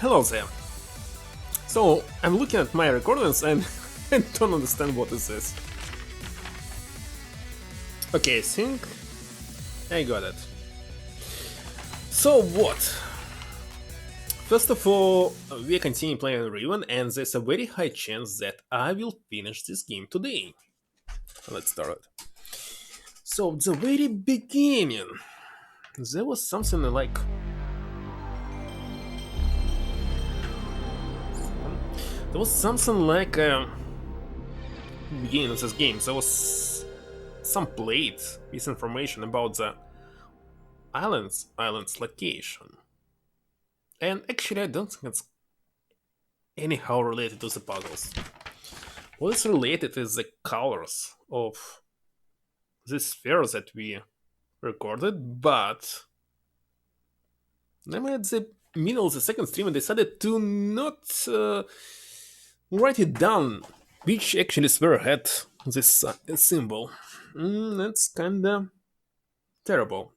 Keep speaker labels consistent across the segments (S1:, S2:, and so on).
S1: Hello there. So, I'm looking at my recordings and I don't understand what is this. Okay, I think I got it. So what? First of all, we continue playing Riven and there's a very high chance that I will finish this game today. Let's start. So, the very beginning, there was something like... There was something like beginning of this game. There was some plate with information about the island's location. And actually, I don't think it's anyhow related to the puzzles. What is related is the colors of this sphere that we recorded, but I'm at the middle of the second stream and decided to not write it down, which actually sphere had this symbol. That's kinda terrible.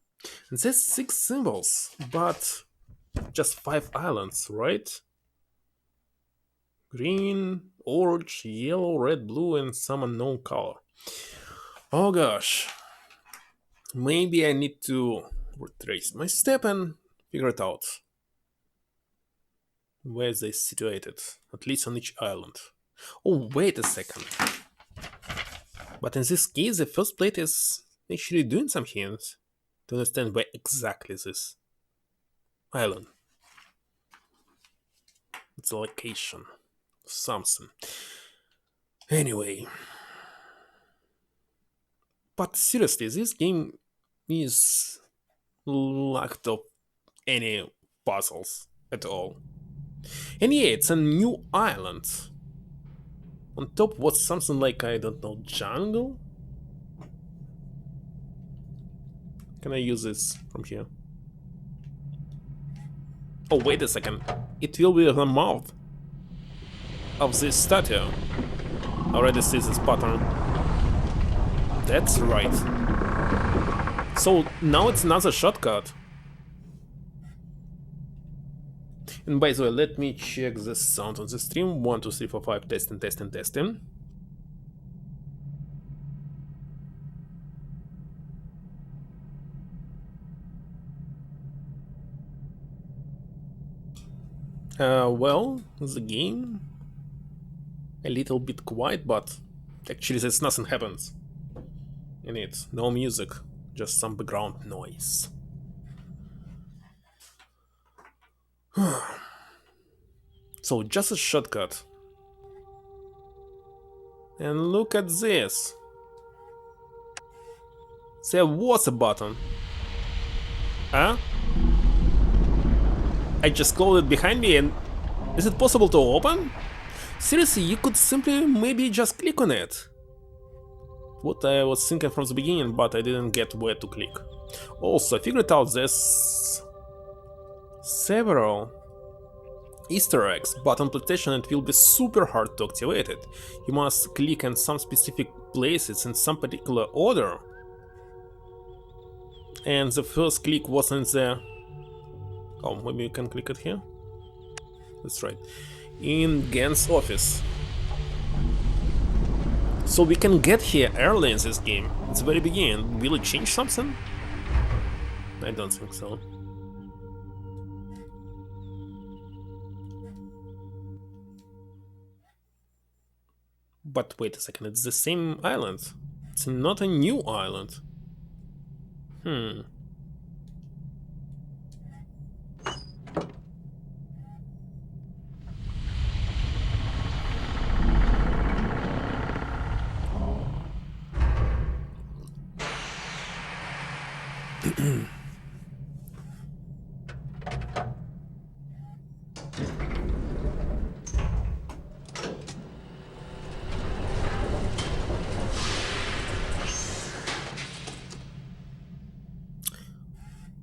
S1: And there's 6 symbols, but just 5 islands, right? Green, orange, yellow, red, blue, and some unknown color. Oh gosh. Maybe I need to retrace my step and figure it out. Where they situated, at least on each island. Oh, wait a second. But in this case, the first plate is actually doing some hints to understand where exactly this island. It's a location. Something. Anyway. But seriously, this game is lacked of any puzzles at all. And yeah, it's a new island. On top was something like, I don't know, jungle? Can I use this from here? Oh, wait a second. It will be the mouth of this statue. I already see this pattern. That's right. So now it's another shortcut. And by the way, let me check the sound on the stream. 1, 2, 3, 4, 5, testing, testing, testing. Well, the game a little bit quiet, but actually there's nothing happens in it. No music, just some background noise. So just a shortcut. And look at this. There was a button. Huh? I just closed it behind me and... Is it possible to open? Seriously, you could simply maybe just click on it. What I was thinking from the beginning, but I didn't get where to click. Also, I figured out there's several Easter eggs, but on PlayStation it will be super hard to activate it. You must click on some specific places in some particular order. And the first click wasn't there. Oh, maybe you can click it here? That's right. In Gen's office. So we can get here early in this game. It's the very beginning. Will it change something? I don't think so. But wait a second, it's the same island. It's not a new island.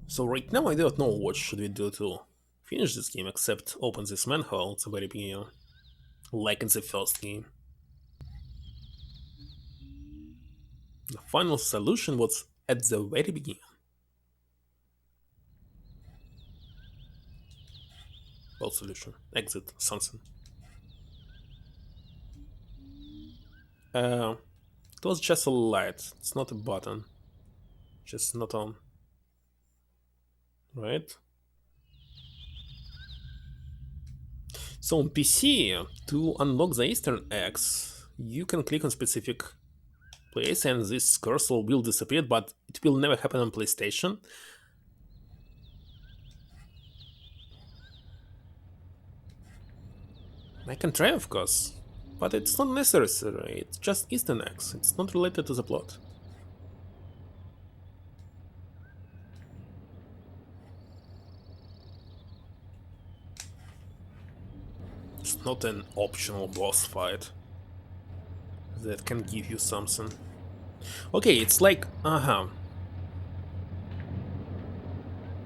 S1: So right now I don't know what should we do to finish this game except open this manhole at the very beginning, like in the first game. The final solution was at the very beginning. Well, solution. Exit something. Uh, it was just a light. It's not a button. Just not on. Right? So on PC, to unlock the Easter eggs, you can click on specific place and this cursor will disappear, but it will never happen on PlayStation. I can try, of course, but it's not necessary. It's just Easter eggs. It's not related to the plot. It's not an optional boss fight that can give you something. Okay, it's like,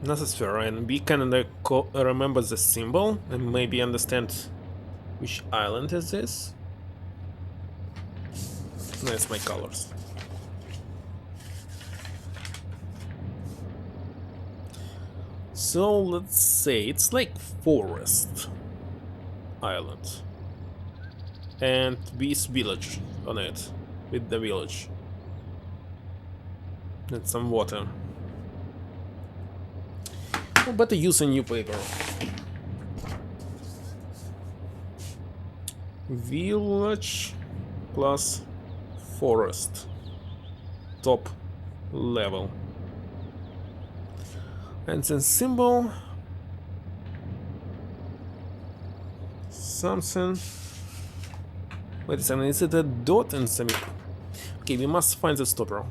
S1: necessary, and we can remember the symbol and maybe understand which island is this. That's my colors. So let's say it's like forest island and this village on it with the village and some water. Oh, better use a new paper. Village plus forest top level. And then symbol something. Wait a second, is it a dot and semi? Okay, we must find the stopper.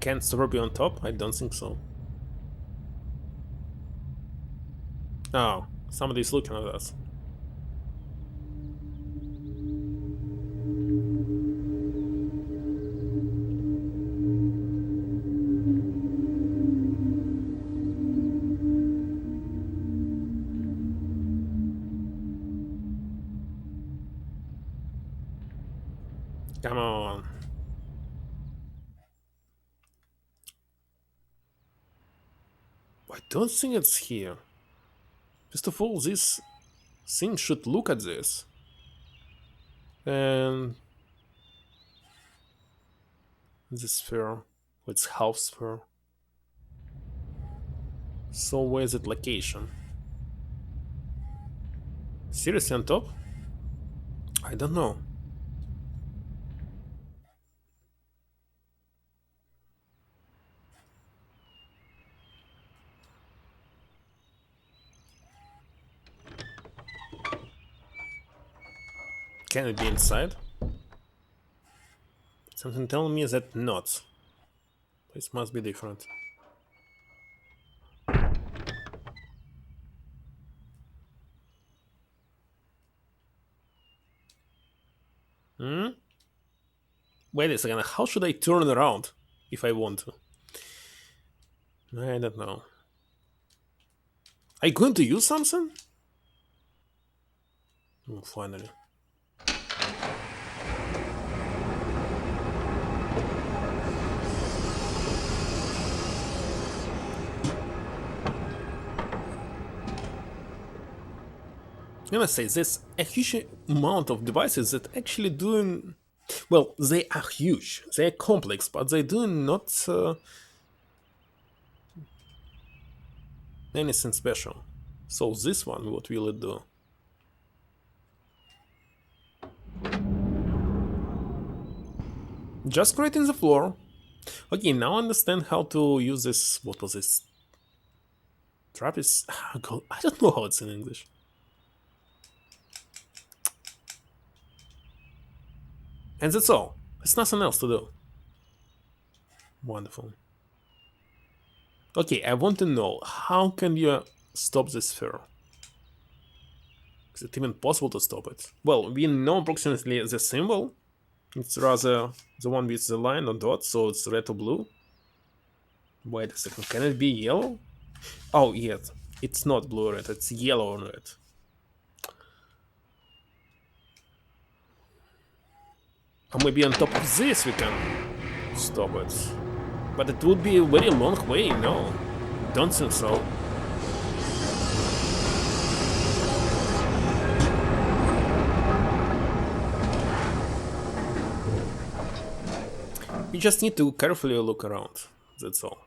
S1: Can stopper be on top? I don't think so. Oh, somebody's looking at us. Come on. I don't think it's here. First of all, this thing should look at this. And this sphere, it's half sphere. So where's its location? Seriously on top? I don't know. Can it be inside? Something telling me that not. This must be different. Hmm? Wait a second, how should I turn around if I want to? I don't know. Are you going to use something? Oh, finally. I'm gonna say there's a huge amount of devices that actually doing well. They are huge, they are complex, but they do not anything special. So this one, what will it do? Just creating the floor. Okay, now I understand how to use this. What was this? Trappist? I don't know how it's in English. And that's all. There's nothing else to do. Wonderful. Okay, I want to know, how can you stop this sphere? Is it even possible to stop it? Well, we know approximately the symbol. It's rather the one with the line or dot, so it's red or blue. Wait a second, can it be yellow? Oh, yes. It's not blue red, it's yellow and red. Or maybe on top of this we can stop it. But it would be a very long way, no? Don't think so. We just need to carefully look around, that's all.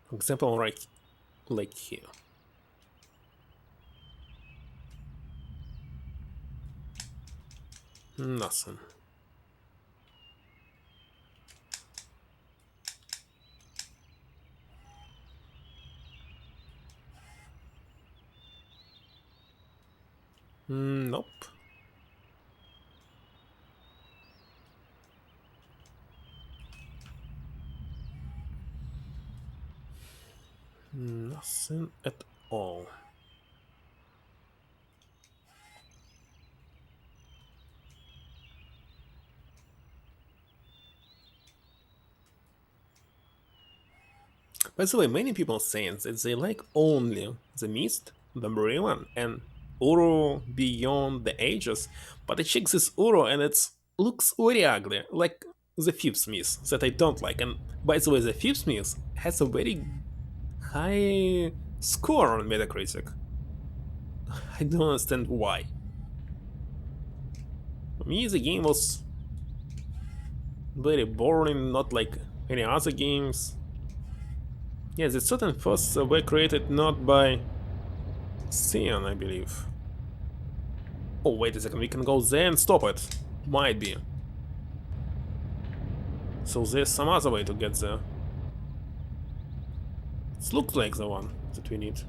S1: For example, right like here. Nothing. Nope. Nothing at all. By the way, many people saying that they like only the Myst, the Riven, and Uro Beyond the Ages, but I check this Uro and it looks very ugly, like the fifth Myst that I don't like. And by the way, the fifth Myst has a very high score on Metacritic. I don't understand why. For me, the game was very boring, not like any other games. Yeah, the certain firsts were created not by Cyan, I believe. Oh, wait a second, we can go there and stop it. Might be. So there's some other way to get there. It looks like the one that we need.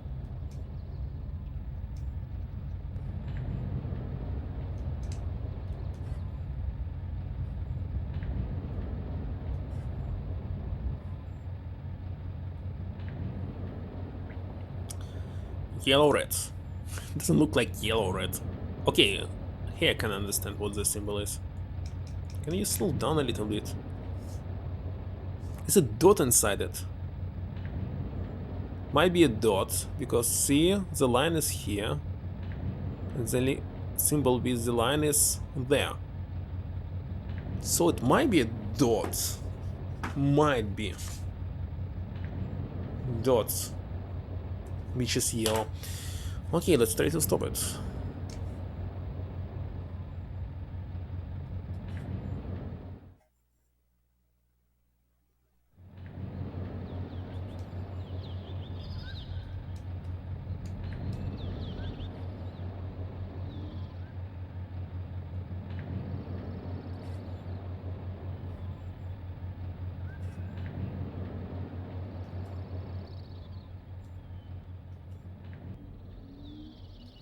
S1: Yellow red. Doesn't look like yellow red. Okay, here I can understand what the symbol is. Can you slow down a little bit? Is a dot inside it? Might be a dot, because see, the line is here, and the symbol with the line is there. So it might be a dot. Might be. Dots. Which is yellow. Okay, let's try to stop it.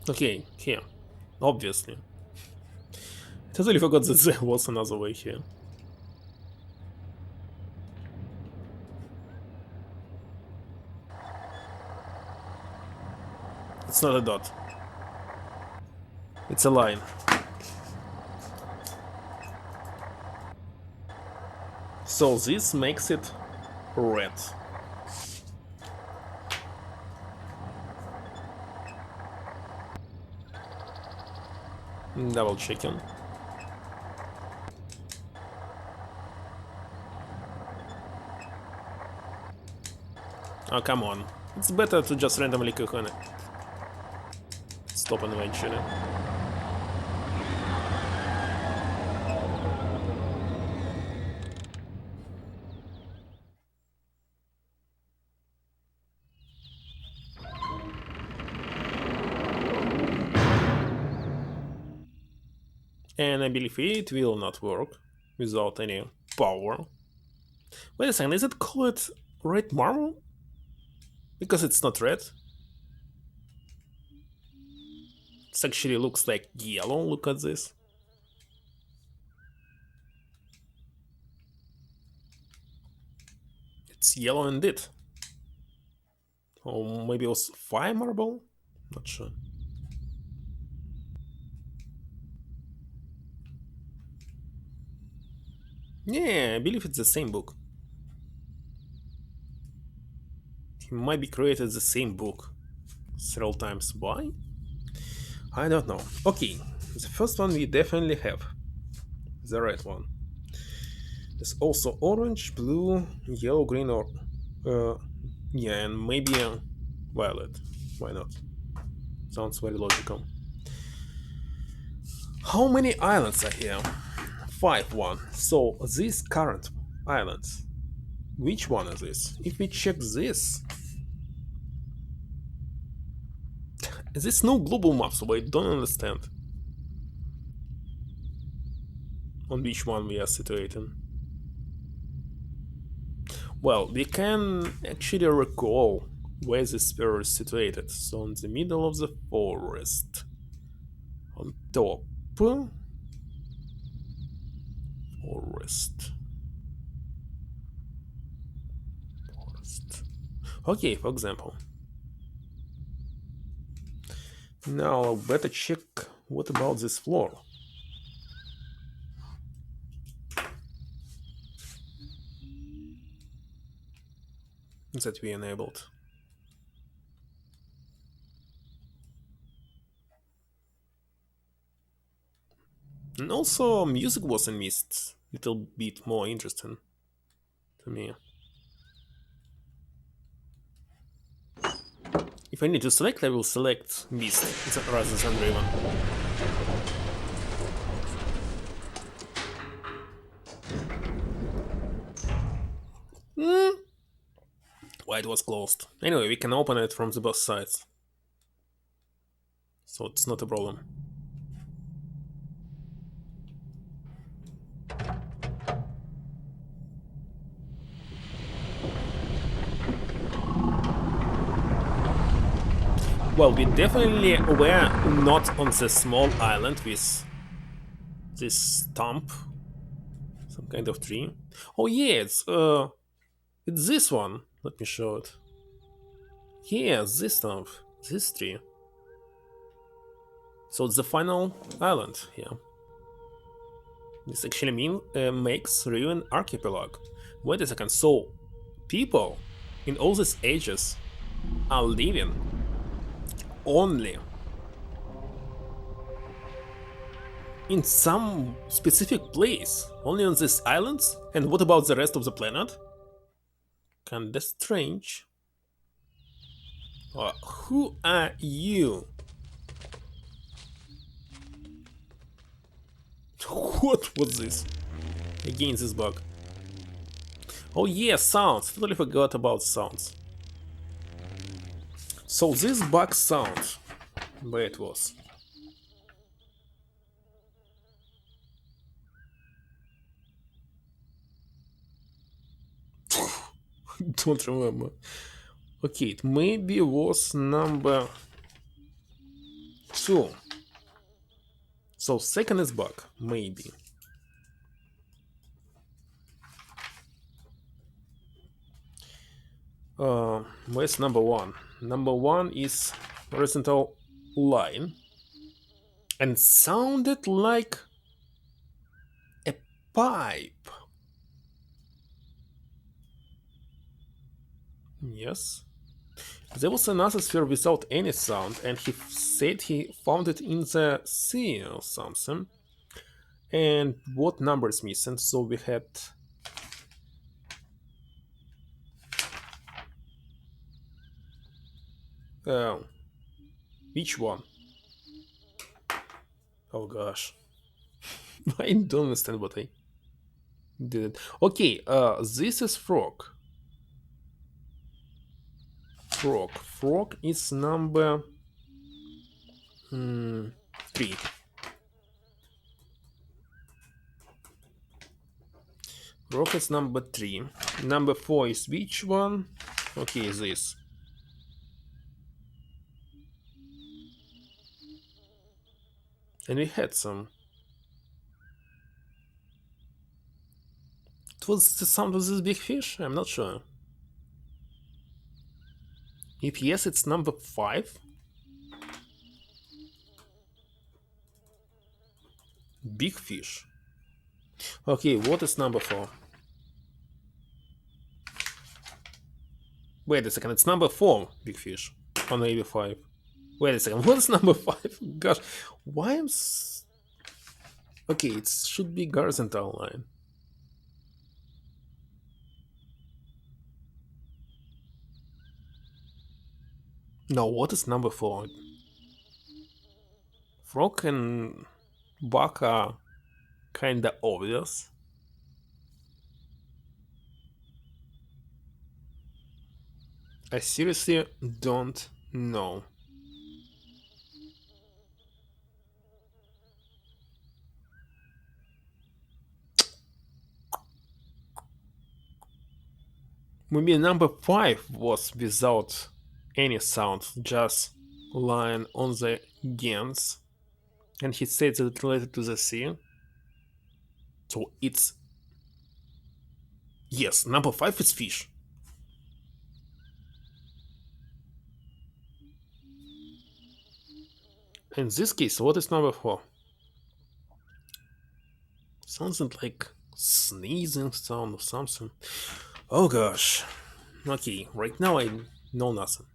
S1: Okay, here. Obviously. I totally forgot that there was another way here. It's not a dot. It's a line. So this makes it red. Double checking. Oh, come on. It's better to just randomly click on it. Stop and eventually. And I believe it will not work without any power. Wait a second, is it called red marble? Because it's not red. It actually looks like yellow, look at this. It's yellow indeed. Or maybe it was fire marble? Not sure. Yeah, I believe it's the same book. He might be created the same book several times. Why? I don't know. Okay, the first one we definitely have. The red one. There's also orange, blue, yellow, green, or uh, yeah, and maybe violet. Why not? Sounds very logical. How many islands are here? 5-1. So these current islands, which one is this? If we check this no global map, so I don't understand on which one we are situated. Well, we can actually recall where this sphere is situated. So in the middle of the forest, on top, forest. Okay, for example. Now, better check what about this floor that we enabled. And also, music was in Myst. Little bit more interesting to me. If I need to select, I will select Myst rather than Riven. Why it was closed? Anyway, we can open it from the both sides, so it's not a problem. Well, we definitely were not on the small island with this stump, some kind of tree. Oh yeah, it's this one. Let me show it. Yeah, this stump, this tree. So it's the final island here. This actually makes Riven archipelago. Wait a second. So people in all these ages are living only in some specific place, only on these islands? And what about the rest of the planet? Kinda strange. Who are you? What was this? Again, this bug. Oh yeah, sounds. Totally forgot about sounds. So this bug sound, where it was. Don't remember. Okay, it maybe was number 2. So second is bug, maybe. Where's number 1? Number 1 is horizontal line and sounded like a pipe. Yes. There was another sphere without any sound, and he said he found it in the sea or something. And what number is missing? So we had uh, which one? Oh gosh, I don't understand what I did. Okay, this is frog. Frog is number 3. Frog is number 3. Number 4 is which one? Okay, this. And we had some. It was the sound of this big fish? I'm not sure. If yes, it's number 5. Big fish. Okay, what is number 4? Wait a second, it's number 4, big fish. Or maybe 5. Wait a second, what is number 5? Gosh, why am okay, it should be horizontal line. No, what is number 4? Frog and Buck are kinda obvious. I seriously don't know. Maybe number 5 was without any sound, just line on the gens, and he said that it's related to the sea. So it's yes, number 5 is fish. In this case, what is number 4? Something like sneezing sound or something. Oh gosh. Okay, right now I know nothing.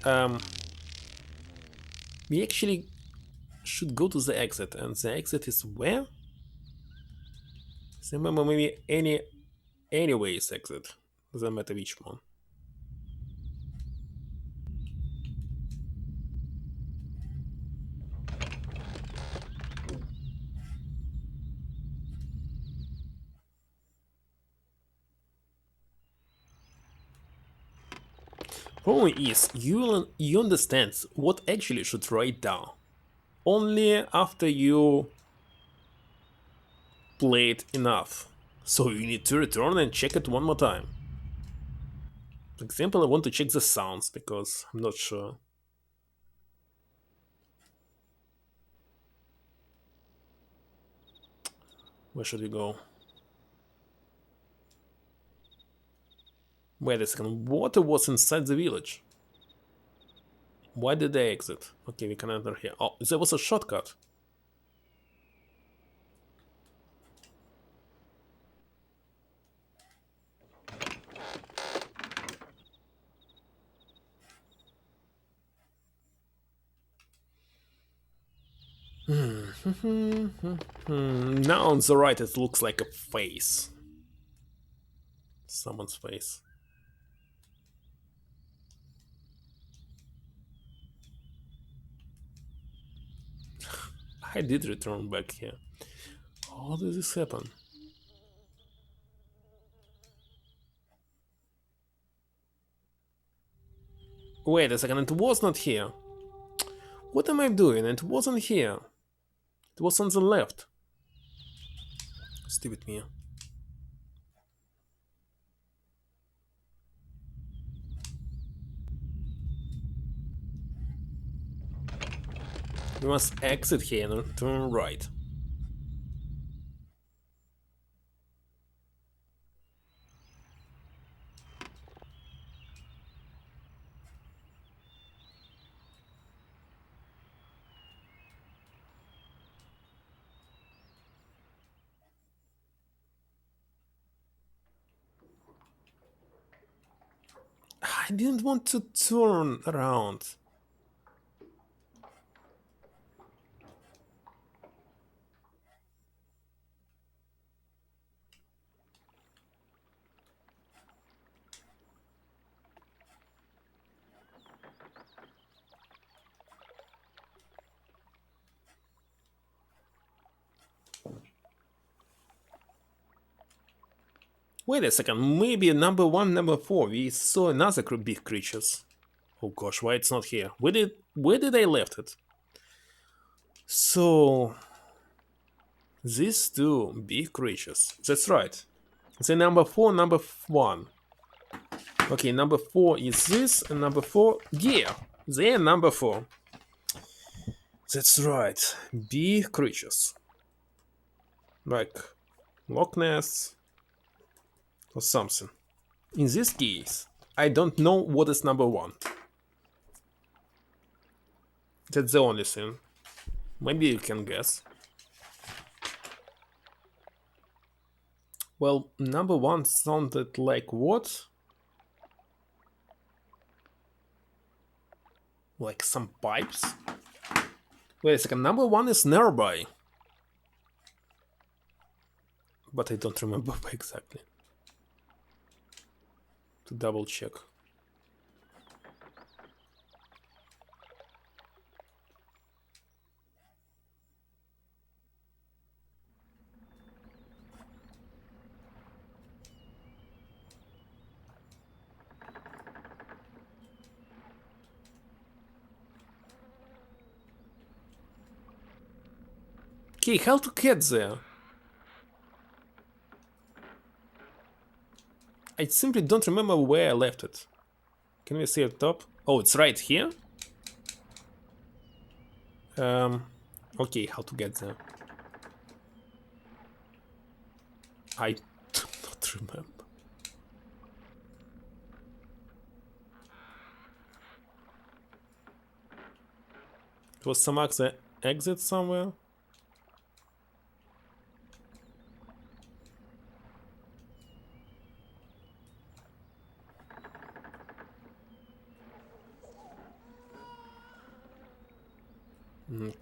S1: Um, we actually should go to the exit, and the exit is where? So remember, maybe any ways exit. Doesn't matter which one. Problem is, you understand what actually should write down only after you play it enough. So you need to return and check it one more time. For example, I want to check the sounds because I'm not sure. Where should we go? Wait a second, water was inside the village. Why did they exit? Okay, we can enter here. Oh, there was a shortcut. Now on the right it looks like a face. Someone's face. I did return back here. How did this happen? Wait a second, it was not here. What am I doing? It wasn't here. It was on the left. Stay with me. We must exit here and turn right. I didn't want to turn around. Wait a second, maybe number 1, number 4, we saw another big creatures. Oh gosh, why it's not here? Where did I left it? So these two big creatures. That's right. The number 4, number 1. Okay, number 4 is this, and number 4, yeah, they're number 4. That's right, big creatures. Like Loch Ness or something. In this case, I don't know what is number 1. That's the only thing. Maybe you can guess. Well, number one sounded like what? Like some pipes? Wait a second, number one is nearby. But I don't remember exactly. To double check. Okay, how to get there? I simply don't remember where I left it. Can we see at top? Oh, it's right here? Okay, how to get there? I do not remember. It was some exit somewhere? Okay.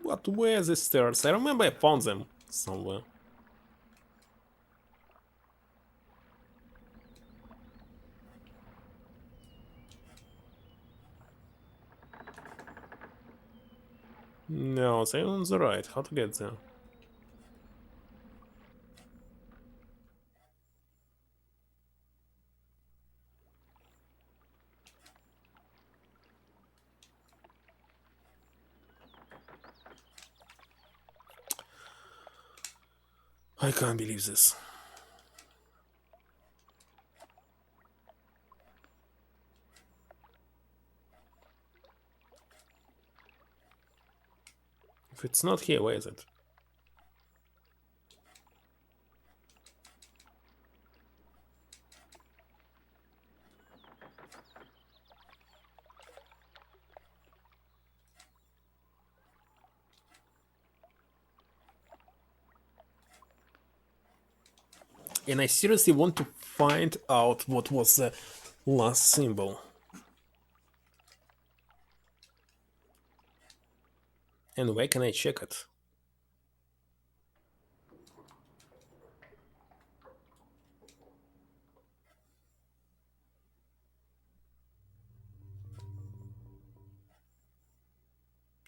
S1: But where are the stairs? I remember I found them somewhere. No, they're on the right. How to get there? I can't believe this. If it's not here, where is it? And I seriously want to find out what was the last symbol. And where can I check it?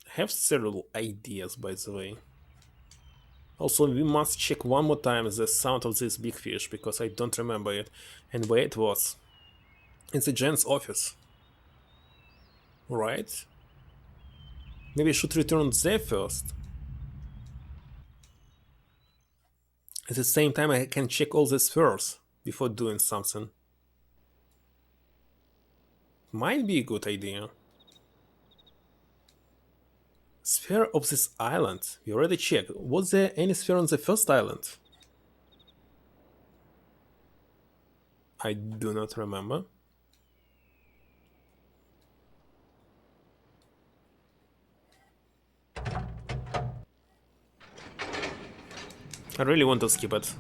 S1: I have several ideas, by the way. Also, we must check one more time the sound of this big fish, because I don't remember it, and where it was. It's a Jen's office. Right? Maybe I should return there first. At the same time, I can check all this first, before doing something. Might be a good idea. Sphere of this island. We already checked. Was there any sphere on the first island? I do not remember. I really want to skip it.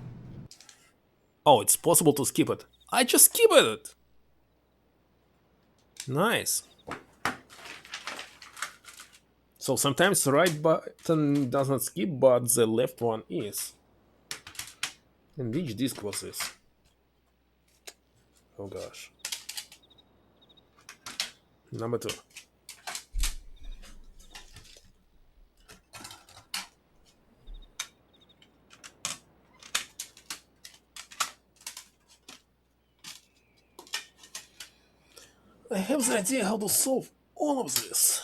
S1: Oh, it's possible to skip it. I just skipped it! Nice. So sometimes the right button does not skip, but the left one is. And which disc was this? Oh gosh. Number 2. I have the idea how to solve all of this.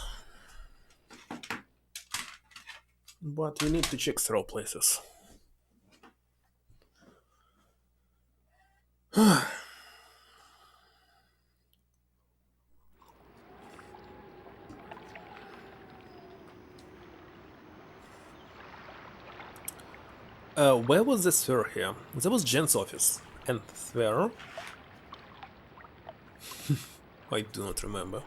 S1: But we need to check several places. Where was the sphere here? There was Jen's office. And there... I do not remember.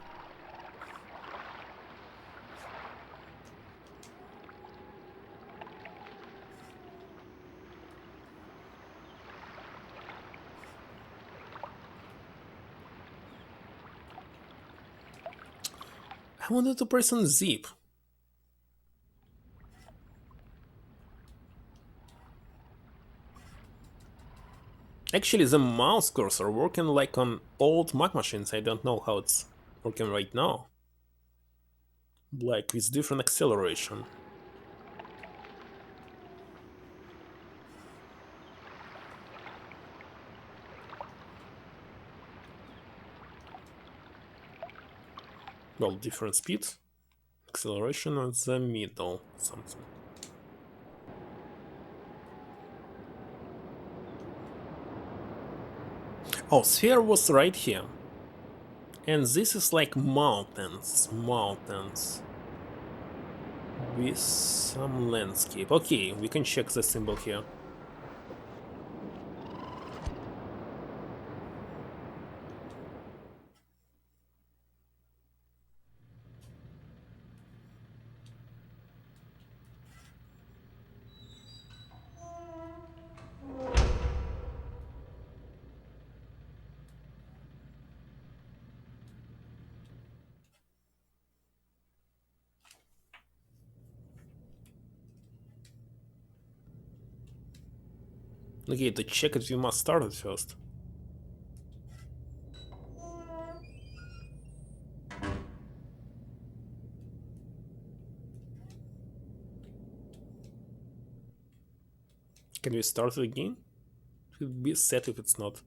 S1: I wanted to press on zip. Actually, the mouse cursor working like on old Mac machines. I don't know how it's working right now. Like with different acceleration. Well, different speeds. Acceleration at the middle. Something. Oh, sphere was right here. And this is like mountains. Mountains. With some landscape. Okay, we can check the symbol here. Okay, to check it we must start it first. Can we start it again? It would be sad if it's not.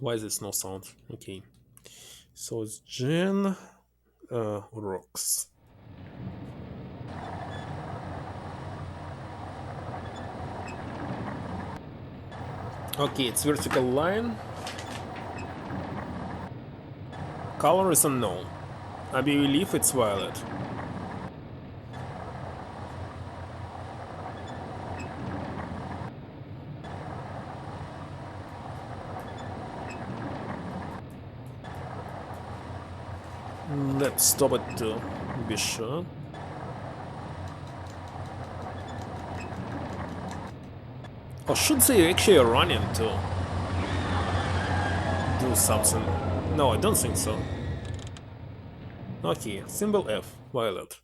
S1: Why is this no sound? Okay. So it's Gen rocks. Okay, it's vertical line. Color is unknown. I believe it's violet. Let's stop it to be sure. Or should they actually run into do something? No, I don't think so. Okay, symbol F, violet.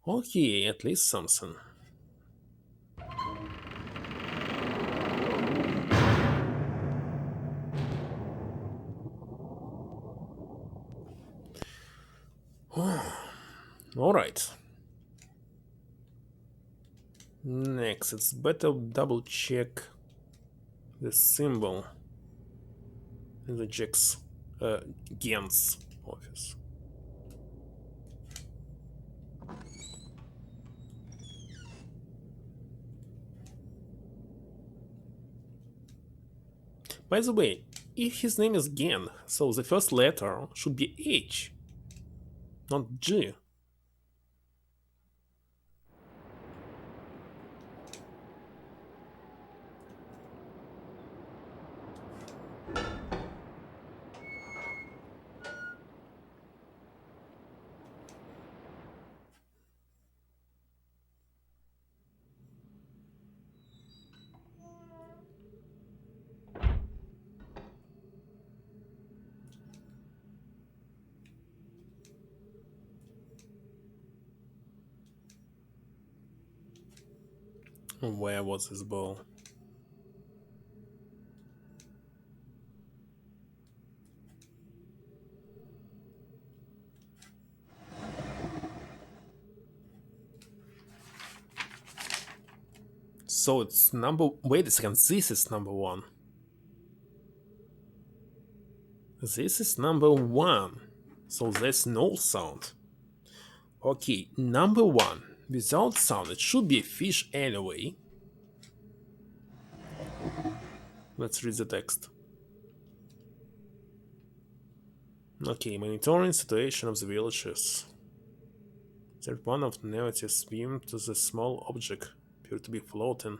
S1: Okay, at least something. Alright. Next, it's better double check the symbol in the Gen's office. By the way, if his name is Gen, so the first letter should be H, not G. Where was his ball? So it's number... Wait a second, this is number one. This is number one. So there's no sound. Okay, number one. Without sound, it should be a fish anyway. Let's read the text. Okay, monitoring situation of the villages. Third one of the narrative swim to the small object appeared to be floating,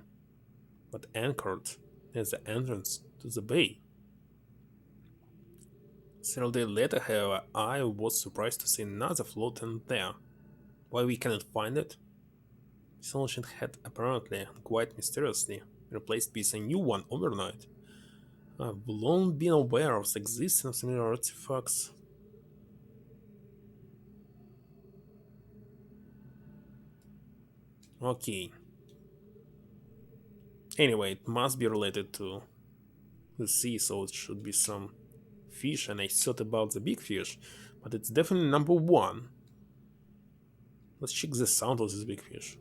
S1: but anchored at the entrance to the bay. Several days later, however, I was surprised to see another floating there. Why we cannot find it? This ancient had apparently, quite mysteriously, replaced with a new one overnight. I've long been aware of the existence of similar artifacts. Okay. Anyway, it must be related to the sea, so it should be some fish, and I thought about the big fish, but it's definitely number one. Let's check the sound of this big fish.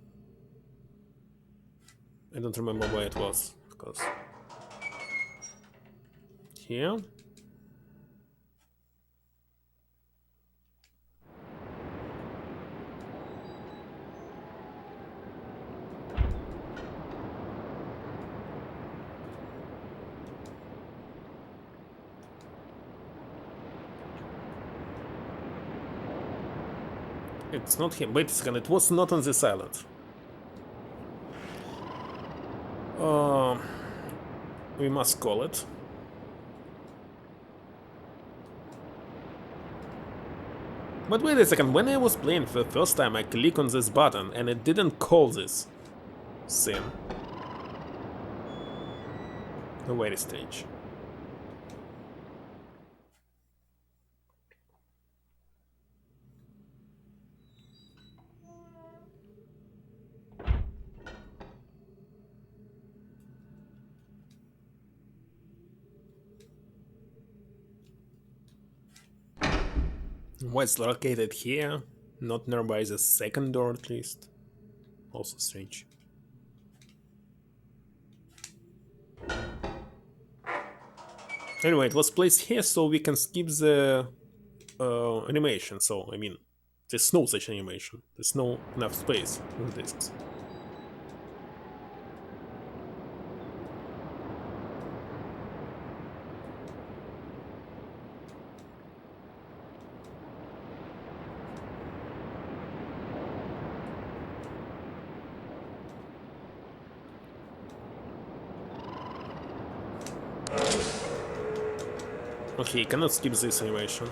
S1: I don't remember where it was, of course. Here? It's not him. Wait a second, it was not on this island. We must call it. But wait a second, when I was playing for the first time, I click on this button and it didn't call this sim. Very strange. Why it's located here, not nearby the second door at least. Also strange. Anyway, it was placed here so we can skip the animation, so I mean, there's no such animation. There's no enough space for the discs. Okay, cannot skip this animation.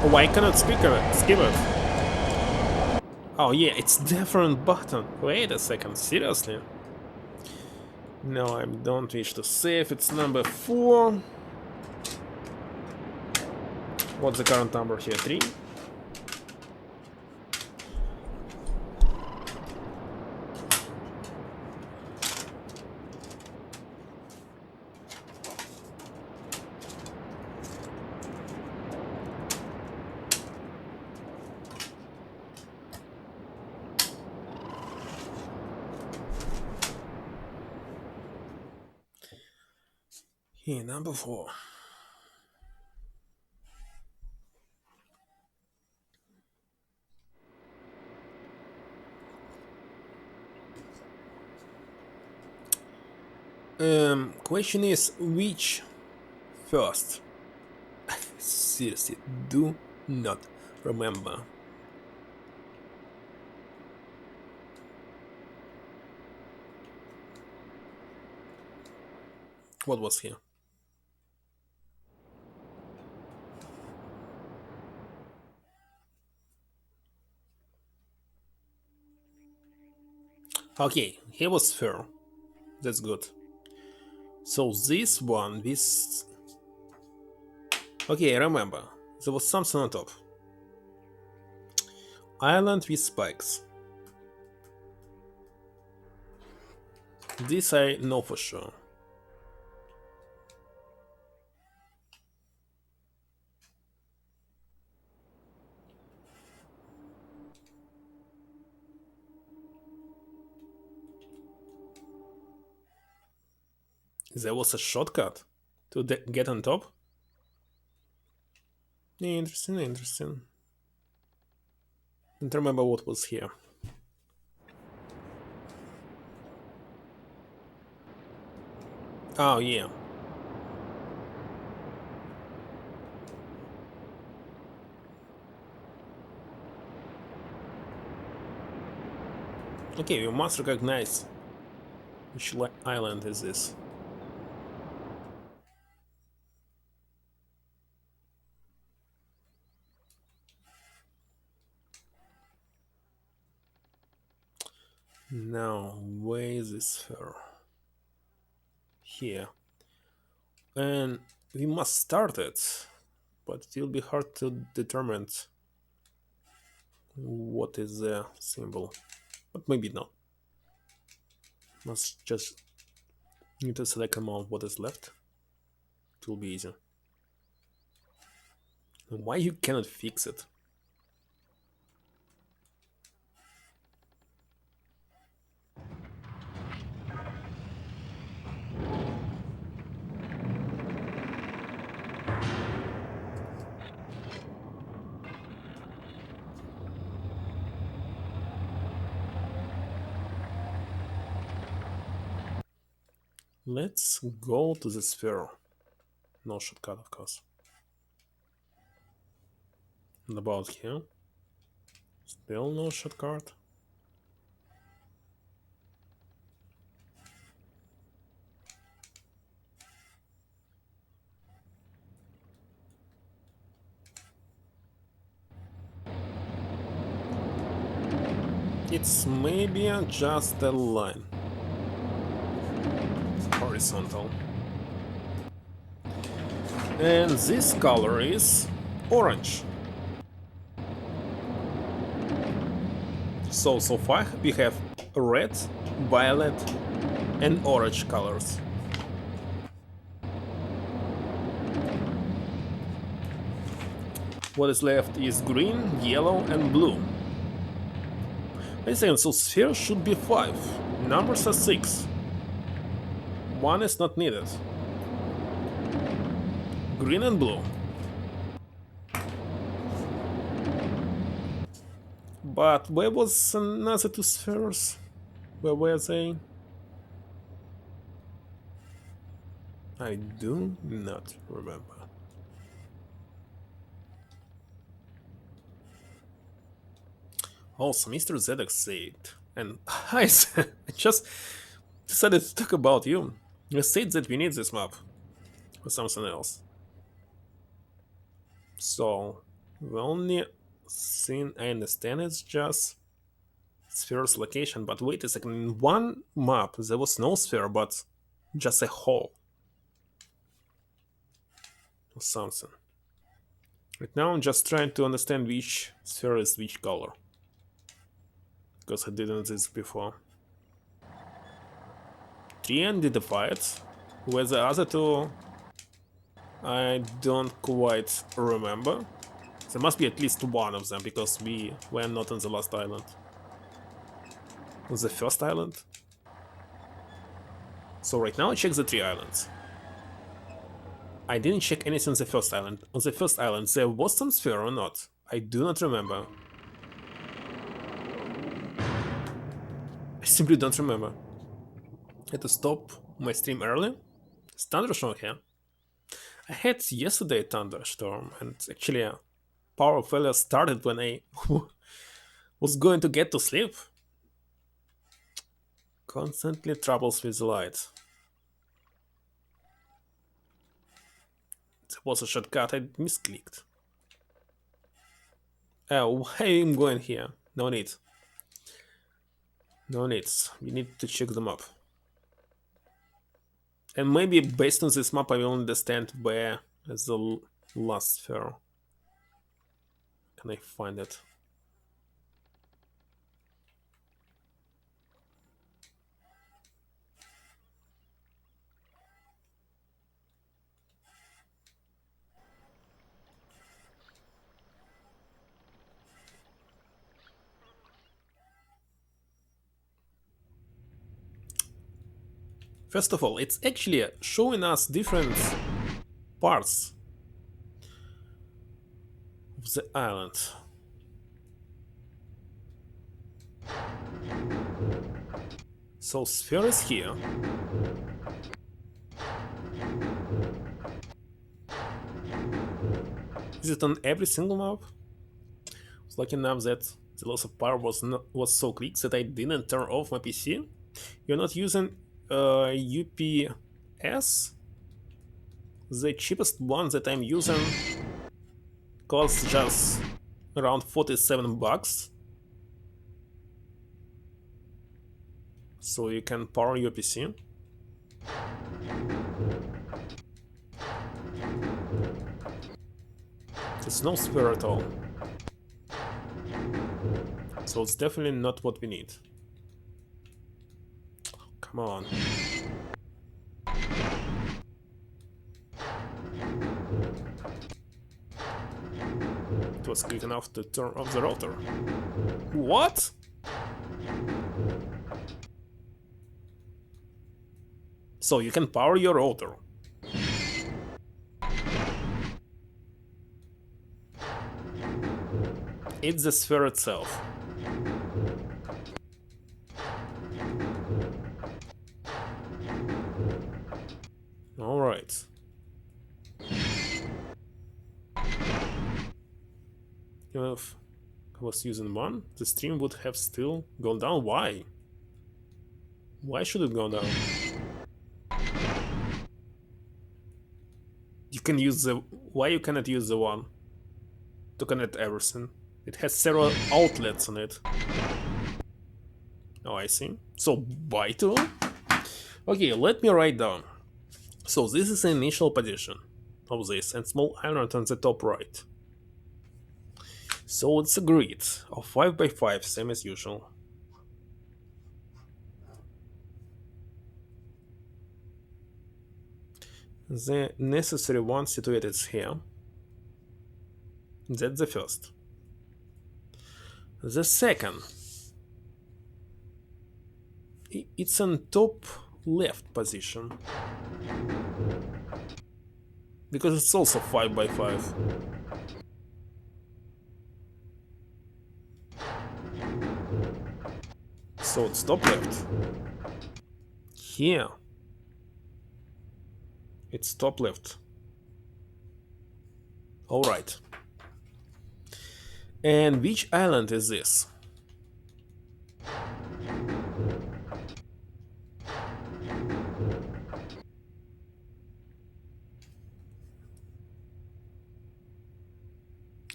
S1: Oh, I cannot skip it. Oh yeah, it's different button. Wait a second, seriously? No, I don't wish to save. It's number 4. What's the current number here? 3? Here, number 4. Question is which first? Seriously, do not remember. What was here? Okay, he was fair. That's good. So this one, this... Okay, I remember. There was something on top. Island with spikes. This I know for sure. There was a shortcut to get on top? Interesting, interesting. Don't remember what was here. Oh, yeah. Okay, you must recognize which island is this. Now, where is this sphere? Here. And we must start it, but it will be hard to determine what is the symbol. But maybe not. Must just need to select amount what is left. It will be easier. Why you cannot fix it? Let's go to the sphere. No shortcut, of course. And about here. Still no shortcut. It's maybe just a line. Horizontal. And this color is orange. So far we have red, violet and orange colors. What is left is green, yellow and blue. I think so sphere should be 5. Numbers are 6. 1 is not needed. Green and blue. But where was another 2 spheres? Where were they? I do not remember. Also, Mr. ZX said, and I just decided to talk about you. You said that we need this map for something else. So, the only thing I understand is just sphere's location. But wait a second, in one map there was no sphere, but just a hole. Or something. Right now I'm just trying to understand which sphere is which color. Because I didn't this before. 3 identified, where the other 2 I don't quite remember. There must be at least one of them, because we were not on the last island. On the first island? So right now I check the 3 islands. I didn't check anything on the first island. On the first island there was some sphere or not? I do not remember. I simply don't remember. I had to stop my stream early. It's thunderstorm here. I had yesterday a thunderstorm, and actually a power failure started when I was going to get to sleep. Constantly troubles with the light. There was a shortcut I misclicked. Why am I going here? No need. No needs. We need to check the map. And maybe based on this map I will understand where is the last sphere. Can I find it? First of all, it's actually showing us different parts of the island. So sphere is here. Is it on every single map? It's lucky enough that the loss of power was so quick that I didn't turn off my PC. You're not using UPS? The cheapest one that I'm using costs just around 47 bucks. So you can power your PC. There's no spare at all. So it's definitely not what we need. Come on. It was quick enough to turn off the router. What? So you can power your router. It's the sphere itself. Alright. If I was using one, the stream would have still gone down. Why? Why should it go down? You can use the... Why you cannot use the one to connect everything? It has several outlets on it. Oh, I see. So, buy tool? Okay, let me write down. So, this is the initial position of this, and small island on the top right. So, it's a grid of 5x5, same as usual. The necessary one situated here. That's the first. The second, it's on top left position, because it's also 5x5. So it's top left. Here, it's top left. Alright. And which island is this?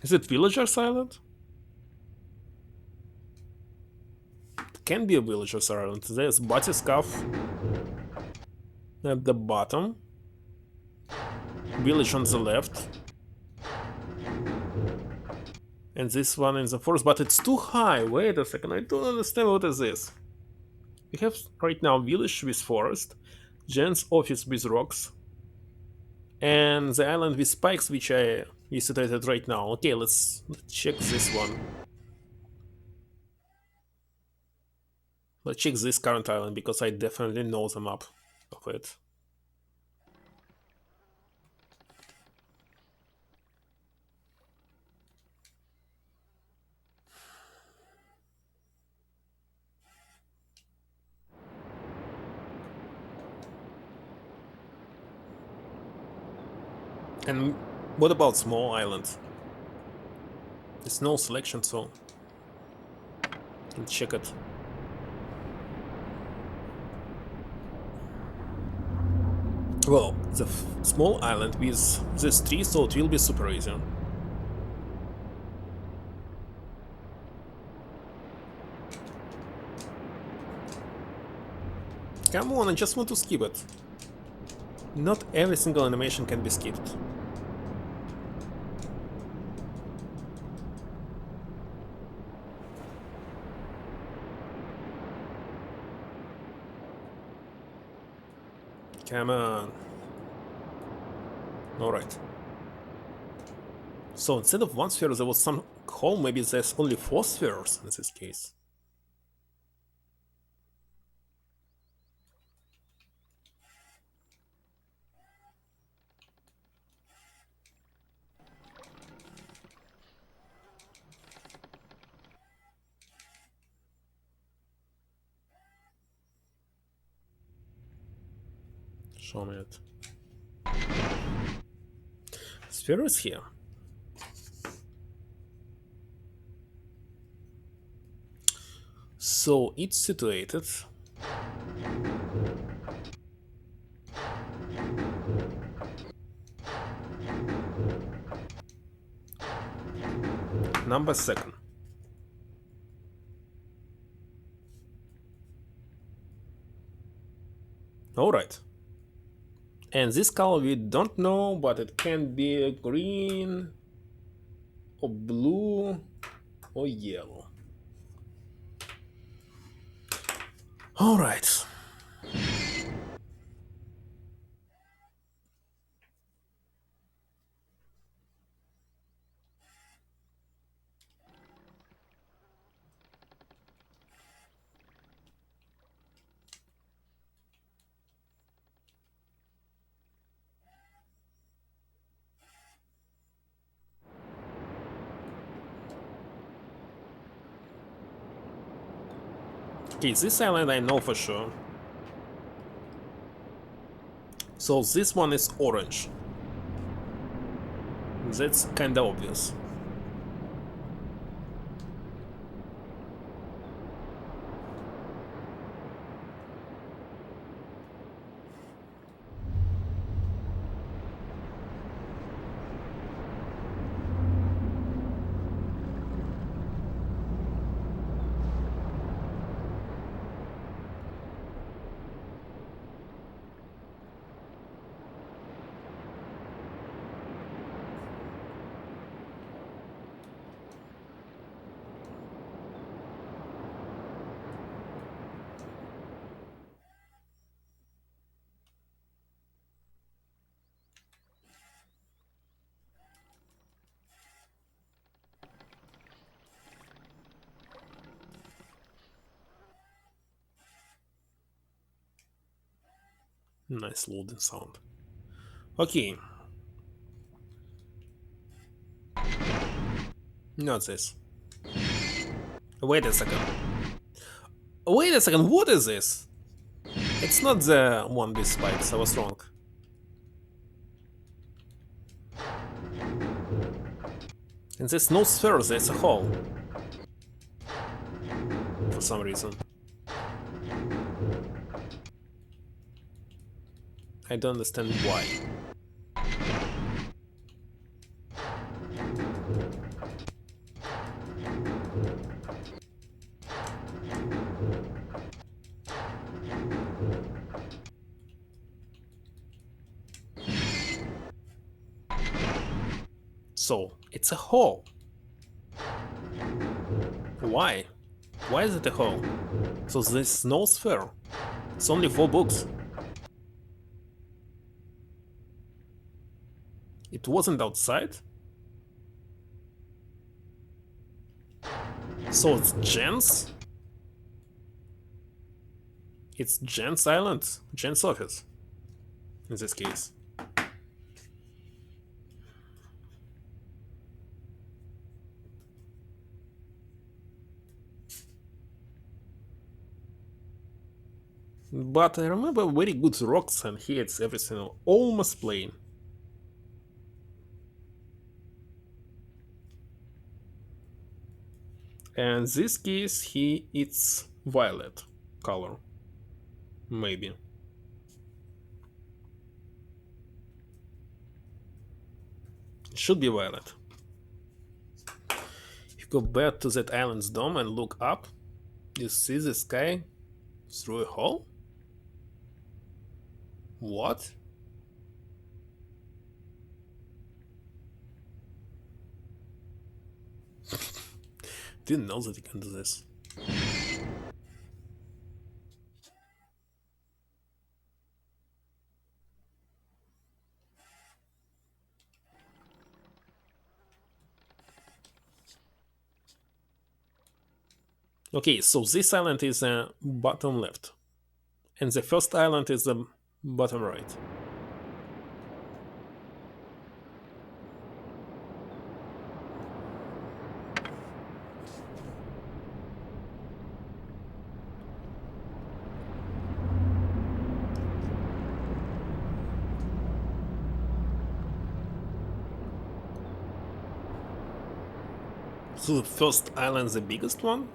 S1: Is it Villager's Island? It can be a Villager's Island. There's Batiscaf at the bottom. Village on the left. And this one in the forest, but it's too high. Wait a second, I don't understand what is this. We have right now village with forest, Jen's office with rocks, and the island with spikes, which I visitated right now. Okay, let's check this one. Let's check this current island, because I definitely know the map of it. And what about small islands? There's no selection, so let's check it. Well, the small island with this tree, so it will be super easy. Come on, I just want to skip it. Not every single animation can be skipped. Come on. Alright. So instead of one sphere there was some hole, maybe there's only 4 spheres in this case. Show me it. Sphere is here. So it's situated number 2nd. Alright. And this color we don't know, but it can be green or blue or yellow. Alright. Okay, this island I know for sure. So this one is orange. That's kinda obvious. Nice loading sound. Okay. Not this. Wait a second. Wait a second, what is this? It's not the one with spikes, I was wrong. And there's no sphere, there's a hole. For some reason. I don't understand why. So, it's a hole. Why? Why is it a hole? So there's no sphere. It's only 4 books. It wasn't outside? So it's Jen's? It's Jen's island, Jen's office, in this case. But I remember very good rocks and here it's everything almost plain. And this case he it's violet color. Maybe. It should be violet. If you go back to that island's dome and look up, you see the sky through a hole? What? Didn't know that you can do this. Okay, so this island is bottom left, and the first island is the bottom right. So the first island, the biggest one?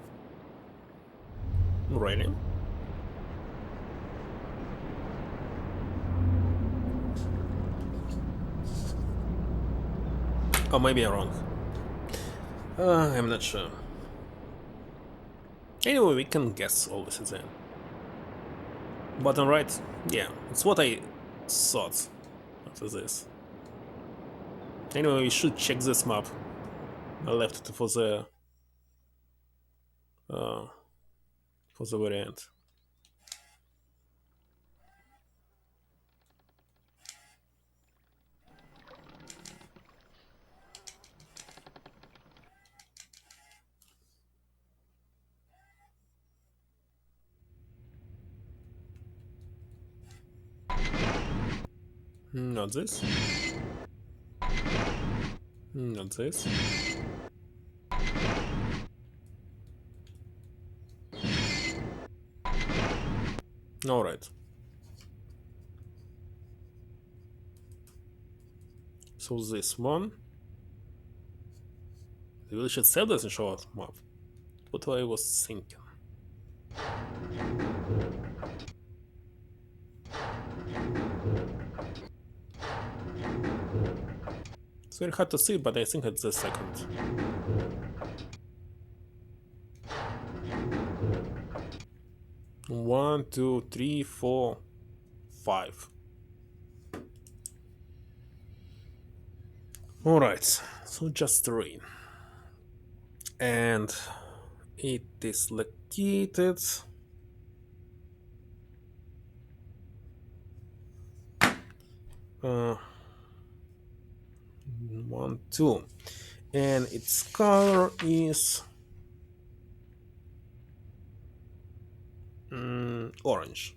S1: Really? Or maybe I'm wrong. I'm not sure. Anyway, we can guess all this then. Bottom right? Yeah, it's what I thought after this. Anyway, we should check this map. I left it uh, for the very end. Not this. Not this. Alright. So this one. The village itself doesn't show up map. What I was thinking. It's very hard to see, but I think it's the second. One, two, three, four, five. Alright, so just three. And it is located. One, two. And its color is orange.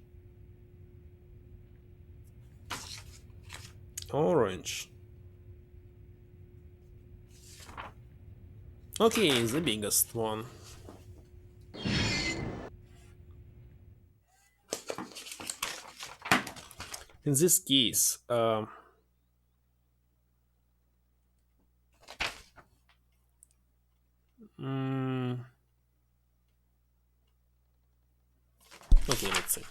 S1: Orange. Okay, the biggest one. In this case, okay, let's see.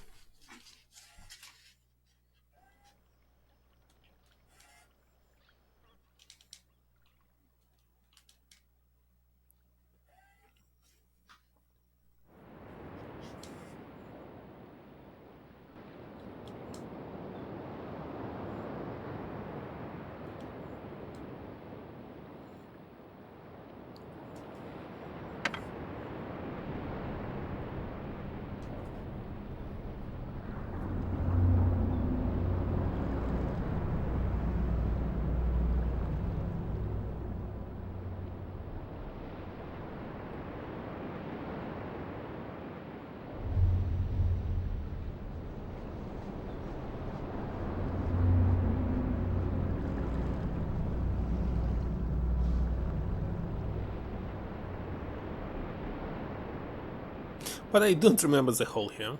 S1: But I don't remember the hole here.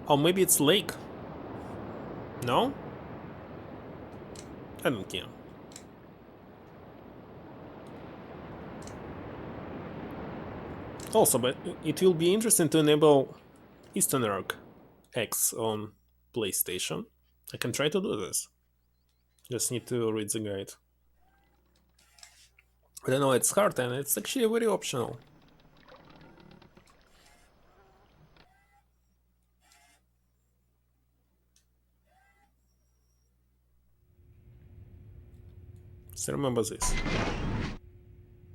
S1: Or maybe it's lake. No? I don't care. Also, but it will be interesting to enable Eastern Arc X on PlayStation. I can try to do this. Just need to read the guide. I don't know, it's hard and it's actually very optional. So remember this.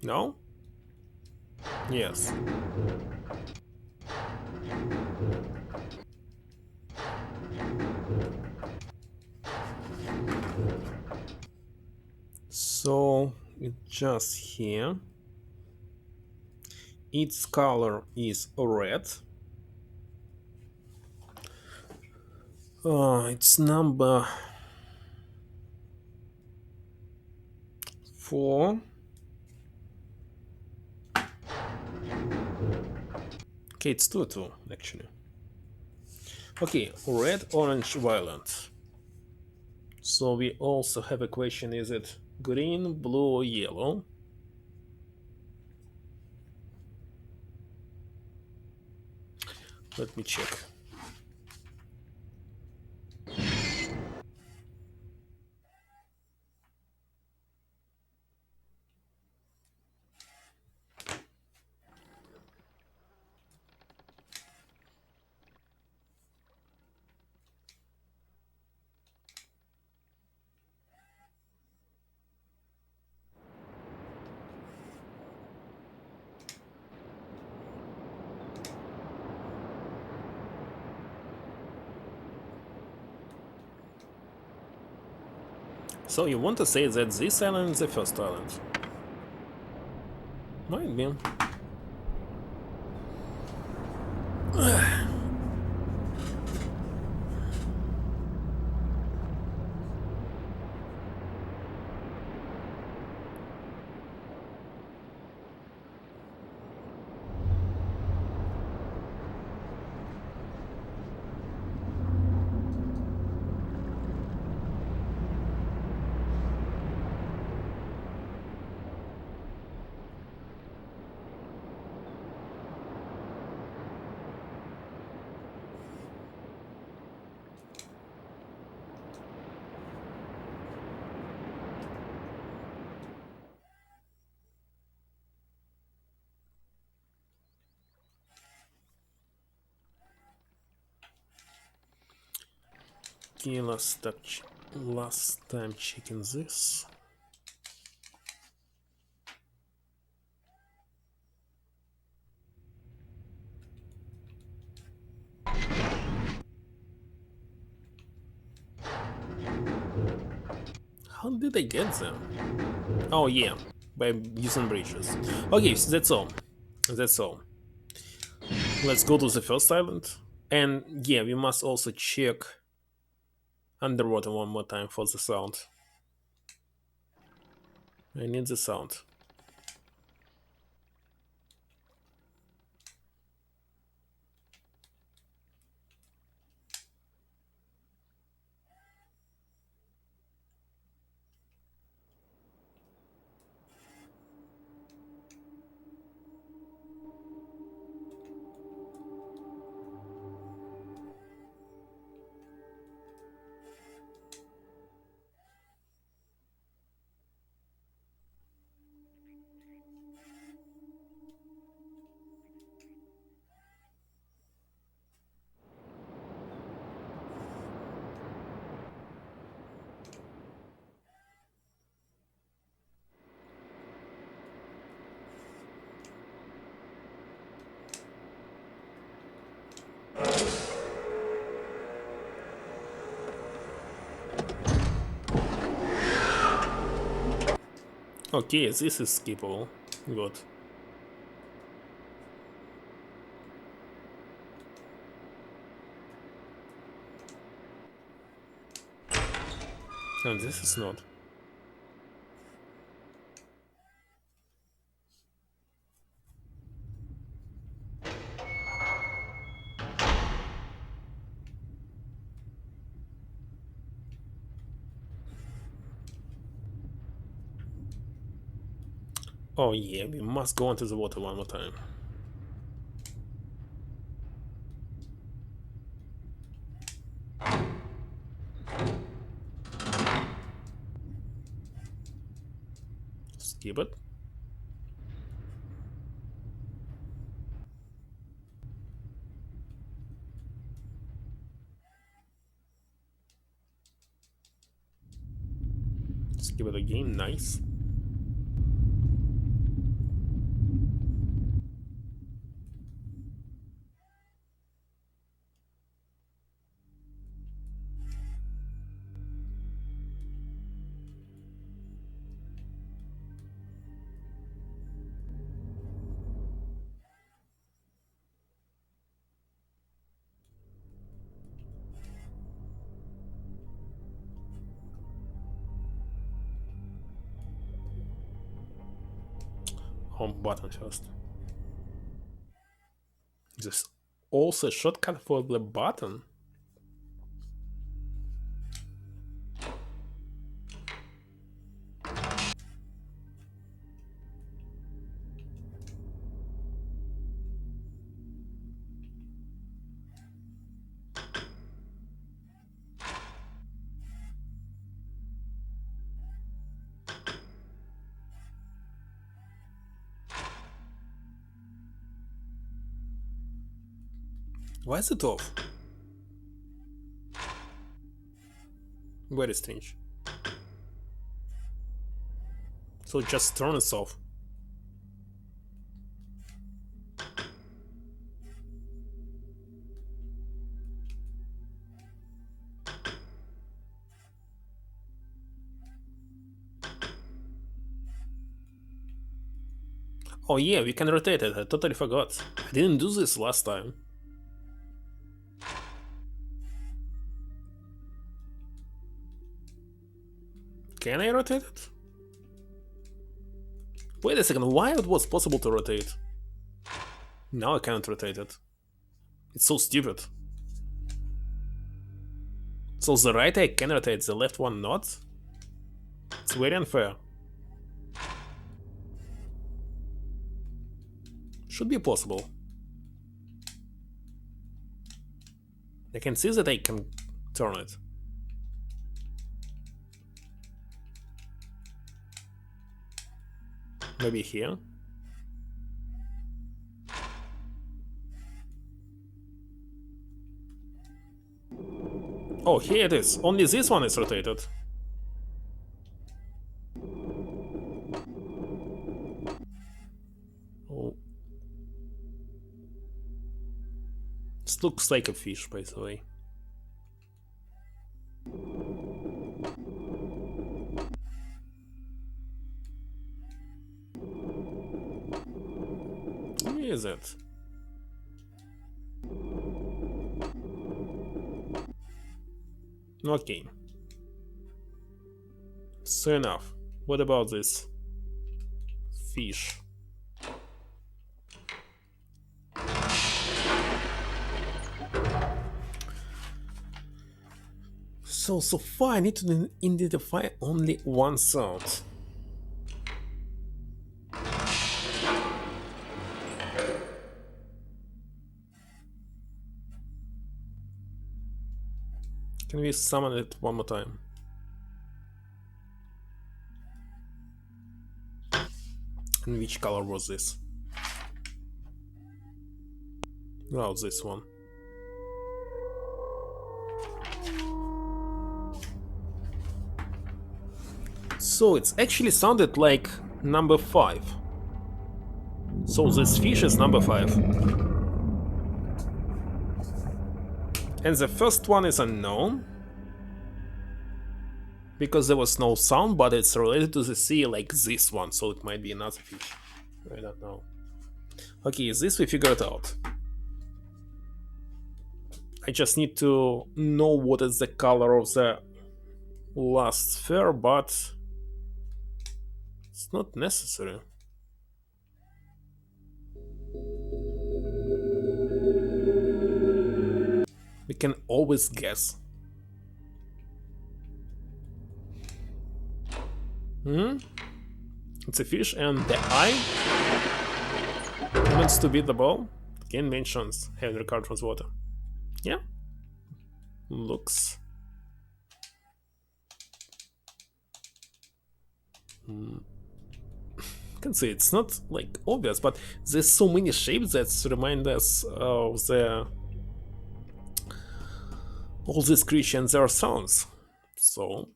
S1: No? Yes. So it's just here. Its color is red. It's number 4. Okay, it's 2-2 actually. Okay, red, orange, violet. So we also have a question, is it green, blue, or yellow? Let me check. So you want to say that this island is the first island? Might be. Okay, last time checking this. How did I get there? Oh yeah, by using bridges. Okay, so that's all. That's all. Let's go to the first island. And yeah, we must also check underwater one more time for the sound. I need the sound. Okay, this is skippable. Good. And this is not. Oh yeah, we must go into the water one more time. Skip it. Skip it again, nice. Home button first. There's also a shortcut for the button. Why is it off? Very strange. So just turn it off. Oh yeah, we can rotate it, I totally forgot. I didn't do this last time. Can I rotate it? Wait a second, why it was possible to rotate? Now I can't rotate it. It's so stupid. So the right eye can rotate, the left one not? It's very unfair. Should be possible. I can see that I can turn it. Maybe here? Oh, here it is. Only this one is rotated. Oh. This looks like a fish, by the way. Where is it? Okay. So enough. What about this fish? So far I need to identify only one sound. Can we summon it one more time? And which color was this? Oh, this one. So it's actually sounded like number 5. So this fish is number 5. And the first one is unknown. Because there was no sound, but it's related to the sea like this one, so it might be another fish. I don't know. Okay, this we figured out. I just need to know what is the color of the last sphere, but it's not necessary. We can always guess. It's a fish, and the eye wants to beat the ball. Again mentions having recovered from water. Yeah. Looks. Can see it's not like obvious, but there's so many shapes that remind us of the all these creatures and their sounds. So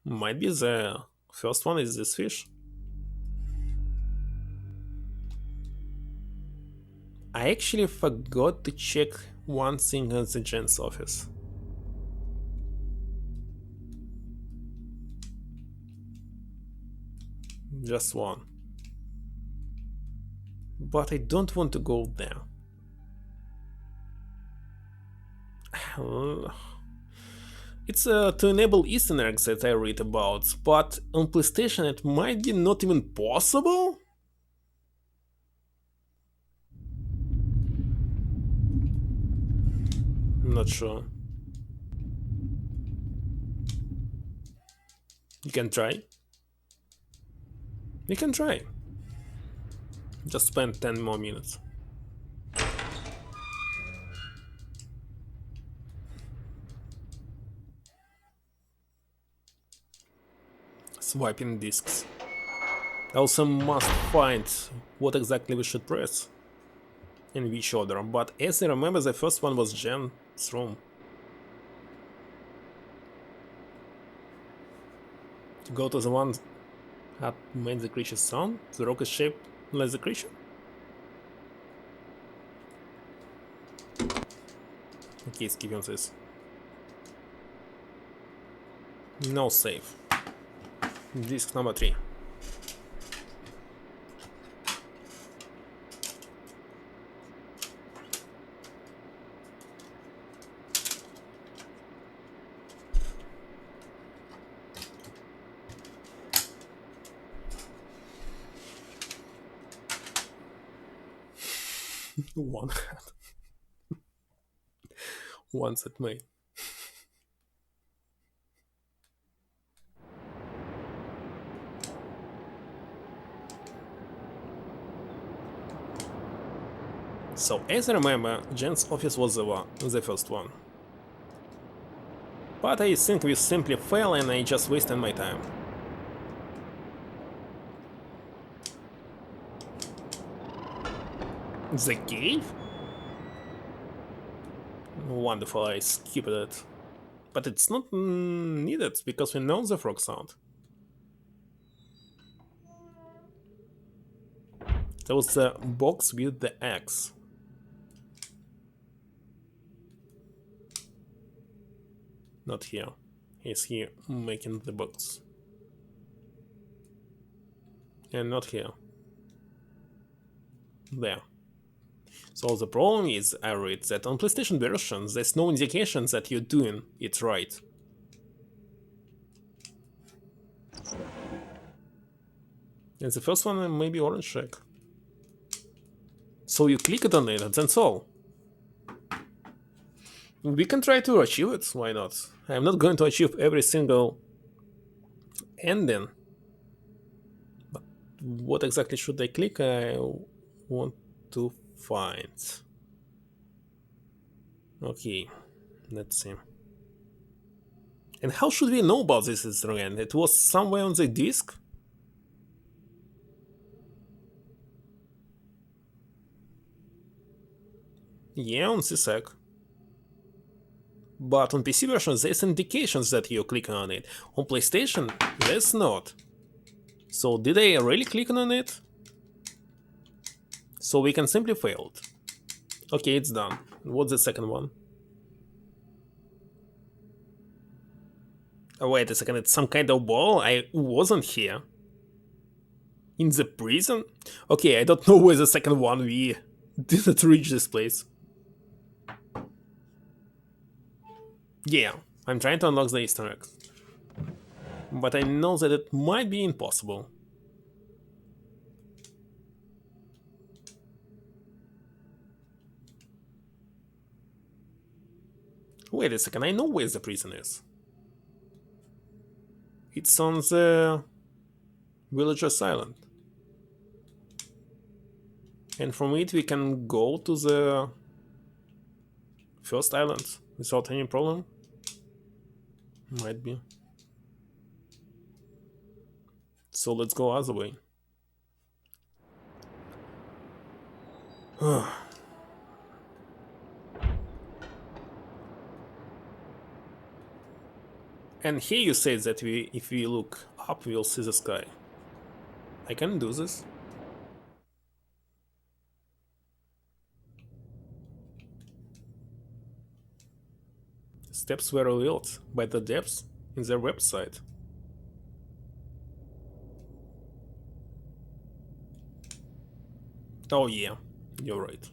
S1: might be the first one is this fish. I actually forgot to check one thing at the Jen's office. Just one. But I don't want to go there. It's to enable Eastern eggs that I read about, but on PlayStation it might be not even possible? I'm not sure. You can try. You can try. Just spend 10 more minutes. Swiping discs. I also must find what exactly we should press. in which order, but as I remember, the first one was Jen's room. To go to the one that made the creature's sound, the rock is shaped like the creature? Okay, skip on this. No save. Disc number 3. One hat. Once it made. So, as I remember, Jen's office was the first one. But I think we simply fail and I just wasted my time. The cave? Wonderful, I skipped it. But it's not needed, because we know the frog sound. There was the box with the axe. Not here. He's here making the box. And not here. There. So the problem is, I read that on PlayStation versions there's no indication that you're doing it right. And the first one may be orange check. So you click it on it and that's all. We can try to achieve it, why not? I'm not going to achieve every single ending. But what exactly should I click? I want to find. Okay, let's see. And how should we know about this instrument? It was somewhere on the disc? Yeah, on the sec. But on PC version there's indications that you're clicking on it. On PlayStation, there's not. So did I really click on it? So we can simply fail it. Okay, it's done. What's the second one? Oh, wait a second, it's some kind of ball? I wasn't here. In the prison? Okay, I don't know where the second one we didn't reach this place. Yeah, I'm trying to unlock the Easter egg. But I know that it might be impossible. Wait a second, I know where the prison is. It's on the Villager's Island. And from it we can go to the first island without any problem. Might be. So let's go other way. And here you say that if we look up, we'll see the sky. I can do this. Steps were revealed by the devs in their website. Oh yeah, you're right.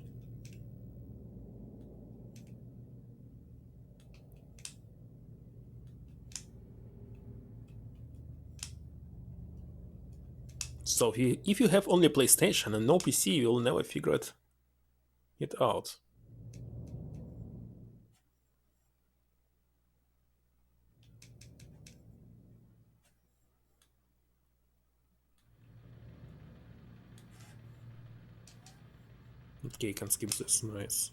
S1: So if you have only PlayStation and no PC, you'll never figure it out. Okay, can skip this, nice.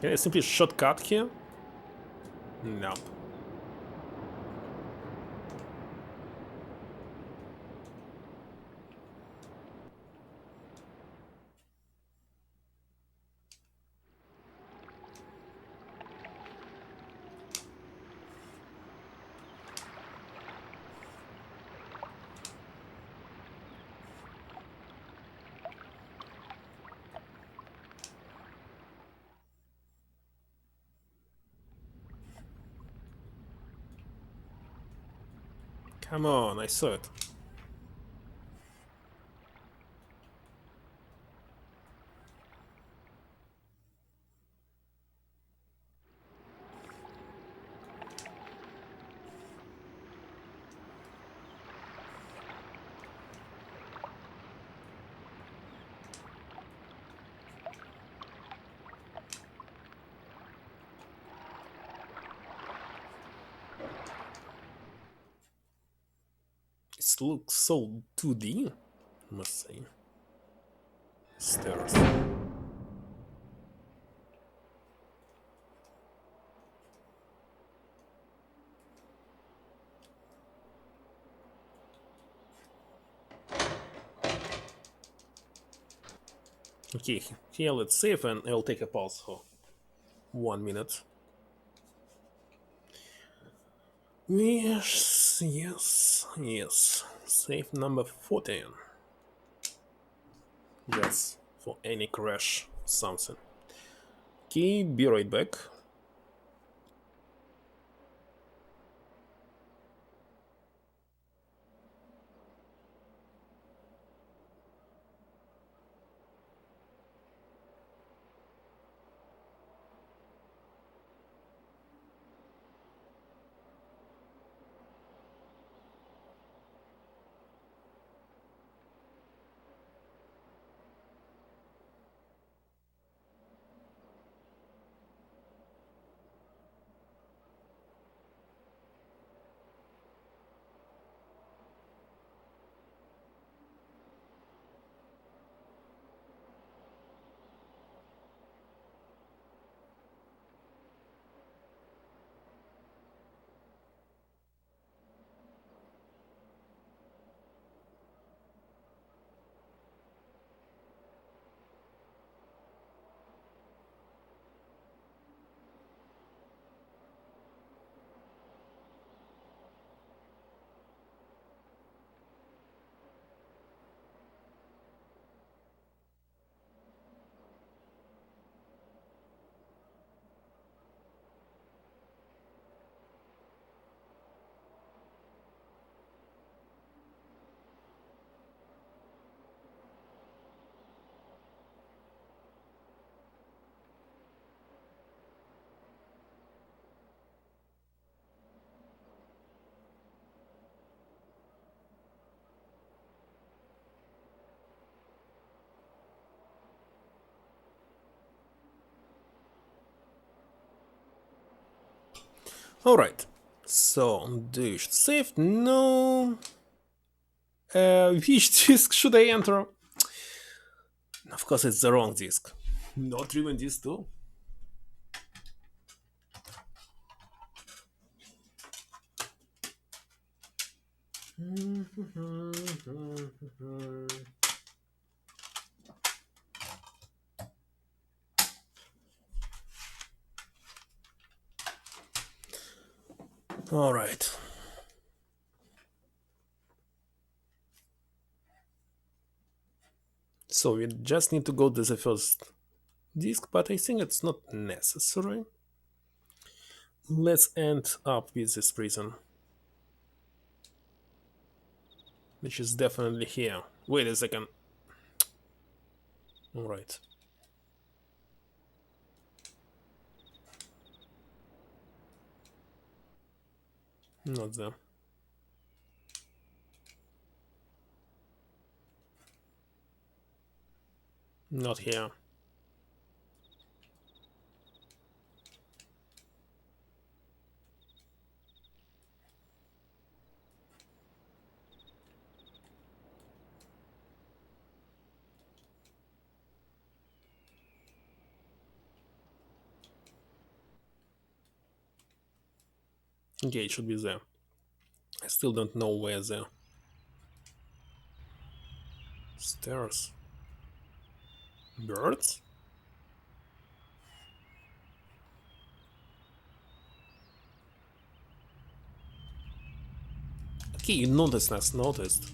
S1: Can I simply shortcut here? No. Come on, I saw it. It looks so 2D, I must say. Stairs. Okay, here let's save and I'll take a pause for 1 minute. Yes, yes, yes. Save number 14. Yes, for any crash, something. Okay, be right back. Alright, so dish saved? No. Which disk should I enter? Of course, it's the wrong disk. Not Riven disk too. Alright. So we just need to go to the first disk, but I think it's not necessary. Let's end up with this prison, which is definitely here. Wait a second. Alright. Not there. Not here. Okay, it should be there. I still don't know where there. Stairs. Birds? Okay, you noticed us, noticed.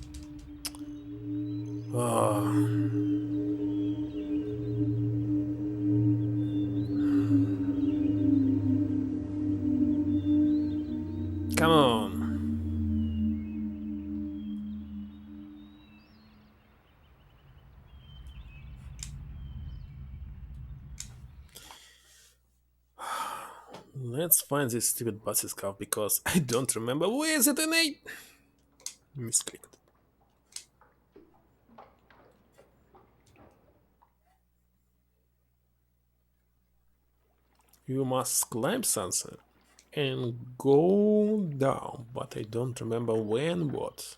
S1: Ah. Come on. Let's find this stupid bus scarf because I don't remember where is it and I misclicked. You must climb something and go down, but I don't remember when what.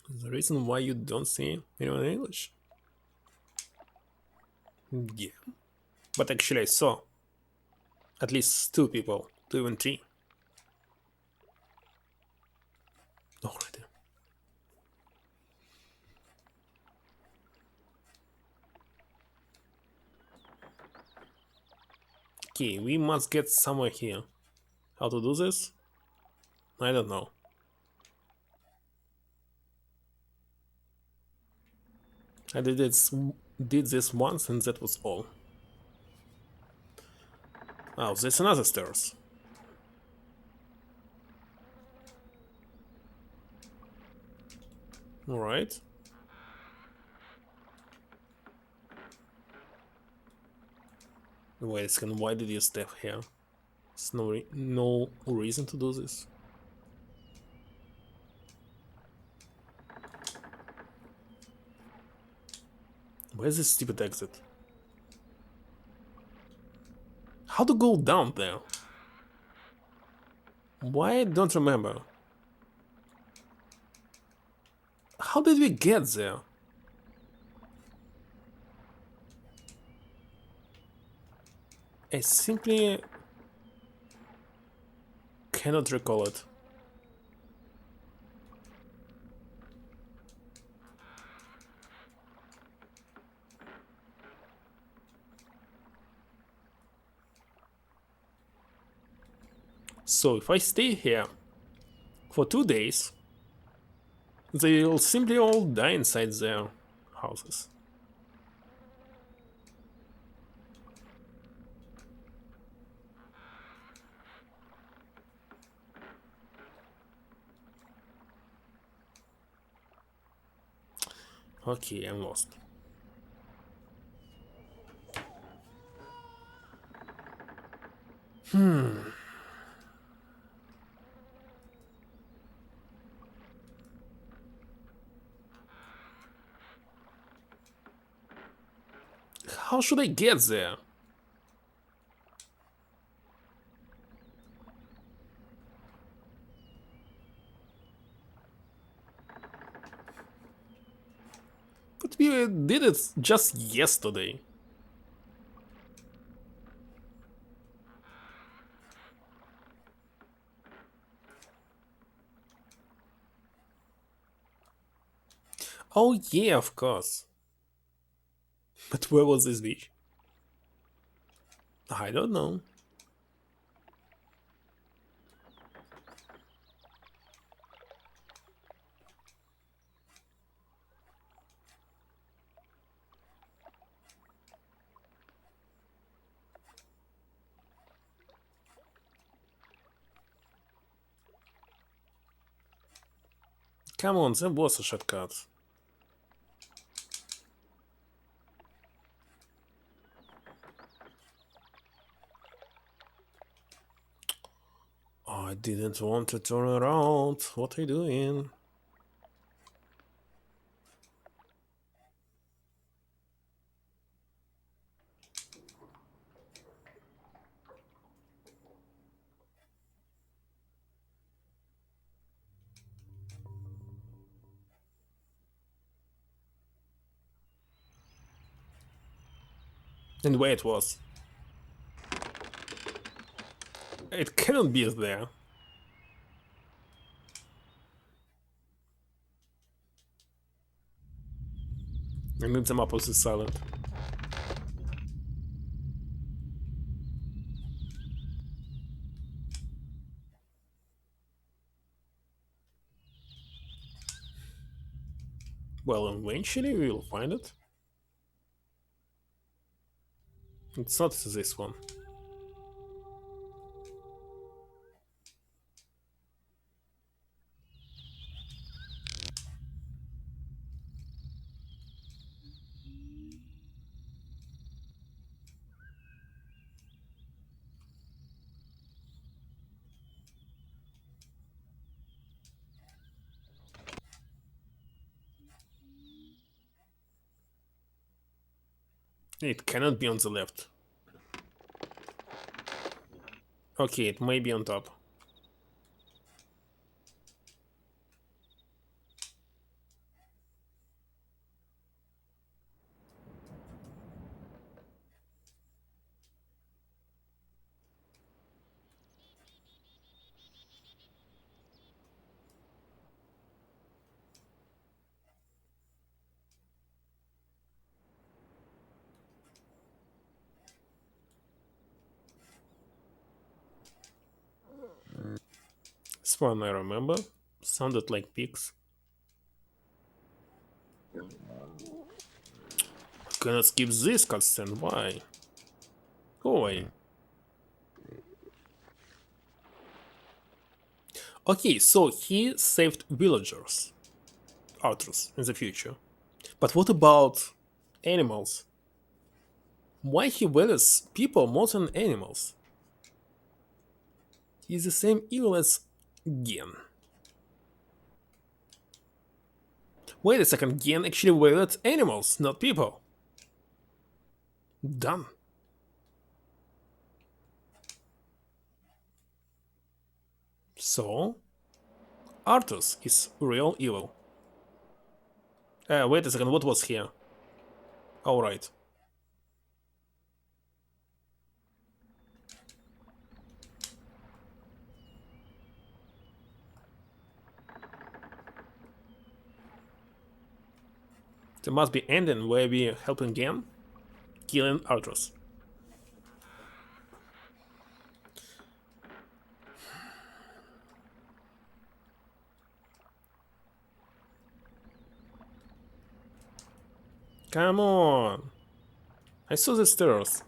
S1: The reason why you don't see anyone in English. Yeah, but actually I saw at least two people, two even three already. Okay, we must get somewhere here. How to do this? I don't know. I did this once and that was all. Oh, there's another stairs. Alright. Wait a second, why did you step here? There's no reason to do this. Where's this stupid exit? How to go down there? Why I don't remember? How did we get there? I simply cannot recall it. So if I stay here for 2 days, they will simply all die inside their houses. Okay, I'm lost. How should I get there? But we did it just yesterday. Oh yeah, of course. But where was this beach? I don't know. Come on, there was a shortcut. Oh, I didn't want to turn around. What are you doing? And where it was. It cannot be there. And then the map was silent. Well, eventually we will find it. It's not this one. It cannot be on the left. Okay, it may be on top. This one I remember. Sounded like pigs. Cannot skip this cutscene, why? Go away. Okay, so he saved villagers, Arthurs, in the future. But what about animals? Why he values people more than animals? He's the same evil as Gen. Wait a second, Gen actually valued animals, not people. Done. So, Arthas is real evil. Wait a second, what was here? Alright. There must be ending where we helping Gen killing Arthas. Come on! I saw the stairs.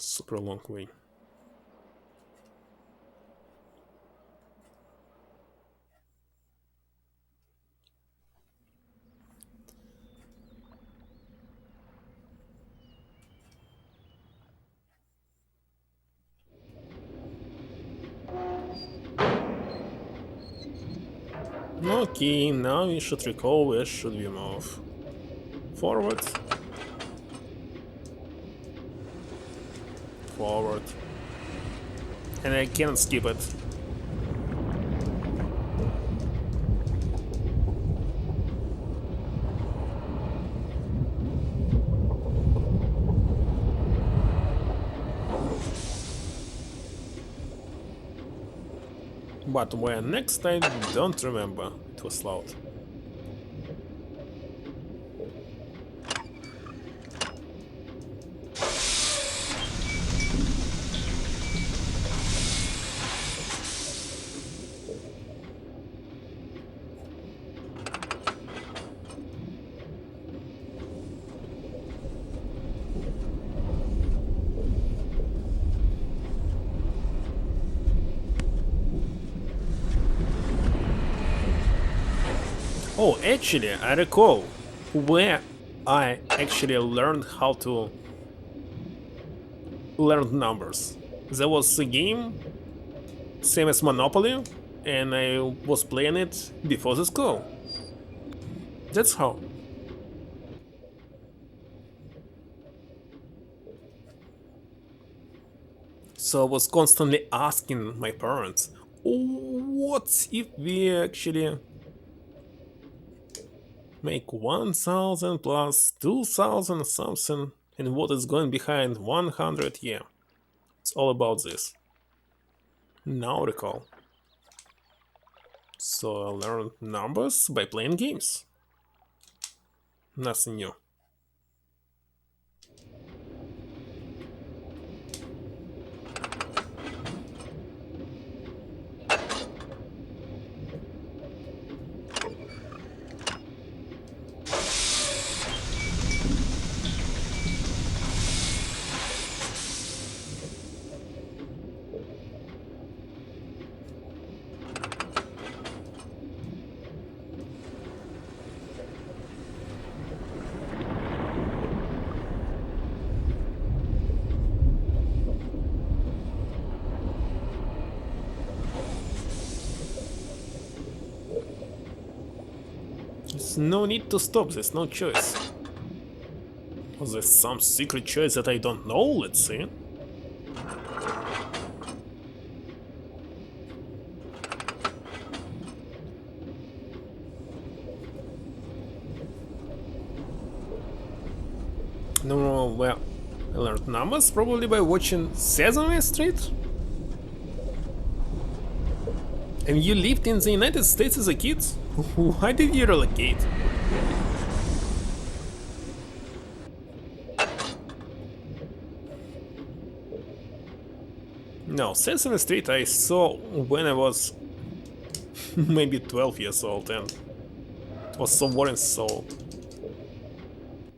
S1: Super long way. Okay, now we should recall where should we move. Forward. Forward. And I can't skip it. But where next I don't remember. It was loud. Oh, actually, I recall where I actually learned how to learn numbers. There was a game, same as Monopoly, and I was playing it before the school. That's how. So I was constantly asking my parents, what if we actually make 1000 plus 2000 something, and what is going behind 100? Yeah, it's all about this. Now recall. So I learned numbers by playing games. Nothing new. There's no need to stop, there's no choice. Was there some secret choice that I don't know? Let's see. No, well, I learned numbers probably by watching Sesame Street. And you lived in the United States as a kid? Why did you relocate? No, Sesame Street I saw when I was maybe 12 years old, and it was so boring, so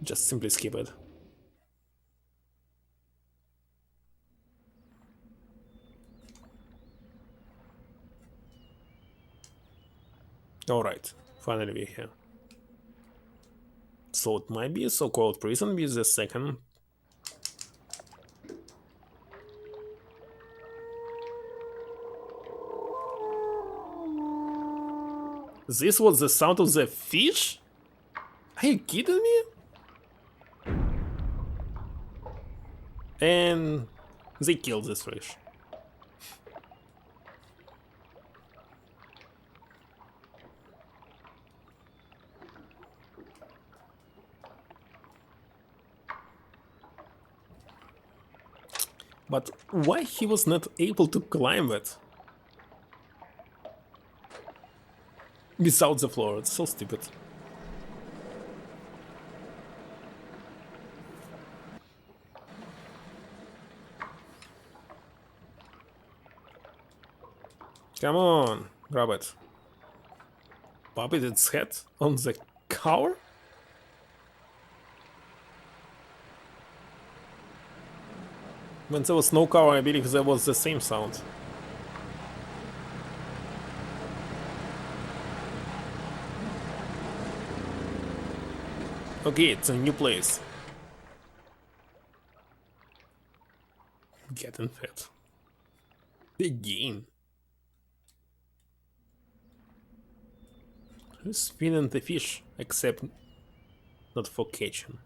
S1: just simply skip it. Alright, finally we're here. So it might be a so-called prison with the second. This was the sound of the fish? Are you kidding me? And they killed this fish. But why he was not able to climb it? Without the floor, it's so stupid. Come on, grab it. Pop it its head on the cover? When there was no cover, I believe there was the same sound. Okay, it's a new place. Getting fat. Big game. Who's feeding the fish, except not for catching?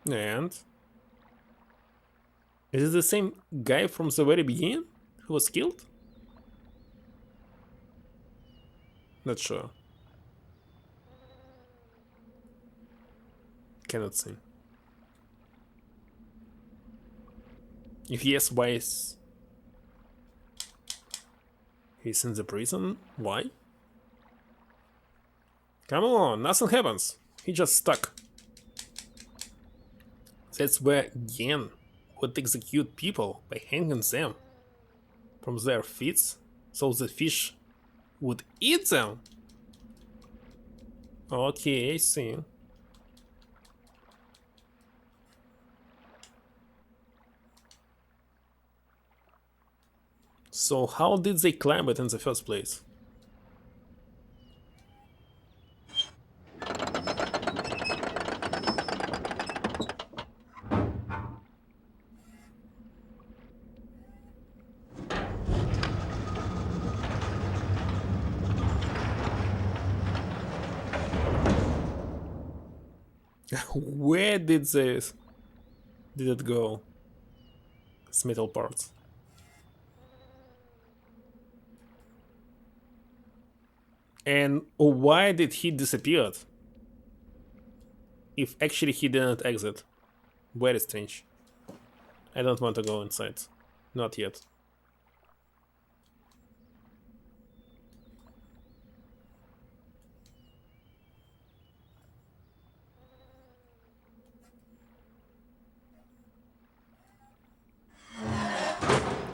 S1: And is it the same guy from the very beginning who was killed? Not sure. Cannot see. If yes, why is he's in the prison? Why? Come on, nothing happens. He just stuck. That's where Yen would execute people by hanging them from their feet, so the fish would eat them. Okay, I see. So how did they climb it in the first place? Where did it go? It's metal parts. And why did he disappear? If actually he didn't exit. Very strange. I don't want to go inside. Not yet.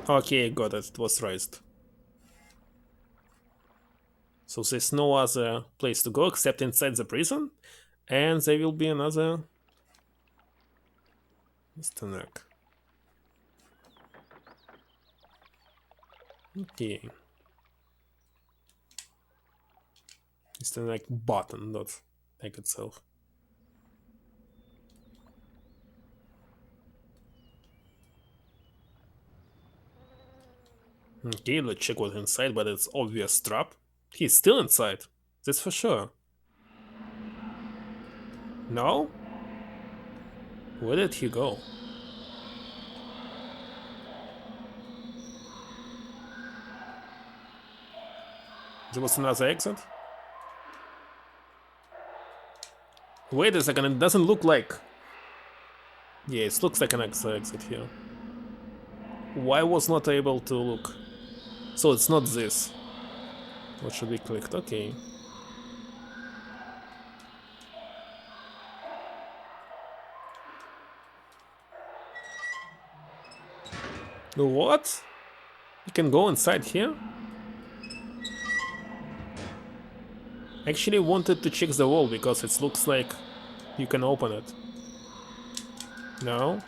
S1: Okay, got it. It was raised. So there's no other place to go except inside the prison, and there will be another Mr. Neck. Okay. Mr. Neck button, not neck itself. Okay, let's check what's inside, but it's obvious trap. He's still inside. That's for sure. No? Where did he go? There was another exit? Wait a second, it doesn't look like... Yeah, it looks like an exit here. Why was not able to look? So it's not this. What should be clicked? Okay. What? You can go inside here? Actually wanted to check the wall because it looks like you can open it. No?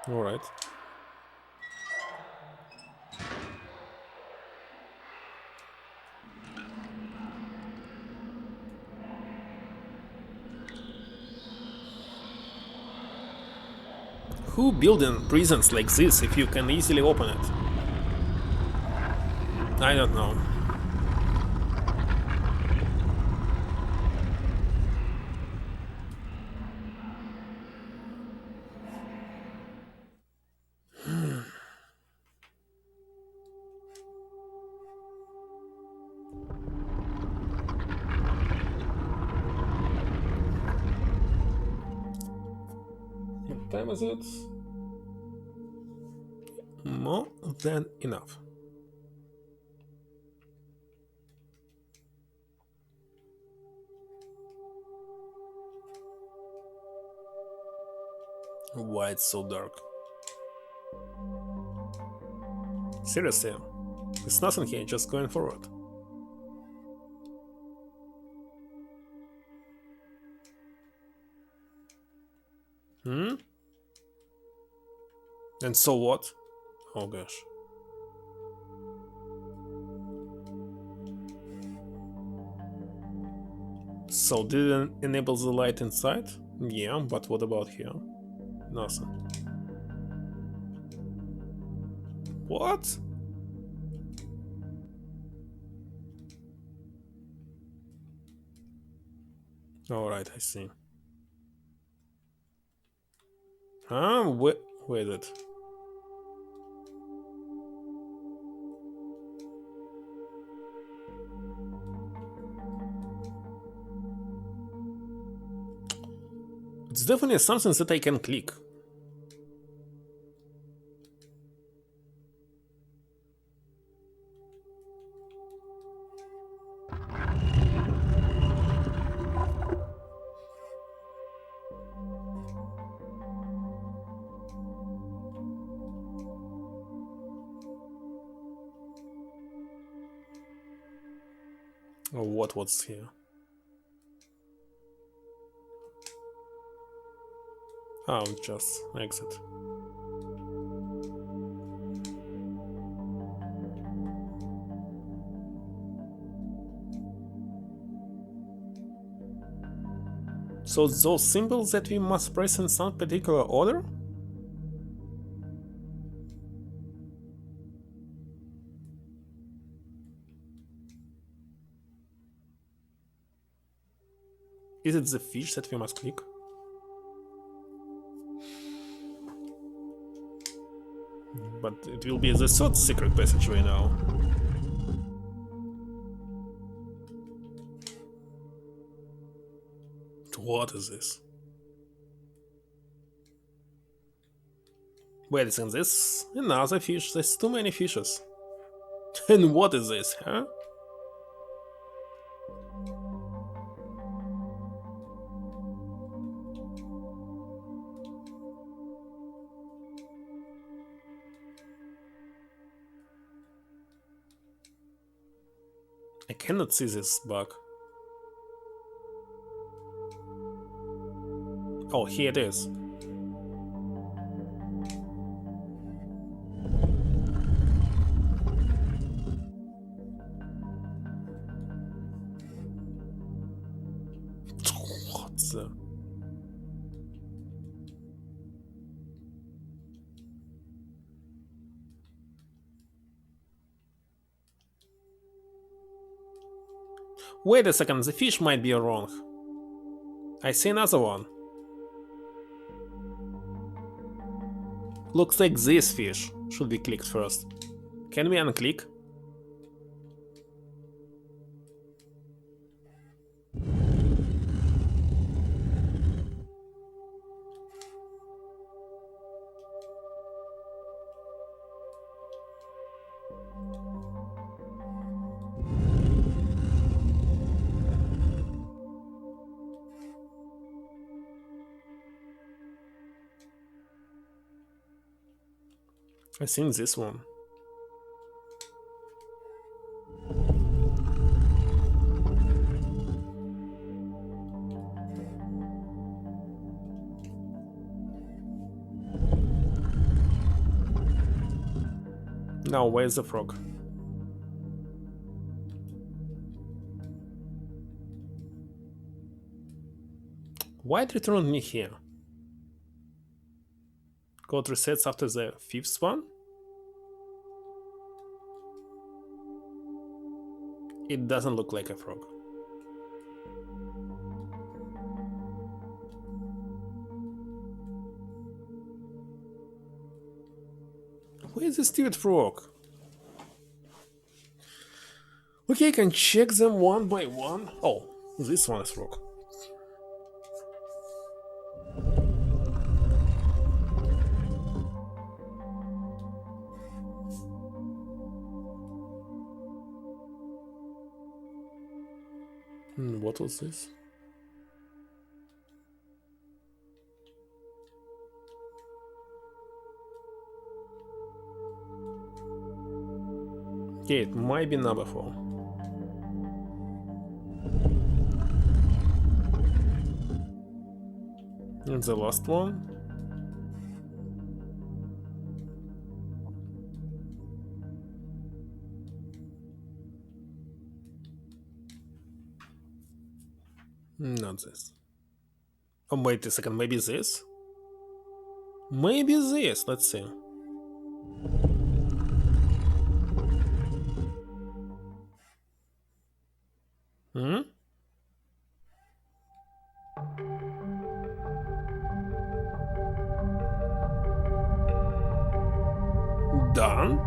S1: Alright. Who building prisons like this if you can easily open it? I don't know. What time is it? More than enough. Why it's so dark? Seriously, there's nothing here, just going forward. Hmm? And so what? Oh gosh. So didn't enable the light inside? Yeah, but what about here? Nothing. What? Alright, I see. Huh? Wait it. It's definitely something that I can click. Oh, what's here? Oh, just exit. So those symbols that we must press in some particular order? Is it the fish that we must click? But it will be the third secret passageway now. What is this? Wait a second, this another fish. There's too many fishes. And what is this, huh? I cannot see this bug. Oh, here it is. What the... Wait a second, the fish might be wrong. I see another one. Looks like this fish should be clicked first. Can we unclick? I think this one. Now, where's the frog? Why it returned me here? Code resets after the fifth one? It doesn't look like a frog. Where is the stupid frog? Okay, I can check them one by one. Oh, this one is frog. What was this? Okay, it might be number 4. And the last one? Not this. Oh, wait a second, maybe this? Maybe this, let's see. Hmm? Done?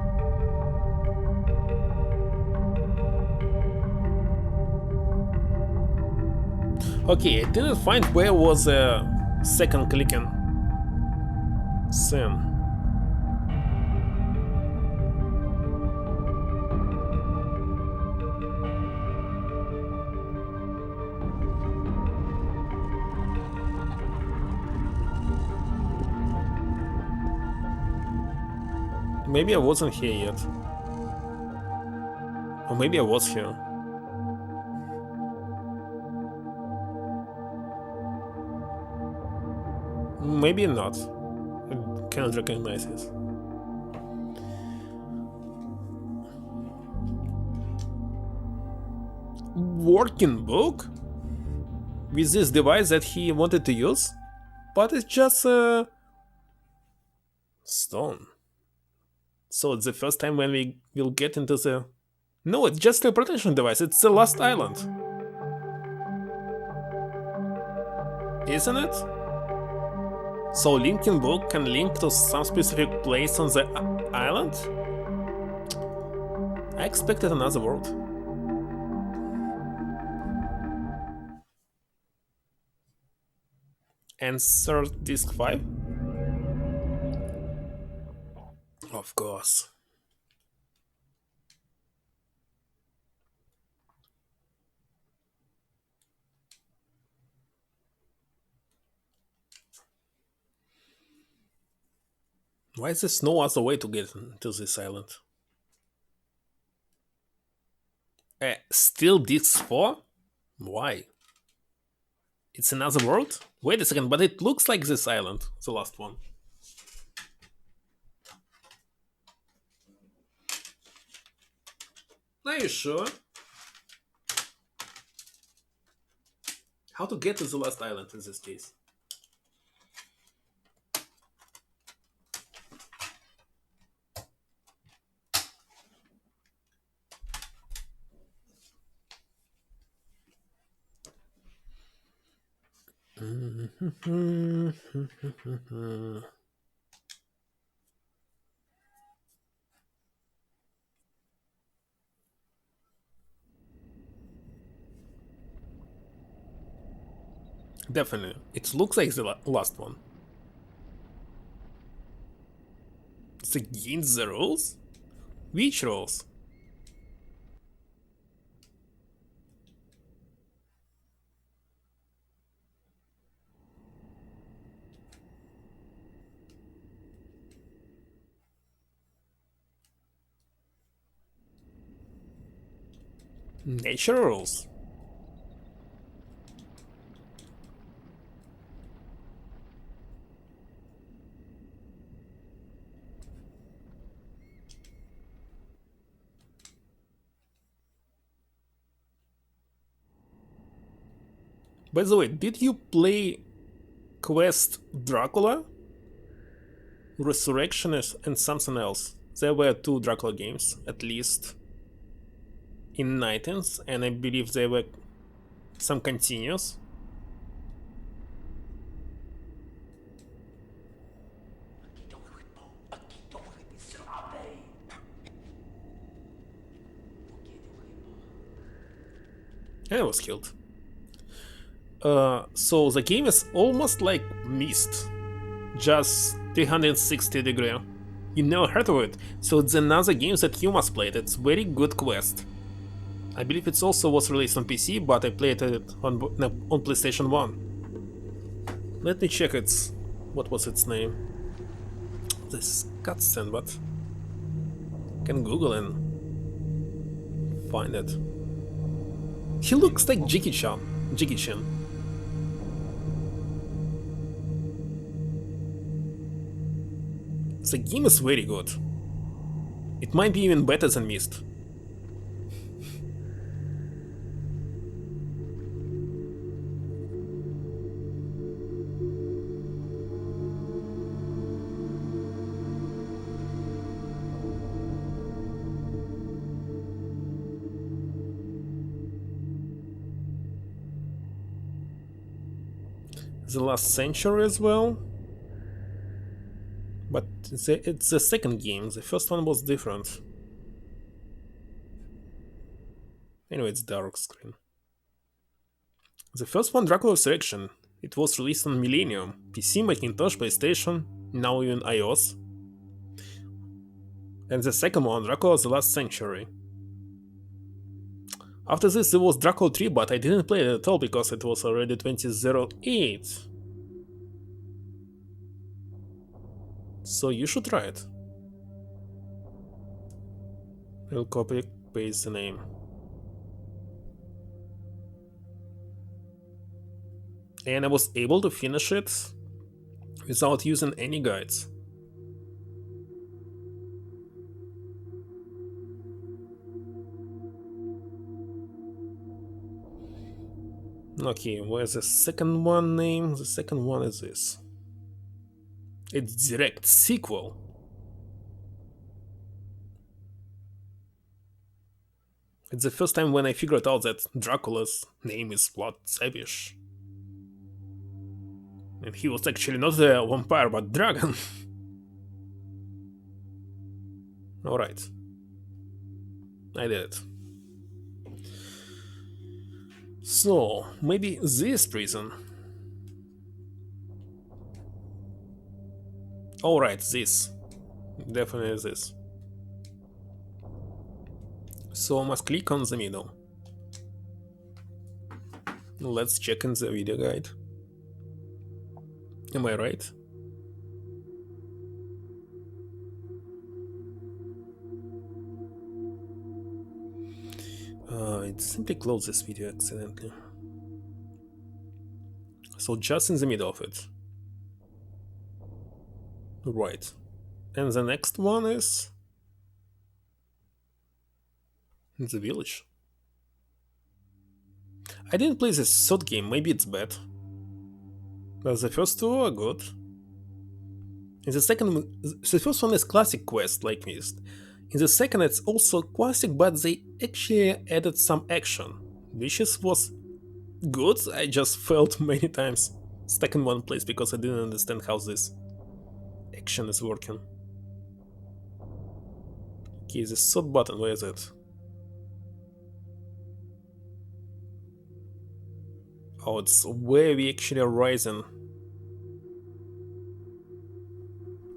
S1: Okay, I didn't find where was the second clicking scene. Maybe I wasn't here yet. Or maybe I was here. Maybe not. I cannot recognize it. Working book? With this device that he wanted to use? But it's just a stone. So it's the first time when we will get into the... No, it's just a protection device, it's the last island. Isn't it? So linking book can link to some specific place on the island? I expected another world. Answer disk 5? Of course. Why is there no other way to get to this island? Still disk 4? Why? It's another world? Wait a second, but it looks like this island, the last one. Are you sure? How to get to the last island in this case? Definitely. It looks like the last one. It's against the rules? Which rules? Nature rules. By the way, did you play Quest Dracula? Resurrectionist and something else. There were two Dracula games, at least, in 90s, and I believe there were some continuous. And I was killed. So the game is almost like Myst, just 360 degree. You never heard of it, so it's another game that you must play. It's very good quest. I believe it's also was released on PC, but I played it on PlayStation 1. Let me check its... what was its name? This is cutscene, but I can Google and find it. He looks like Jackie-chan. Jackie-chan. The game is very good. It might be even better than Myst. The last century as well. But it's the second game, the first one was different. Anyway, it's dark screen. The first one, Dracula Resurrection, it was released on Millennium, PC, Macintosh, PlayStation, now even iOS. And the second one, Dracula The Last Century. After this there was Dracula 3, but I didn't play it at all because it was already 2008. So you should try it. I'll copy paste the name. And I was able to finish it without using any guides. Okay, where's the second one name? The second one is this. It's direct sequel. It's the first time when I figured out that Dracula's name is Vlad Tsevish. And he was actually not a vampire, but dragon. Alright. I did it. So, maybe this prison. Alright, this. Definitely this. So I must click on the middle. Let's check in the video guide. Am I right? It simply closed this video accidentally. So just in the middle of it. Right. And the next one is the village. I didn't play this third game, maybe it's bad. But the first two are good. In the first one is classic quest like Myst. In the second it's also classic, but they actually added some action, which was good. I just failed many times stuck in one place because I didn't understand how this action is working. Okay, the sort button, where is it? Oh, it's where we actually are rising.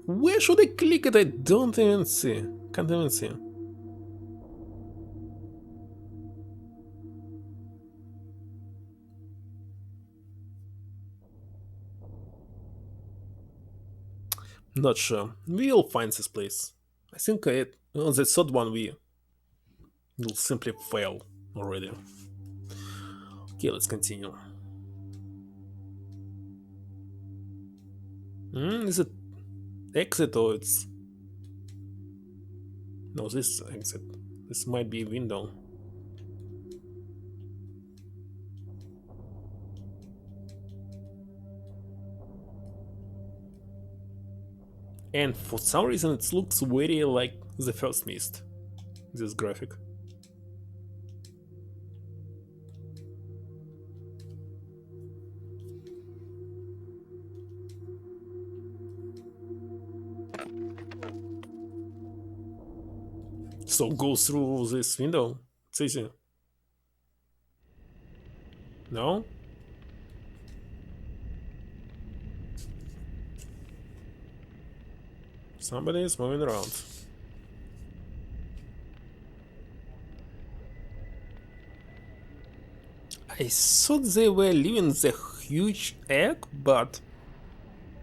S1: Where should I click it? I don't even see. Can't even see. Not sure. We'll find this place. I think on the third one we will simply fail already. Okay, let's continue. Is it exit or it's... No, this exit. This might be a window. And for some reason it looks very like the first Myst, this graphic. So go through this window. It's easy. No? Somebody is moving around. I thought they were leaving the huge egg, but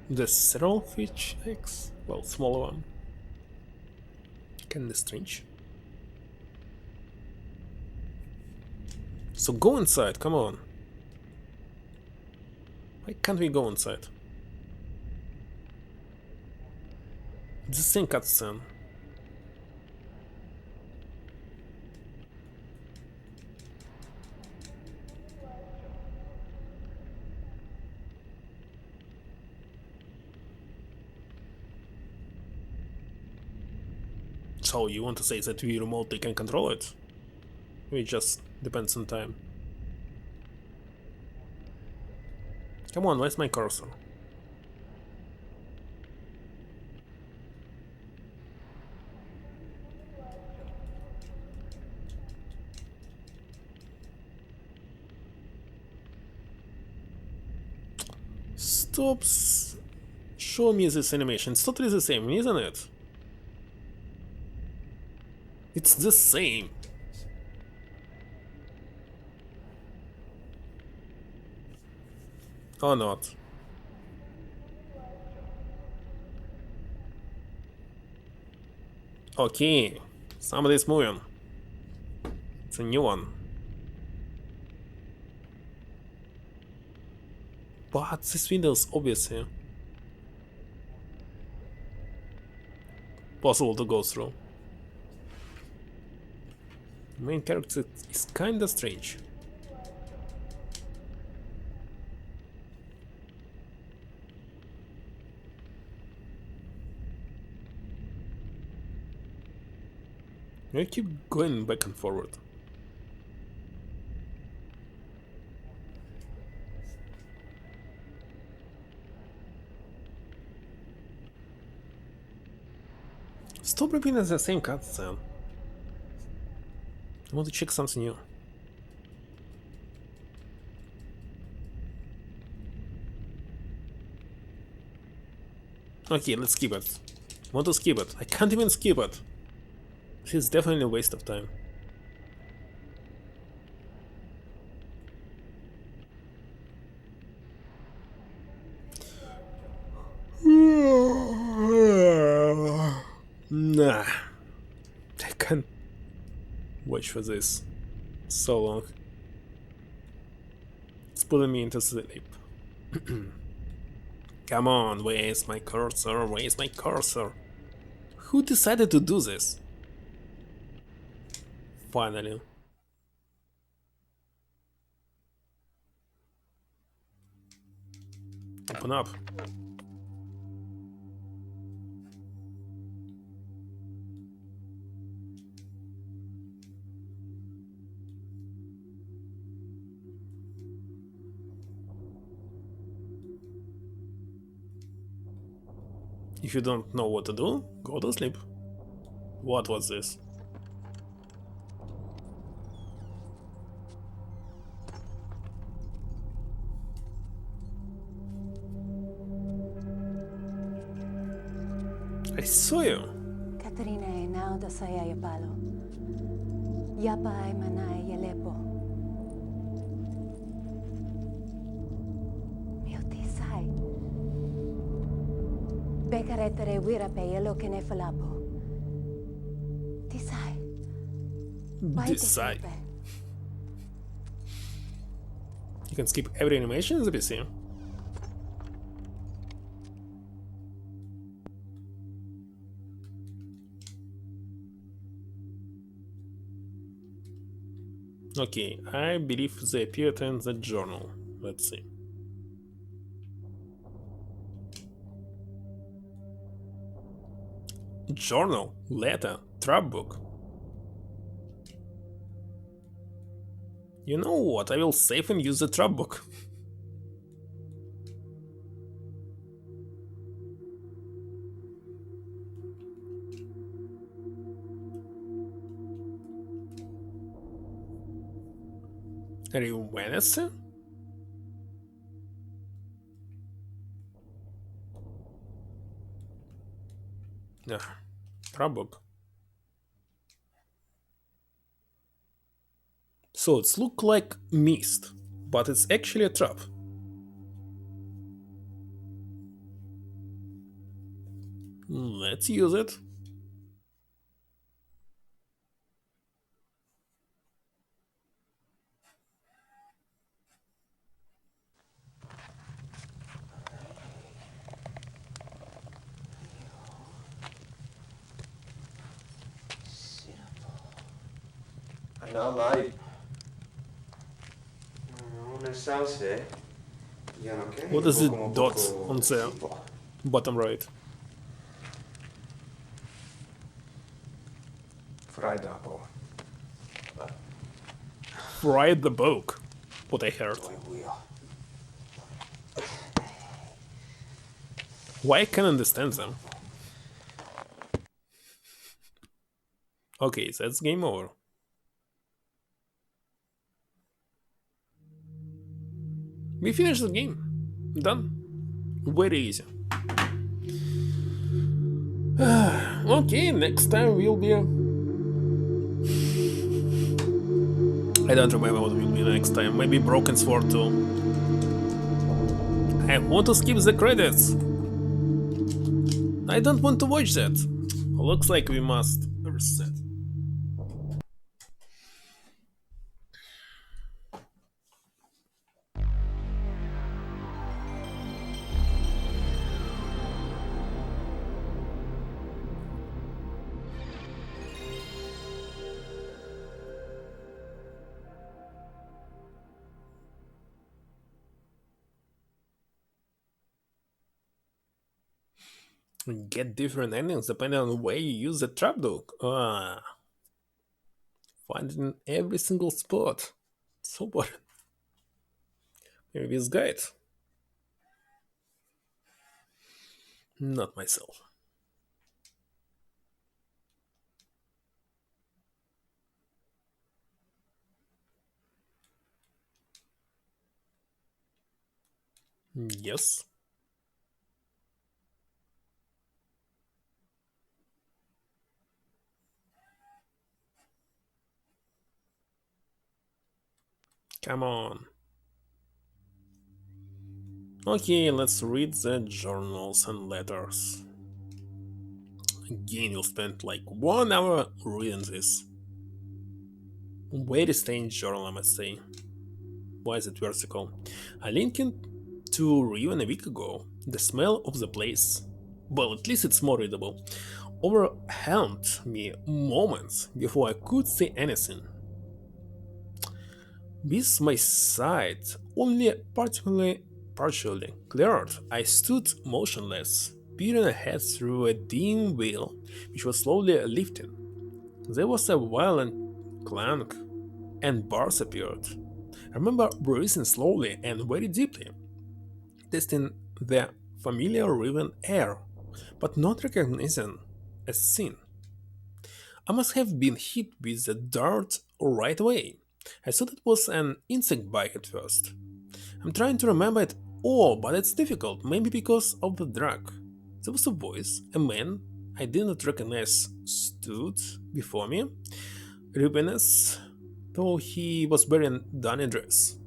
S1: the several fish eggs, well, smaller one. Kinda strange. So go inside, come on. Why can't we go inside? It's the same cutscene. So you want to say that we remotely can control it? It just depends on time. Come on, where's my cursor? Stop. Show me this animation. It's totally the same, isn't it? It's the same. Or not. Okay, somebody's moving. It's a new one. But this window's obviously possible to go through. The main character is kinda strange. I keep going back and forward. Stop repeating the same cutscene. I want to check something new. Okay, let's skip it. I want to skip it. I can't even skip it. This is definitely a waste of time. Nah. I can't watch for this so long. It's putting me into sleep. Come on, where's my cursor? Where's my cursor? Who decided to do this? Finally. Open up. If you don't know what to do, go to sleep. What was this? I saw you.
S2: Katrina e now da saya ya palo. Yapa ay manay ya lepo. Mio tisay. Bekaretere wira pe yelo kene falapo. Tisay.
S1: Decide. You can skip every animation in the PC. Okay, I believe they appeared in the journal. Let's see. Journal, letter, trap book. You know what? I will save and use the trap book. Riven? Ah, trap book. So it's look like Myst, but it's actually a trap. Let's use it.
S3: Now live. Una salsa.
S1: What is the dot on the bottom right?
S3: Fried apple.
S1: Fried the book. What I heard. Why I can't understand them? Okay, so that's game over. We finished the game. Done. Very easy. Okay, next time will be... I don't remember what will be next time. Maybe Broken Sword 2. I want to skip the credits. I don't want to watch that. Looks like we must reset. Get different endings depending on the way you use the trapdoor. Find it in every single spot. So boring. Maybe this guide. Not myself. Yes. Come on. Okay, let's read the journals and letters. Again, you'll spend like 1 hour reading this. Very strange journal, I must say. Why is it vertical? I linked to Riven a week ago. The smell of the place, well, at least it's more readable, overwhelmed me moments before I could say anything. With my sight only partially cleared, I stood motionless, peering ahead through a dim veil which was slowly lifting. There was a violent clank, and bars appeared. I remember breathing slowly and very deeply, tasting the familiar riven air, but not recognizing a sin. I must have been hit with the dart right away. I thought it was an insect bite at first. I'm trying to remember it all, but it's difficult, maybe because of the drug. There was a voice, a man I did not recognize stood before me, Rivenous, though he was wearing dunny dress.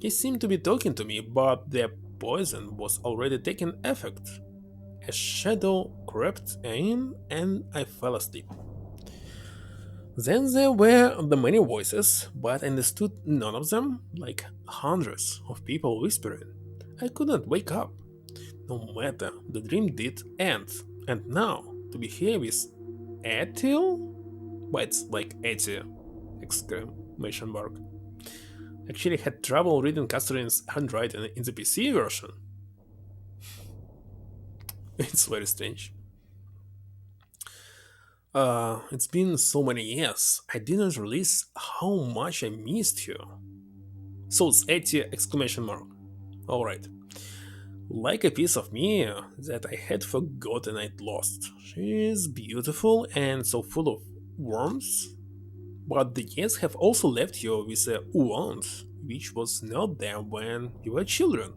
S1: He seemed to be talking to me, but the poison was already taking effect. A shadow crept in and I fell asleep. Then there were the many voices, but I understood none of them, like hundreds of people whispering. I couldn't wake up, no matter the dream did end. And now, to be here with Ethel? But it's like Etty! Exclamation mark. Actually had trouble reading Catherine's handwriting in the PC version. It's very strange. It's been so many years. I didn't realize how much I missed you. So it's 80 exclamation mark. Alright. Like a piece of me that I had forgotten I'd lost. She's beautiful and so full of warmth. But the years have also left you with a wound, which was not there when you were children.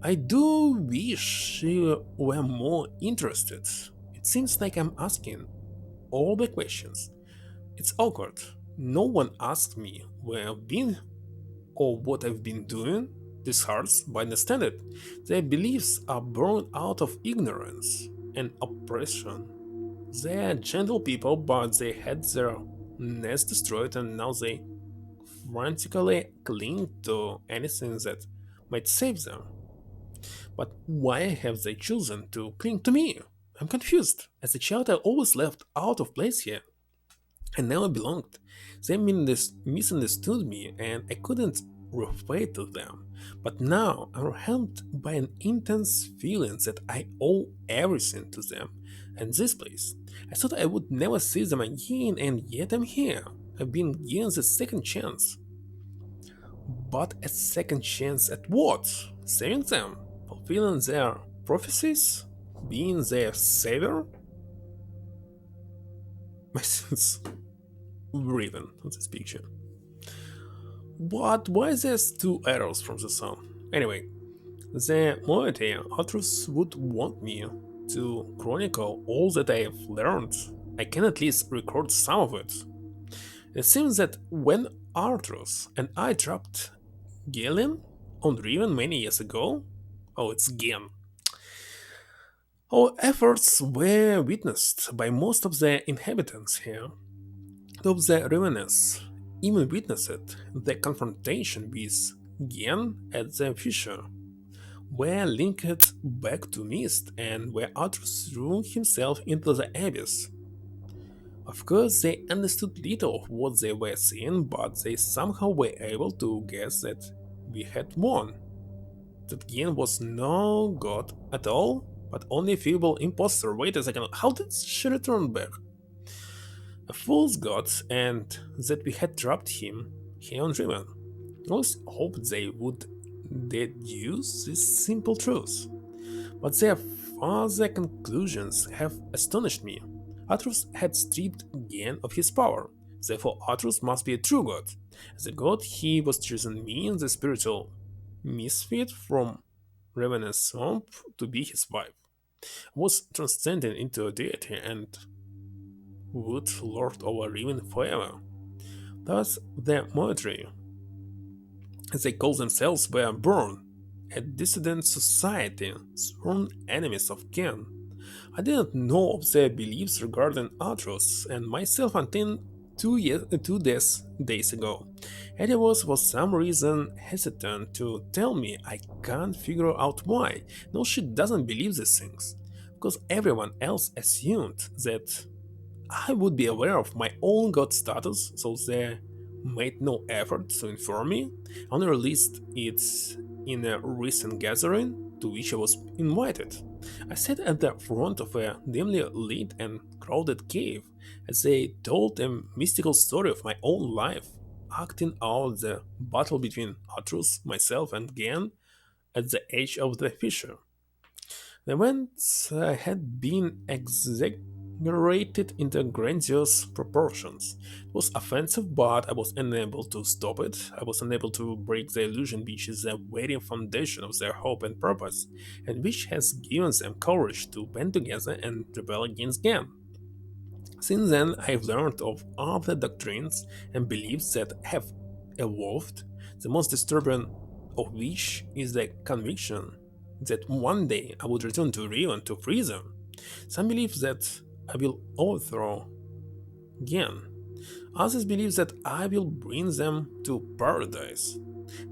S1: I do wish you were more interested. It seems like I'm asking all the questions. It's awkward. No one asked me where I've been or what I've been doing. This hurts, but I understand it. Their beliefs are born out of ignorance and oppression. They're gentle people, but they had their nest destroyed and now they frantically cling to anything that might save them. But why have they chosen to cling to me? I'm confused. As a child, I always left out of place here. I never belonged. They misunderstood me and I couldn't relate to them. But now I'm overwhelmed by an intense feeling that I owe everything to them and this place. I thought I would never see them again, and yet I'm here. I've been given a second chance. But a second chance at what? Saving them? Fulfilling their prophecies? Being their savior? It's Riven on this picture. But why there's two arrows from the sun? Anyway, the moiety authors would want me to chronicle all that I have learned. I can at least record some of it. It seems that when Arthurus and I dropped Galen on Riven many years ago, oh, it's Gen, our efforts were witnessed by most of the inhabitants here. Of the Riveners even witnessed the confrontation with Gen at the fissure, were linked back to Myst and where Arthur threw himself into the abyss. Of course, they understood little of what they were seeing, but they somehow were able to guess that we had won. That Gen was no god at all, but only a feeble impostor. Wait a second, how did she return back? A fool's god, and that we had dropped him here on Riven. I always hoped they would deduce this simple truth, but their further conclusions have astonished me. Atreus had stripped Gen of his power, therefore Atreus must be a true god. As a god, he was choosing me, the spiritual misfit from Ravenous Swamp, to be his wife. I was transcending into a deity and would lord over Riven forever. Thus, the Moetri, as they call themselves, were born, a dissident society, sworn enemies of Gen. I didn't know of their beliefs regarding Atros and myself until 2 days ago. Eddie was for some reason hesitant to tell me. I can't figure out why. No, she doesn't believe these things. Because everyone else assumed that I would be aware of my own god status, so they made no effort to inform me. I only released it in a recent gathering to which I was invited. I sat at the front of a dimly lit and crowded cave as they told a mystical story of my own life, acting out the battle between Atrus, myself, and Gen at the edge of the fissure. The events had been exaggerated into grandiose proportions. It was offensive, but I was unable to stop it. I was unable to break the illusion which is the very foundation of their hope and purpose, and which has given them courage to band together and rebel against Gam. Since then, I've learned of other doctrines and beliefs that have evolved, the most disturbing of which is the conviction that one day I would return to Riven to free them. Some believe that I will overthrow Gen. Others believe that I will bring them to paradise.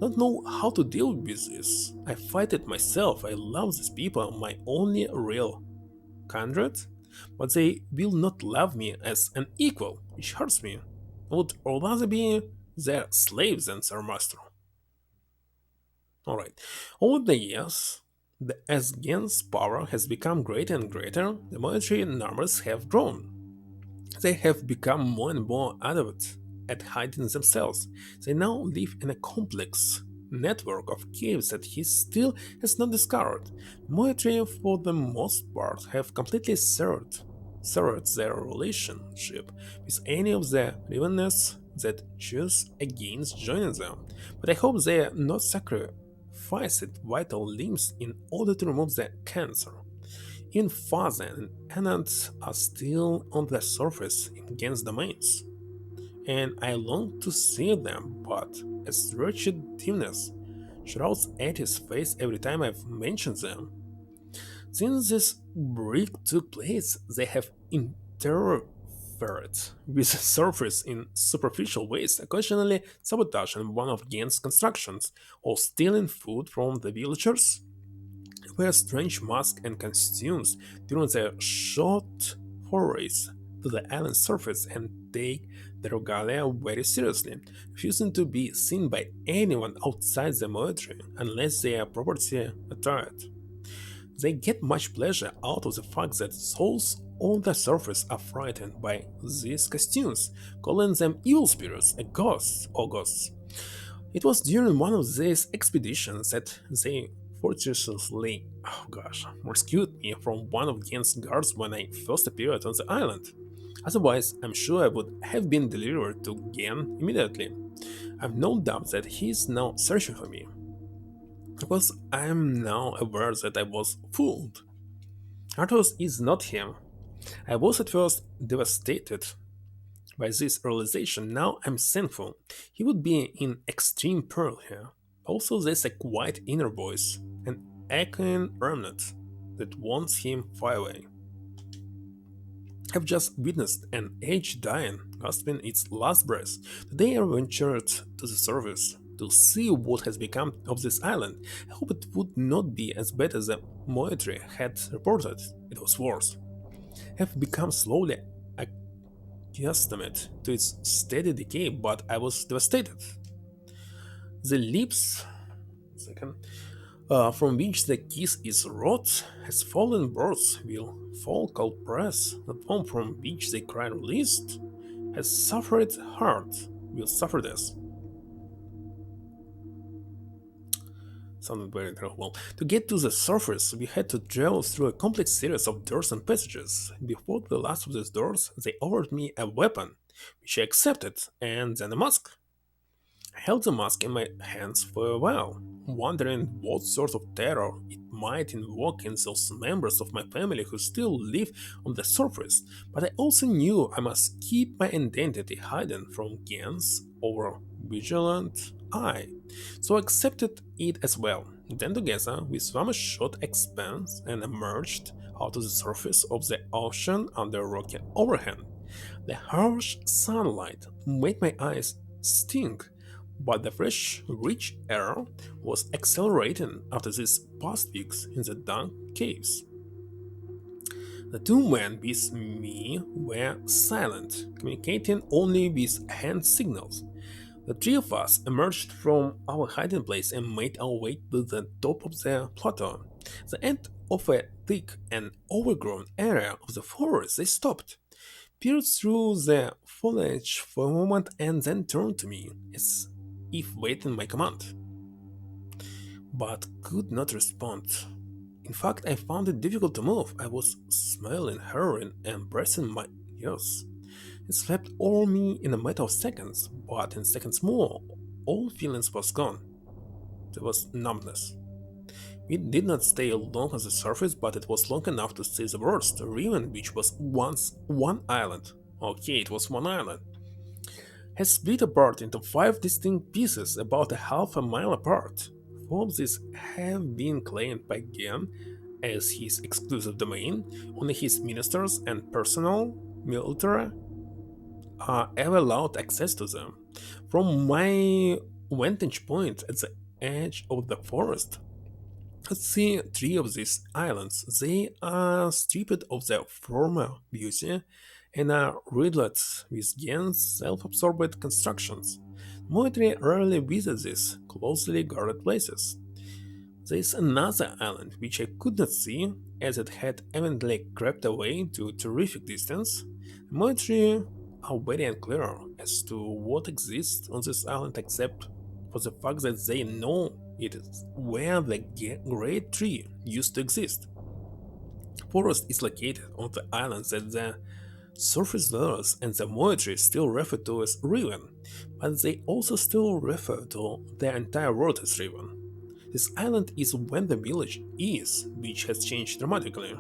S1: Don't know how to deal with this. I fight it myself. I love these people, my only real kindred, but they will not love me as an equal, which hurts me. I would rather be their slaves than their master. Alright, over the years, as Gen's power has become greater and greater, the military numbers have grown. They have become more and more adept at hiding themselves. They now live in a complex network of caves that he still has not discovered. Military, for the most part, have completely severed their relationship with any of the Riveners that choose against joining them. But I hope they are not sacrificed vital limbs in order to remove the cancer. Even Faza and Enant are still on the surface in Gen's domains, and I long to see them, but a wretched dimness shrouds at his face every time I've mentioned them. Since this break took place, they have interfered with the surface in superficial ways, occasionally sabotaging one of Gen's constructions or stealing food from the villagers wear strange masks and costumes during their short forays to the island's surface and take the regalia very seriously, refusing to be seen by anyone outside the military unless they are properly attired. They get much pleasure out of the fact that souls on the surface are frightened by these costumes, calling them evil spirits, a ghost or ghosts. It was during one of these expeditions that they fortuitously, rescued me from one of Gen's guards when I first appeared on the island. Otherwise, I'm sure I would have been delivered to Gen immediately. I've no doubt that he is now searching for me, because I am now aware that I was fooled. Arthos is not him. I was at first devastated by this realization. Now I'm thankful. He would be in extreme peril here. Also, there's a quiet inner voice, an echoing remnant that wants him far away. I've just witnessed an age dying, gasping its last breath. Today I ventured to the surface to see what has become of this island. I hope it would not be as bad as the military had reported. It was worse. I've become slowly accustomed to its steady decay, but I was devastated. The lips second, from which the kiss is wrought, has fallen birds will fall cold press, the poem from which they cry released, has suffered heart, will suffer this. Sounded very well. To get to the surface, we had to travel through a complex series of doors and passages. Before the last of these doors, they offered me a weapon, which I accepted, and then a mask. I held the mask in my hands for a while, wondering what sort of terror it might invoke in those members of my family who still live on the surface, but I also knew I must keep my identity hidden from Gen's over vigilant eye, so I accepted it as well. Then together we swam a short expanse and emerged out of the surface of the ocean under a rocky overhang. The harsh sunlight made my eyes sting, but the fresh, rich air was exhilarating after these past weeks in the dark caves. The two men with me were silent, communicating only with hand signals. The three of us emerged from our hiding place and made our way to the top of the plateau. The end of a thick and overgrown area of the forest, they stopped, peered through the foliage for a moment, and then turned to me, as if waiting my command, but could not respond. In fact, I found it difficult to move. I was smelling heroin and bracing my ears. It slept over me in a matter of seconds, but in seconds more, all feelings was gone. There was numbness. It did not stay long on the surface, but it was long enough to see the worst. Riven, which was once one island. Okay, it was one island, has split apart into 5 distinct pieces about a half a mile apart. 4 of these have been claimed by Gen as his exclusive domain. Only his ministers and personal military are ever allowed access to them. From my vantage point at the edge of the forest, I see 3 of these islands. They are stripped of their former beauty and are riddled with Gen's self-absorbed constructions. Moetri rarely visits these closely guarded places. There is another island which I could not see, as it had evidently crept away to a terrific distance. Moetri are very unclear as to what exists on this island except for the fact that they know it is where the Great Tree used to exist. Forest is located on the island that the surface dwellers and the Moetri still refer to as Riven, but they also still refer to the entire world as Riven. This island is when the village is, which has changed dramatically.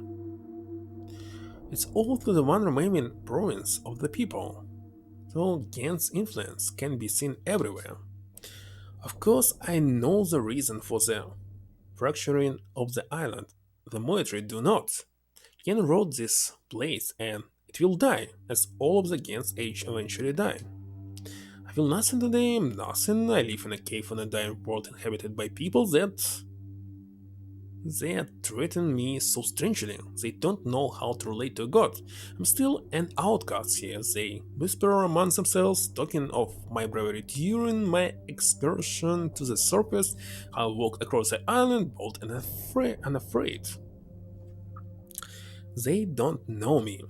S1: It's also the one remaining province of the people, so Gen's influence can be seen everywhere. Of course, I know the reason for the fracturing of the island. The military do not. Gen wrote this place and it will die, as all of the Gen's age eventually die. I feel nothing today, nothing. I live in a cave on a dying world inhabited by people that they threaten me so strangely. They don't know how to relate to a god. I'm still an outcast here, they whisper among themselves, talking of my bravery during my excursion to the surface. I walked across the island, bold and unafraid. They don't know me.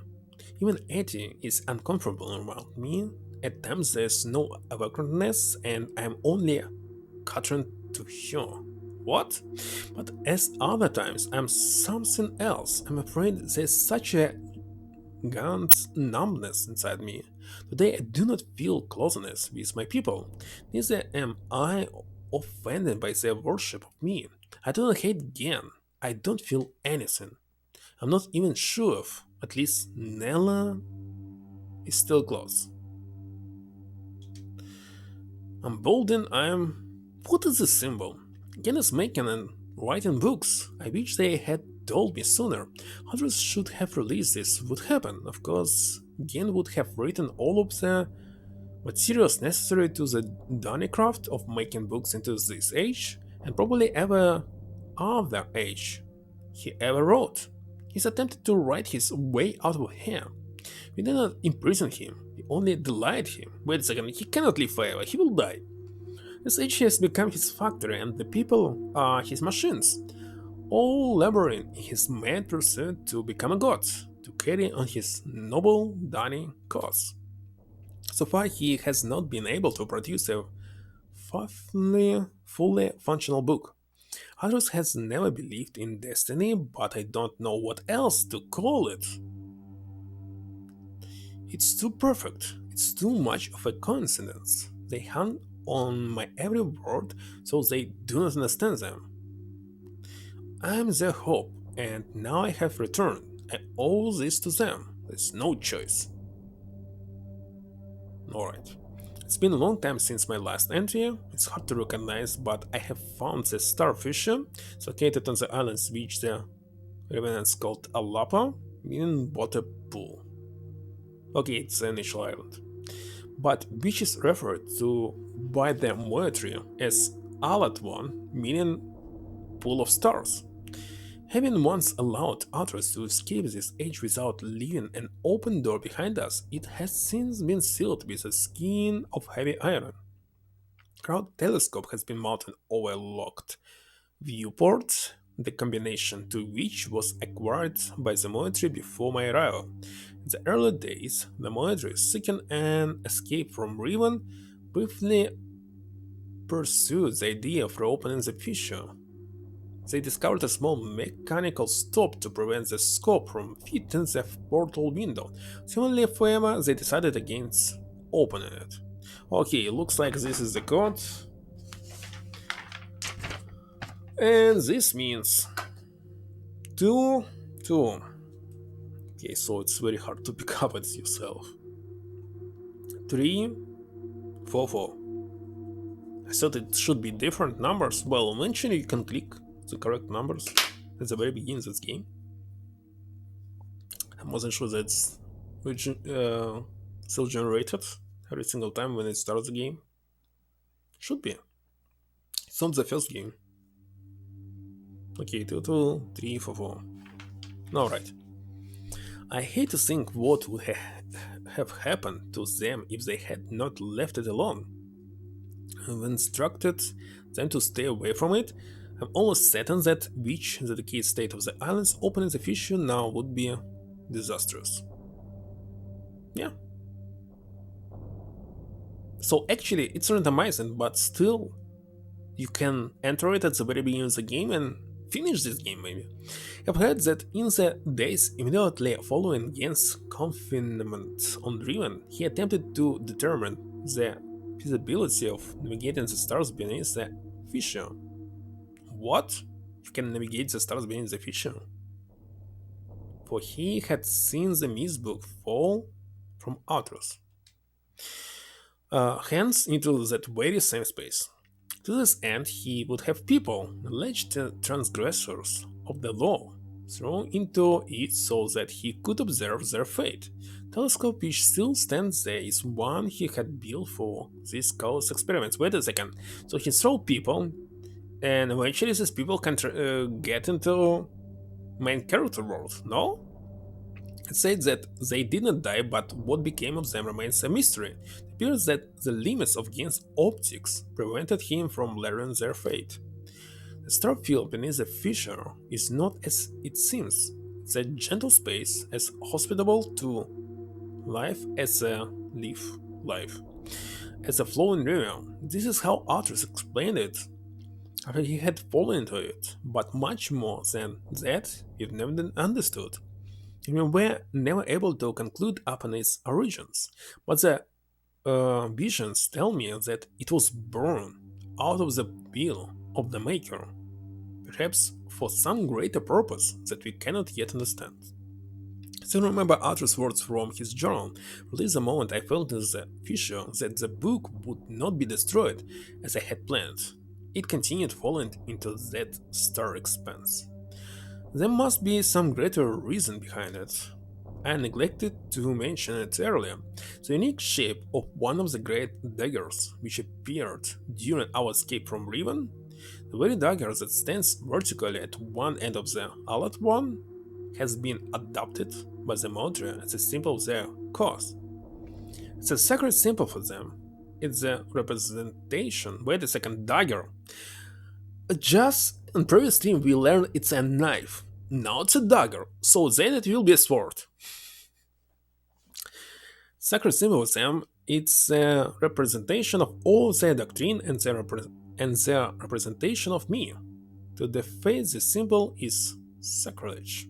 S1: Even Eddie is uncomfortable around me. At times there's no awkwardness, and I'm only catching to her. What? But as other times, I'm something else. I'm afraid there's such a gaunt numbness inside me. Today I do not feel closeness with my people. Neither am I offended by their worship of me. I do not hate Gen. I don't feel anything. I'm not even sure if, at least Nella is still close. I'm bold and I'm... What is this symbol? Gen is making and writing books. I wish they had told me sooner. Others should have released this would happen. Of course, Gen would have written all of the materials necessary to the Donnycraft of making books into this age, and probably ever other age he ever wrote. He's attempted to write his way out of here. We did not imprison him, we only delayed him. Wait a second, he cannot live forever, he will die. This age has become his factory and the people are his machines, all laboring in his mad pursuit to become a god, to carry on his noble Danny cause. So far he has not been able to produce a fully functional book. Others has never believed in destiny, but I don't know what else to call it. It's too perfect. It's too much of a coincidence. They hang on my every word, so they do not understand them. I am their hope, and now I have returned. I owe this to them. There's no choice. Alright. It's been a long time since my last entry. It's hard to recognize, but I have found the starfish. It's located on the islands which the revenants called Alapa, meaning water pool. Okay, it's the initial island, but which is referred to by the military as Alatwan, meaning pool of stars. Having once allowed others to escape this age without leaving an open door behind us, it has since been sealed with a skin of heavy iron. Crowd telescope has been mounted over a locked viewport, the combination to which was acquired by the military before my arrival. In the early days, the military, seeking an escape from Riven, briefly pursued the idea of reopening the future. They discovered a small mechanical stop to prevent the scope from fitting the portal window. Similarly, for they decided against opening it. Okay, looks like this is the code. And this means 2, 2. Okay, so it's very hard to pick up it yourself. 3, 4, 4. I thought it should be different numbers. Well, eventually you can click the correct numbers at the very beginning of this game. I wasn't sure that's still generated every single time when it starts the game. Should be. It's not the first game. Okay, 2, 2, 3, 4, 4. Alright. I hate to think what would have happened to them if they had not left it alone. I've instructed them to stay away from it. I'm almost certain that which the decayed state of the islands opening the fissure now would be disastrous. Yeah. So actually, it's randomizing, but still, you can enter it at the very beginning of the game and finish this game maybe. I've heard that in the days immediately following Gen's confinement on Riven, he attempted to determine the feasibility of navigating the stars beneath the fissure. What? You can navigate the stars beneath the fissure? For he had seen the Myst book fall from Atros, hence into that very same space. To this end, he would have people, alleged transgressors of the law, thrown into it so that he could observe their fate. Telescope which still stands there is one he had built for these cause experiments. Wait a second. So he throw people, and eventually these people can get into main character world, no? It said that they did not die, but what became of them remains a mystery. It appears that the limits of Gen's optics prevented him from learning their fate. The star field beneath the fissure is not as it seems. It's a gentle space, as hospitable to life as a life, as a flowing river. This is how Arthur explained it after he had fallen into it, but much more than that you've never been understood. We were never able to conclude upon its origins, but the visions tell me that it was born out of the will of the Maker, perhaps for some greater purpose that we cannot yet understand. Still remember Arthur's words from his journal. Release the moment I felt in the fissure that the book would not be destroyed as I had planned. It continued falling into that star expanse. There must be some greater reason behind it. I neglected to mention it earlier. The unique shape of one of the great daggers which appeared during our escape from Riven, the very dagger that stands vertically at one end of the Alat one, has been adopted by the military as a symbol of their cause. It's a sacred symbol for them. It's a representation. Wait a second, dagger. Just in previous stream we learned it's a knife. Now it's a dagger, so then it will be a sword. Sacred symbolism, it's a representation of all their doctrine and their representation of me. To deface the symbol is sacrilege.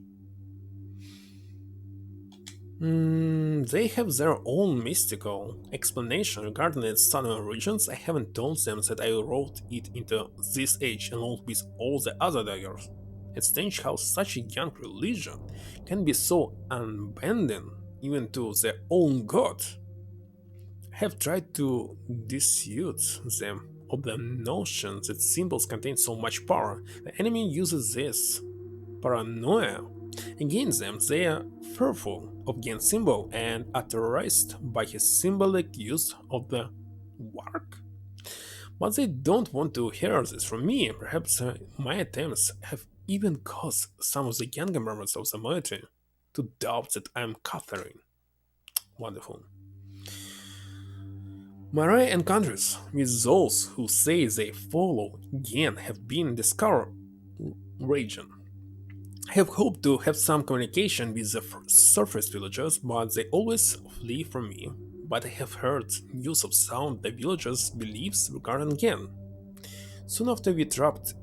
S1: They have their own mystical explanation regarding its sudden origins. I haven't told them that I wrote it into this age along with all the other daggers. It's strange how such a young religion can be so unbending even to their own god. I have tried to dissuade them of the notion that symbols contain so much power. The enemy uses this paranoia against them. They are fearful of Gen's symbol and are terrorized by his symbolic use of the wark. But they don't want to hear this from me. Perhaps my attempts have even caused some of the younger members of the military to doubt that I am Catherine. Wonderful. My encounters with those who say they follow Gen have been discouraging. I have hoped to have some communication with the surface villagers, but they always flee from me. But I have heard news of some of the villagers' beliefs regarding Gen. Soon after we trapped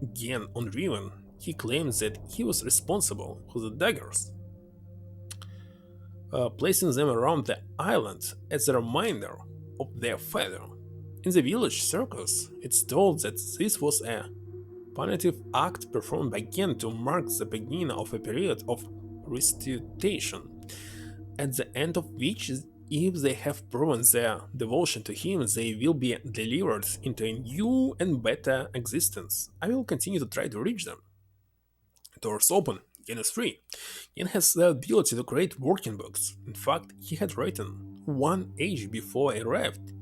S1: Again, on Riven, he claims that he was responsible for the daggers, placing them around the island as a reminder of their failure. In the village circus, it's told that this was a punitive act performed by Gen to mark the beginning of a period of restitution, at the end of which, if they have proven their devotion to him, they will be delivered into a new and better existence. I will continue to try to reach them. Doors open. Yen is free. Yen has the ability to create working books. In fact, he had written one age before I arrived,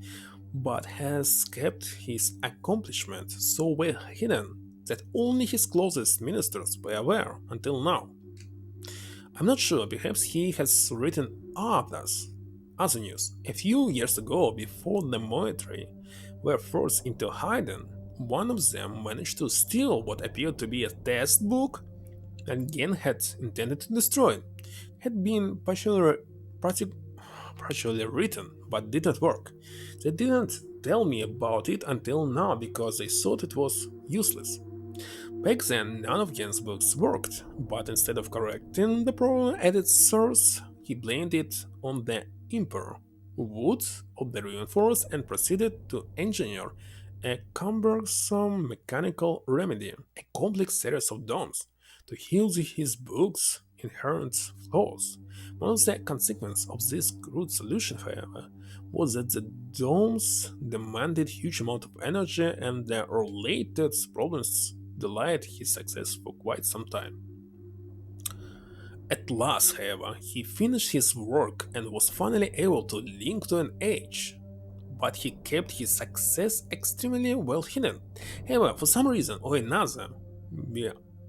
S1: but has kept his accomplishment so well hidden that only his closest ministers were aware until now. I'm not sure, perhaps he has written others. Other news. A few years ago, before the military were forced into hiding, one of them managed to steal what appeared to be a test book that Gen had intended to destroy. It had been partially written, but did not work. They didn't tell me about it until now because they thought it was useless. Back then, none of Gen's books worked, but instead of correcting the problem at its source, he blamed it on the Emperor, Wood of the Riven Forest, and proceeded to engineer a cumbersome mechanical remedy, a complex series of domes, to heal his book's inherent flaws. One of the consequences of this crude solution, however, was that the domes demanded huge amount of energy and the related problems delayed his success for quite some time. At last, however, he finished his work and was finally able to link to an age, but he kept his success extremely well hidden. However, for some reason or another,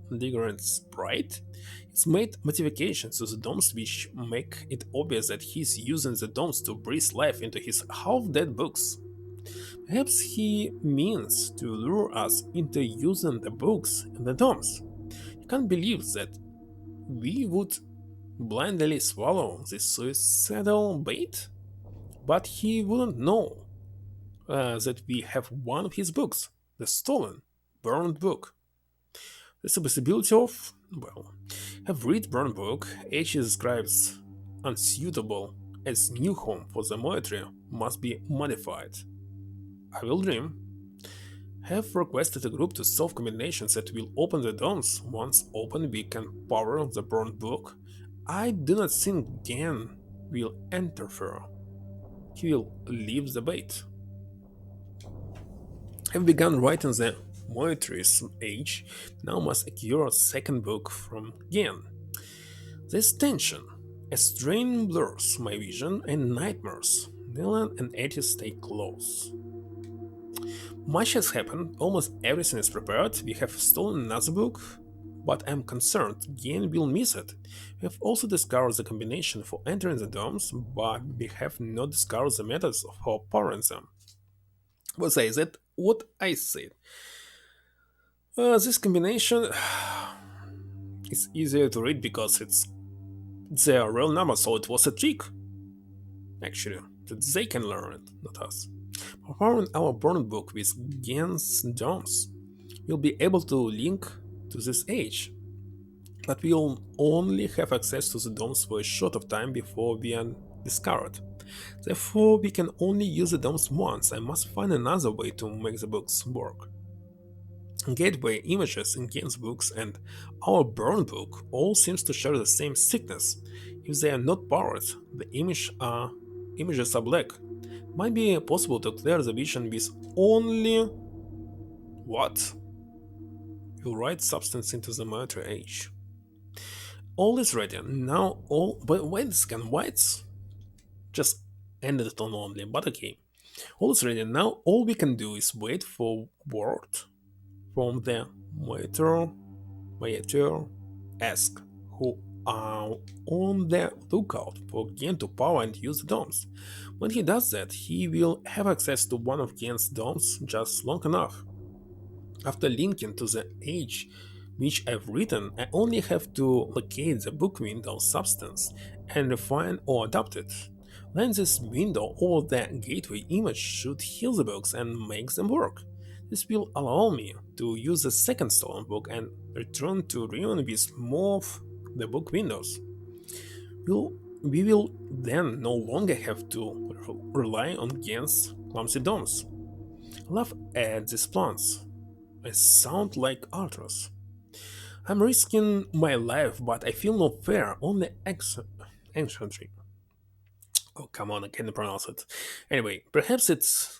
S1: belligerent sprite has made modifications to the domes which make it obvious that he's using the domes to breathe life into his half-dead books. Perhaps he means to lure us into using the books and the domes. I can't believe that we would blindly swallow this suicidal bait, but he wouldn't know that we have one of his books, the stolen, burned book. There's a possibility of, well, have read burned book, H describes unsuitable as new home for the military must be modified. I will dream. Have requested a group to solve combinations that will open the domes. Once open, we can power the burned book. I do not think Gan will interfere. He will leave the bait. Have begun writing the military's age, now must acquire a second book from Gan. This tension, a strain blurs my vision and nightmares. Dylan and Eddie stay close. Much has happened, almost everything is prepared, we have stolen another book, but I'm concerned Gen will miss it. We have also discovered the combination for entering the domes, but we have not discovered the methods for powering them. What is it? What I said. This combination is easier to read because it's their real number, so it was a trick. Actually, that they can learn it, not us. Powering our burn book with Gen's domes, we'll be able to link to this age, but we'll only have access to the domes for a short of time before we are discovered. Therefore, we can only use the domes once. I must find another way to make the books work. Gateway images in Gen's books and our burn book all seems to share the same sickness. If they are not powered, the images are black. Might be possible to clear the vision with only what? You'll write substance into the matter age. All is ready. Now all but wait a second, whites? Just ended it on only, but okay. All is ready. Now all we can do is wait for word from the Mayatur ask who are on the lookout for Gen to power and use the domes. When he does that, he will have access to one of Gen's domes just long enough. After linking to the age which I've written, I only have to locate the book window substance and refine or adapt it. Then this window or the gateway image should heal the books and make them work. This will allow me to use the second stolen book and return to Riven with more of the book windows. We will then no longer have to rely on Gen's clumsy domes. Laugh at these plans. I sound like Arthur's. I'm risking my life, but I feel no fear, only anxiety. Oh, come on, I can't pronounce it. Anyway, perhaps it's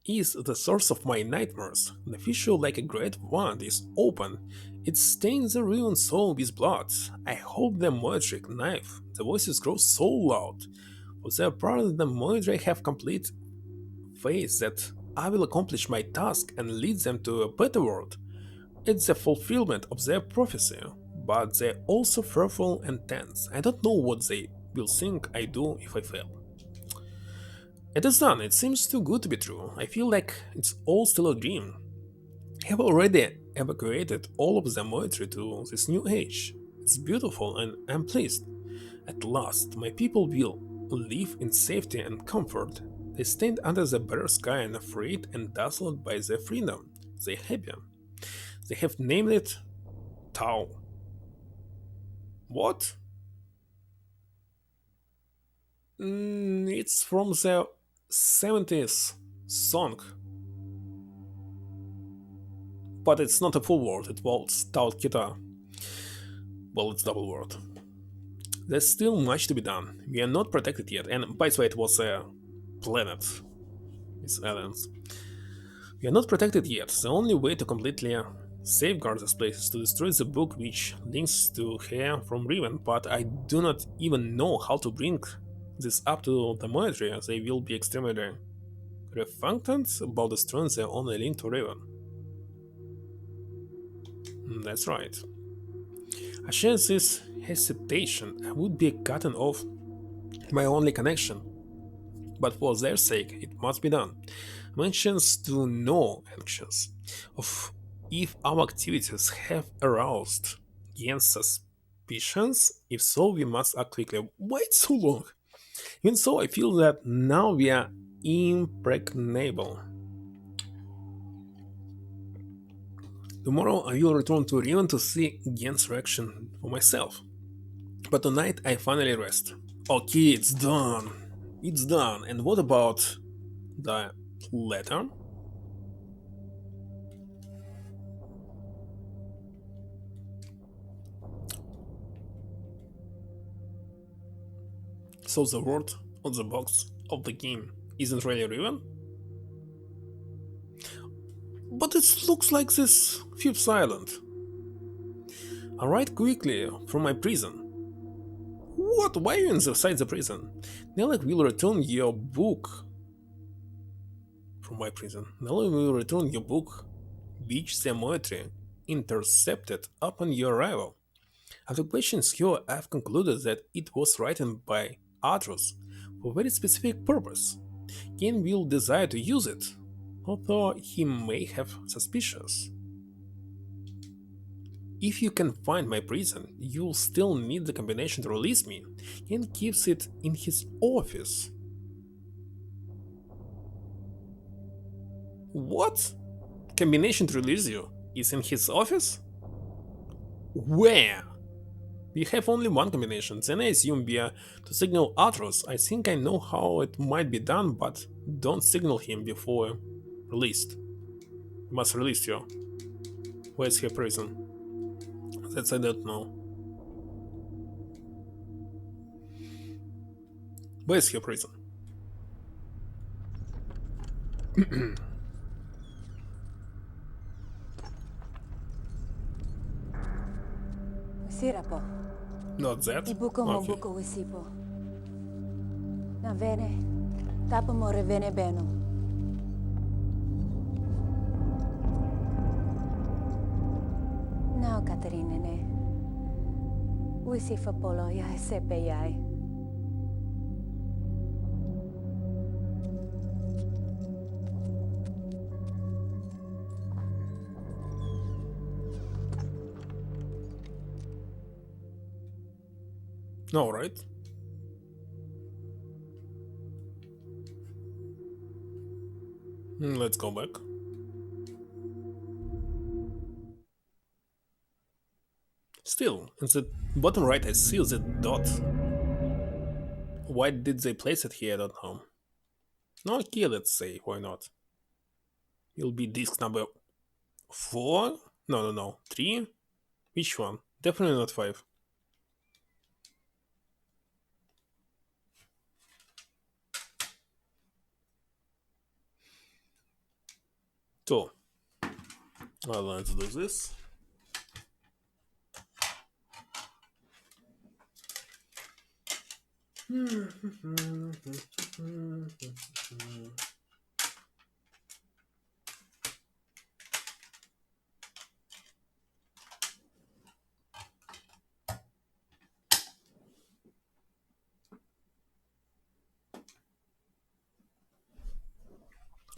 S1: is the source of my nightmares. The fissure, like a great wound, is open. It stains the ruined soul with blood. I hope the magic knife. The voices grow so loud. For their part, the Moidre have complete faith that I will accomplish my task and lead them to a better world. It's the fulfillment of their prophecy, but they're also fearful and tense. I don't know what they will think I do if I fail. It is done. It seems too good to be true. I feel like it's all still a dream. I have already evacuated all of the military to this new age. It's beautiful and I'm pleased. At last, my people will live in safety and comfort. They stand under the bare sky and afraid and dazzled by their freedom. They happy. They have named it Tao. What? It's from the 70s song. But it's not a full word, it was Tao Kita. Well, it's double word. There's still much to be done. We are not protected yet, and by the way, it was a planet. It's aliens. We are not protected yet. The only way to completely safeguard this place is to destroy the book which links to her from Riven, but I do not even know how to bring this up to the military, as they will be extremely reluctant about destroying their only link to Riven. That's right. I share this hesitation. I would be cutting off my only connection, but for their sake, it must be done. Mentions to no anxious of if our activities have aroused against suspicions. If so, we must act quickly. Why so long? Even so, I feel that now we are impregnable. Tomorrow I will return to Riven to see Gen's reaction for myself. But tonight I finally rest. Okay, it's done. It's done. And what about the letter? So the word on the box of the game isn't really Riven? But it looks like this fifth island. I write quickly from my prison. What? Why are you inside the prison? Nelek will return your book. From my prison. Nelek will return your book, which the military intercepted upon your arrival. After questioning her, I have concluded that it was written by Atros for a very specific purpose. Ken will desire to use it, although he may have suspicions. If you can find my prison, you'll still need the combination to release me. Ken keeps it in his office. What? Combination to release you is in his office? Where? We have only one combination, then I assume via to signal Atros. I think I know how it might be done, but don't signal him before released. We must release you. Where's her prison? That I don't know. Where's her prison?
S2: Sira po.
S1: Not that.
S2: Ibuko mo
S1: Okay.
S2: buko wisipo. Na vene. Tapo mo revene beno. Now, Katarina ne. Wisifa polo ya sepe yai.
S1: All right. Let's go back. Still, in the bottom right I see the dot. Why did they place it here? I don't know. No key, let's say. Why not? It'll be disc number 4? No. 3? Which one? Definitely not 5. So, well, let's do this.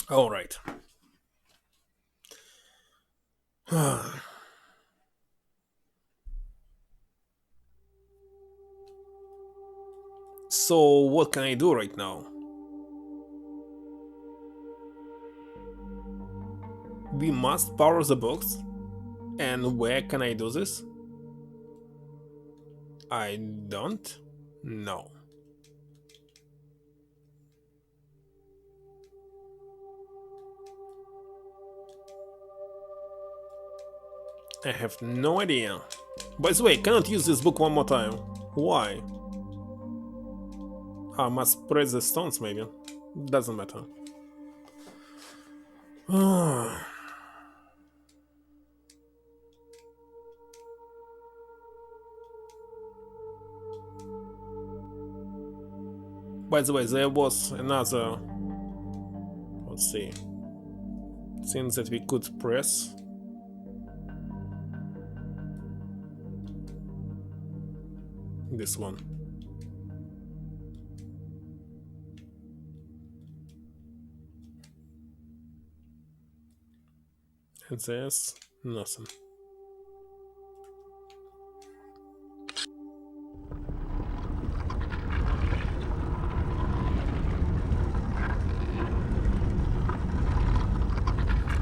S1: All right. So, what can I do right now? We must power the box. And where can I do this? I don't know. I have no idea. By the way, I cannot use this book one more time. Why? I must press the stones maybe. Doesn't matter. By the way, there was another, let's see, thing that we could press. This one. And there's nothing.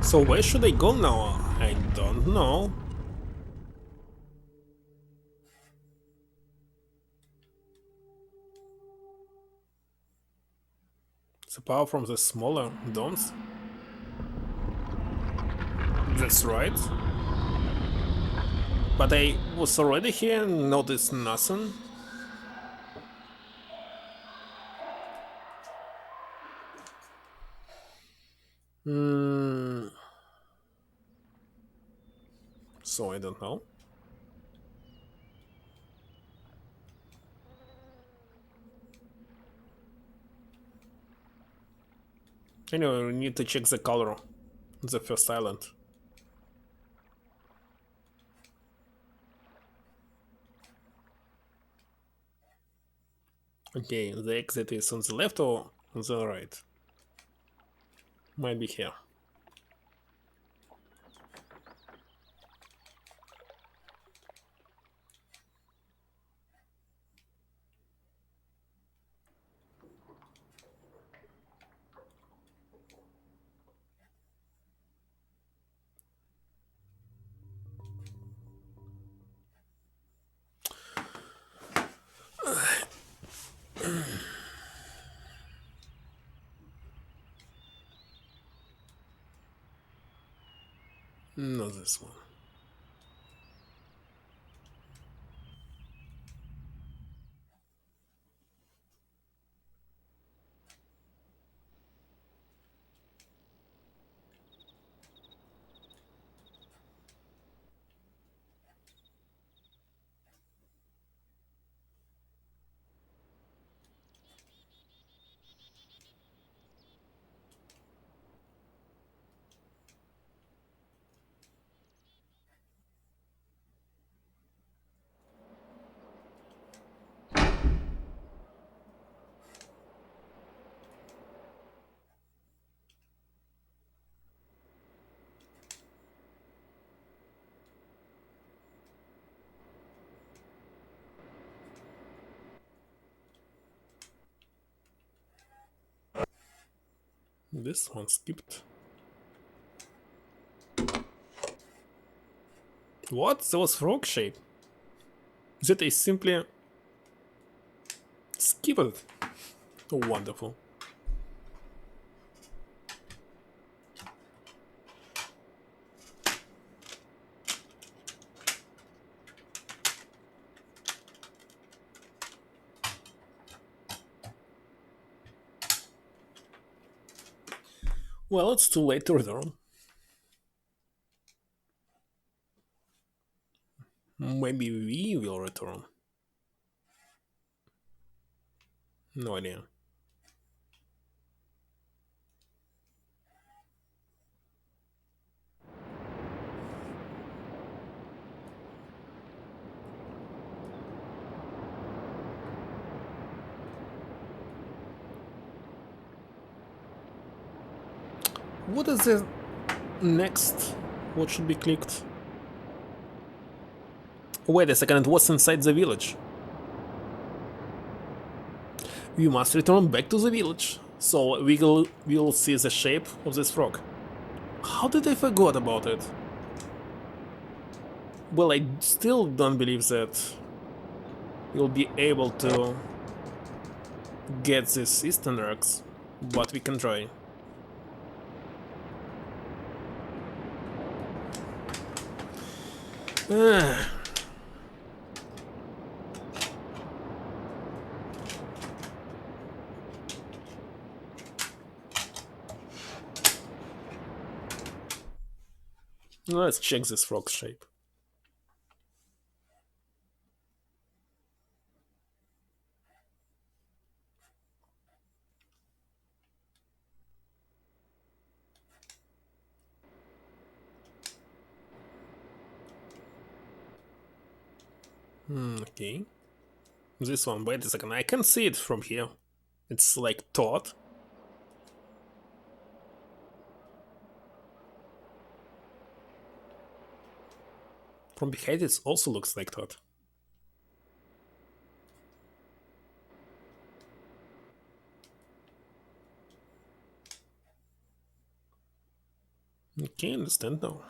S1: So where should I go now? I don't know. The power from the smaller domes? That's right. But I was already here and noticed nothing. So I don't know. Anyway, we need to check the color on the first island. Okay, the exit is on the left or on the right? Might be here. Not this one. This one skipped. What? That was frog shape. that I simply skip it. Oh, wonderful. Well, it's too late to return. Maybe we will return. No idea. What is the next? What should be clicked? Wait a second, what's inside the village? We must return back to the village, so we'll see the shape of this frog. How did I forget about it? Well, I still don't believe that we'll be able to get these Eastern eggs, but we can try. Let's check this frog shape. Okay. This one, wait a second, I can see it from here. It's like taut. From behind it also looks like taut. Okay, understand now.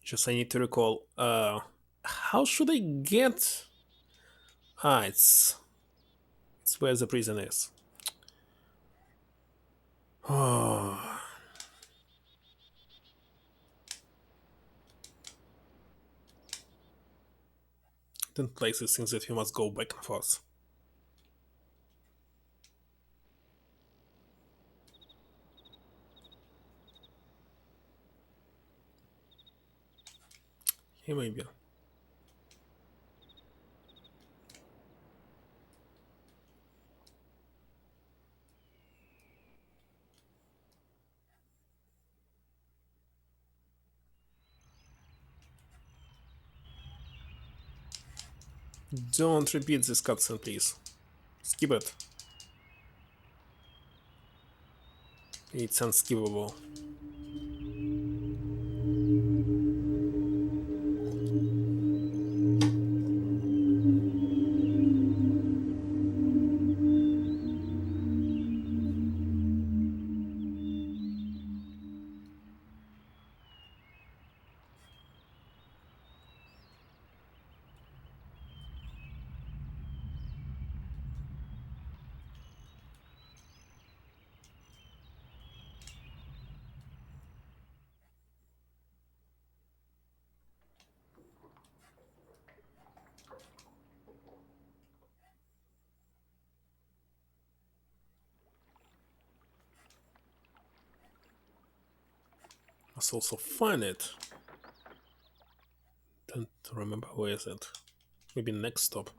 S1: Just I need to recall, how should I get... Ah, it's where the prison is. Oh. Then places things that you must go back and forth. Here maybe. Don't repeat this cutscene, please. Skip it. It's unskippable. Must also find it. Don't remember where is it. Maybe next stop.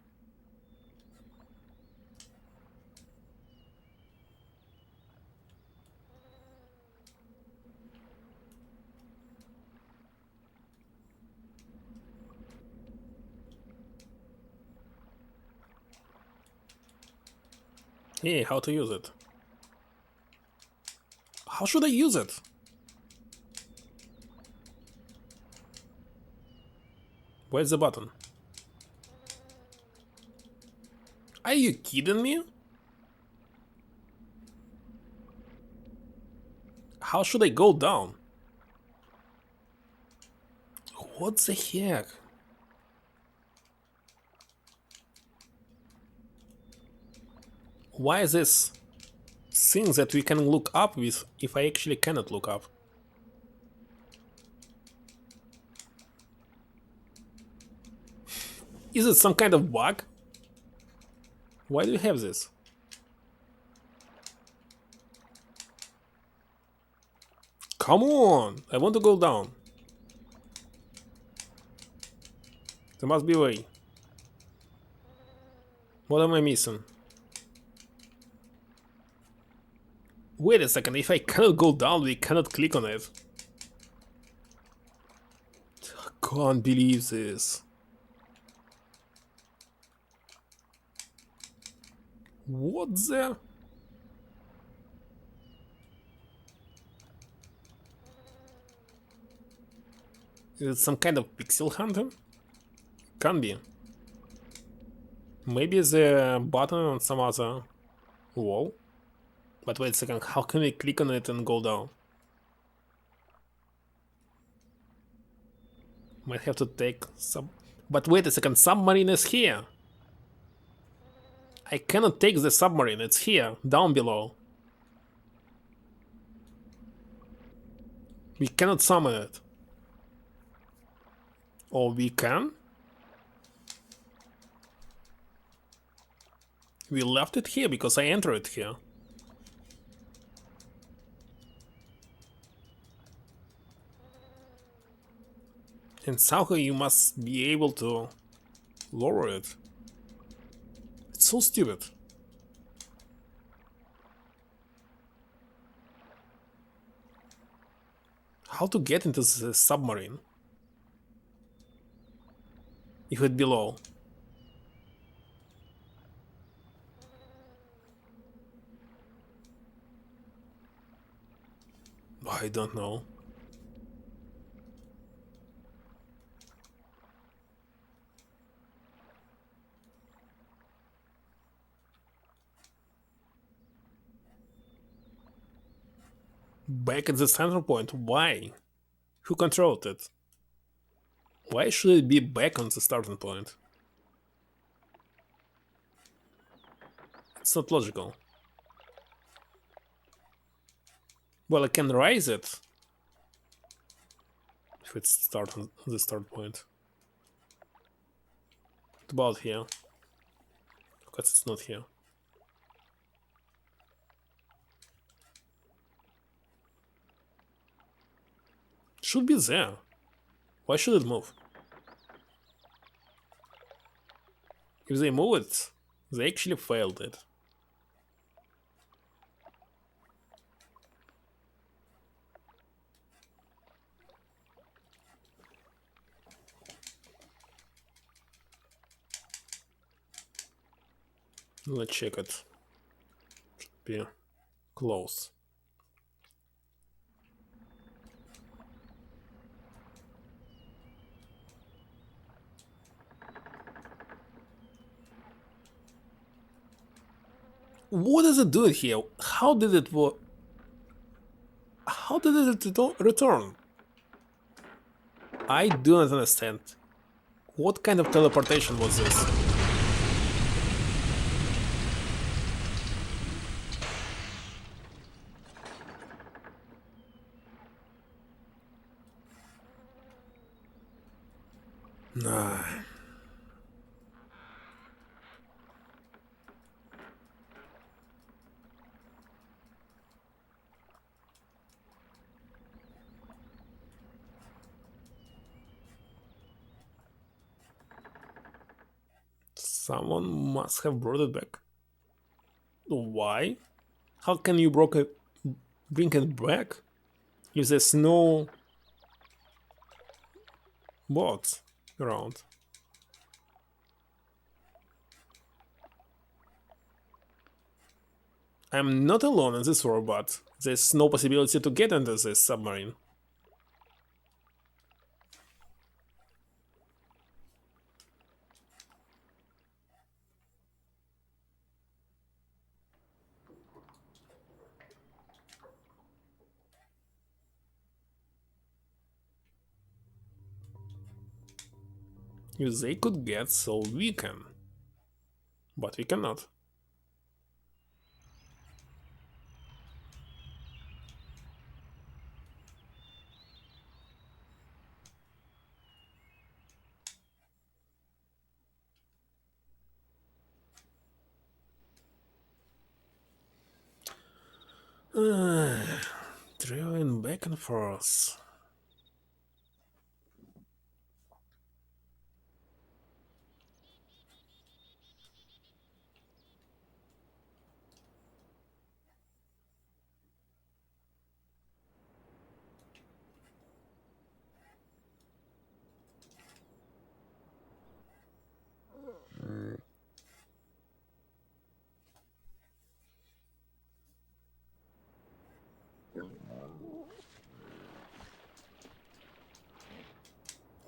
S1: Hey, how to use it? How should I use it? Where's the button? Are you kidding me? How should I go down? What the heck? Why is this thing that we can look up with if I actually cannot look up? Is it some kind of bug? Why do you have this? Come on! I want to go down. There must be a way. What am I missing? Wait a second, if I cannot go down, we cannot click on it. I can't believe this. What the? Is it some kind of pixel hunter? Can be. Maybe the button on some other wall? But wait a second, how can we click on it and go down? Might have to take some... But wait a second, submarine is here! I cannot take the submarine, it's here, down below. We cannot summon it. Or we can? We left it here because I entered it here. And somehow you must be able to lower it. It's so stupid. How to get into the submarine? If it's below. I don't know. Back at the center point, why? Who controlled it? Why should it be back on the starting point? It's not logical. Well, I can raise it if it's start on the start point. What about here? Because it's not here. Should be there. Why should it move? If they move it, they actually failed it. Let's check it. Should be close. What does it do here? How did it work? How did it return? I do not understand. What kind of teleportation was this? Nah. Someone must have brought it back. Why? How can you bring it back if there's no bots around? I'm not alone in this world, but there's no possibility to get into this submarine. If they could get, so we can. But we cannot. Traveling back and forth.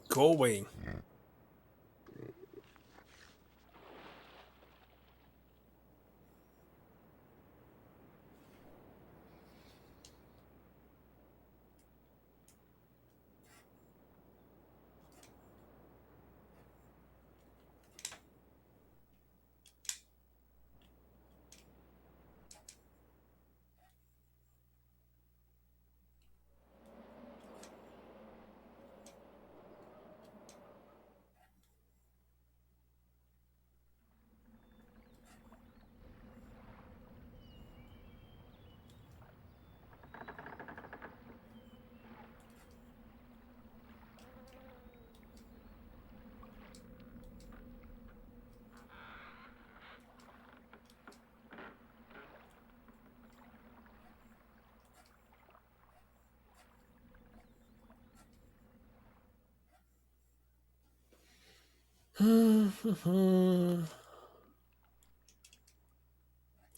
S1: Go away.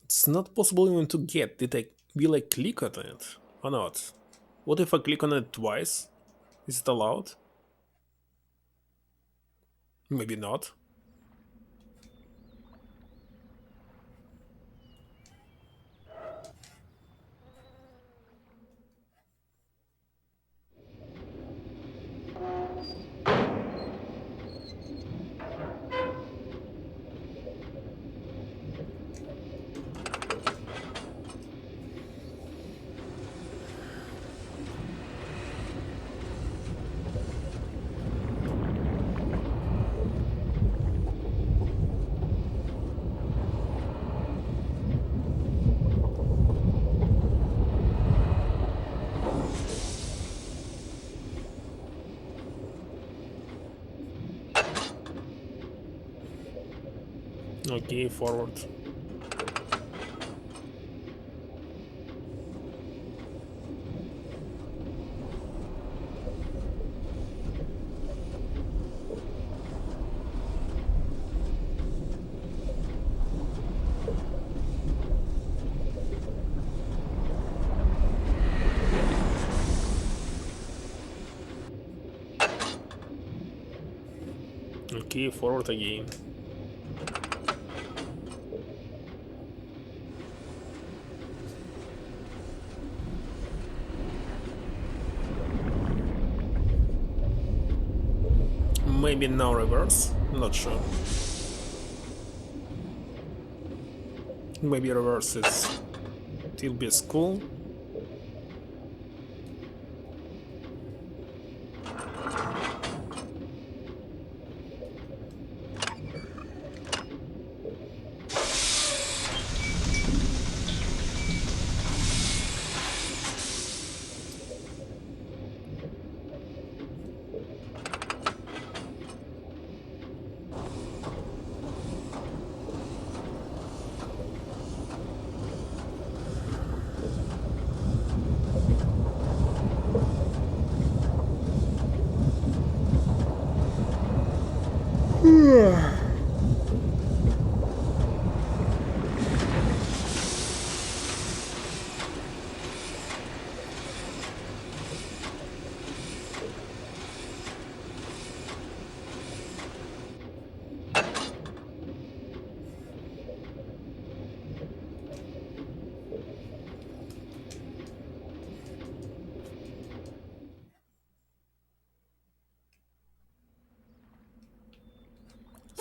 S1: It's not possible even to get. Will I click on it or not? What if I click on it twice? Is it allowed? Maybe not. Okay, forward. Okay, forward again. Maybe now reverse? Not sure. Maybe reverse is still be cool.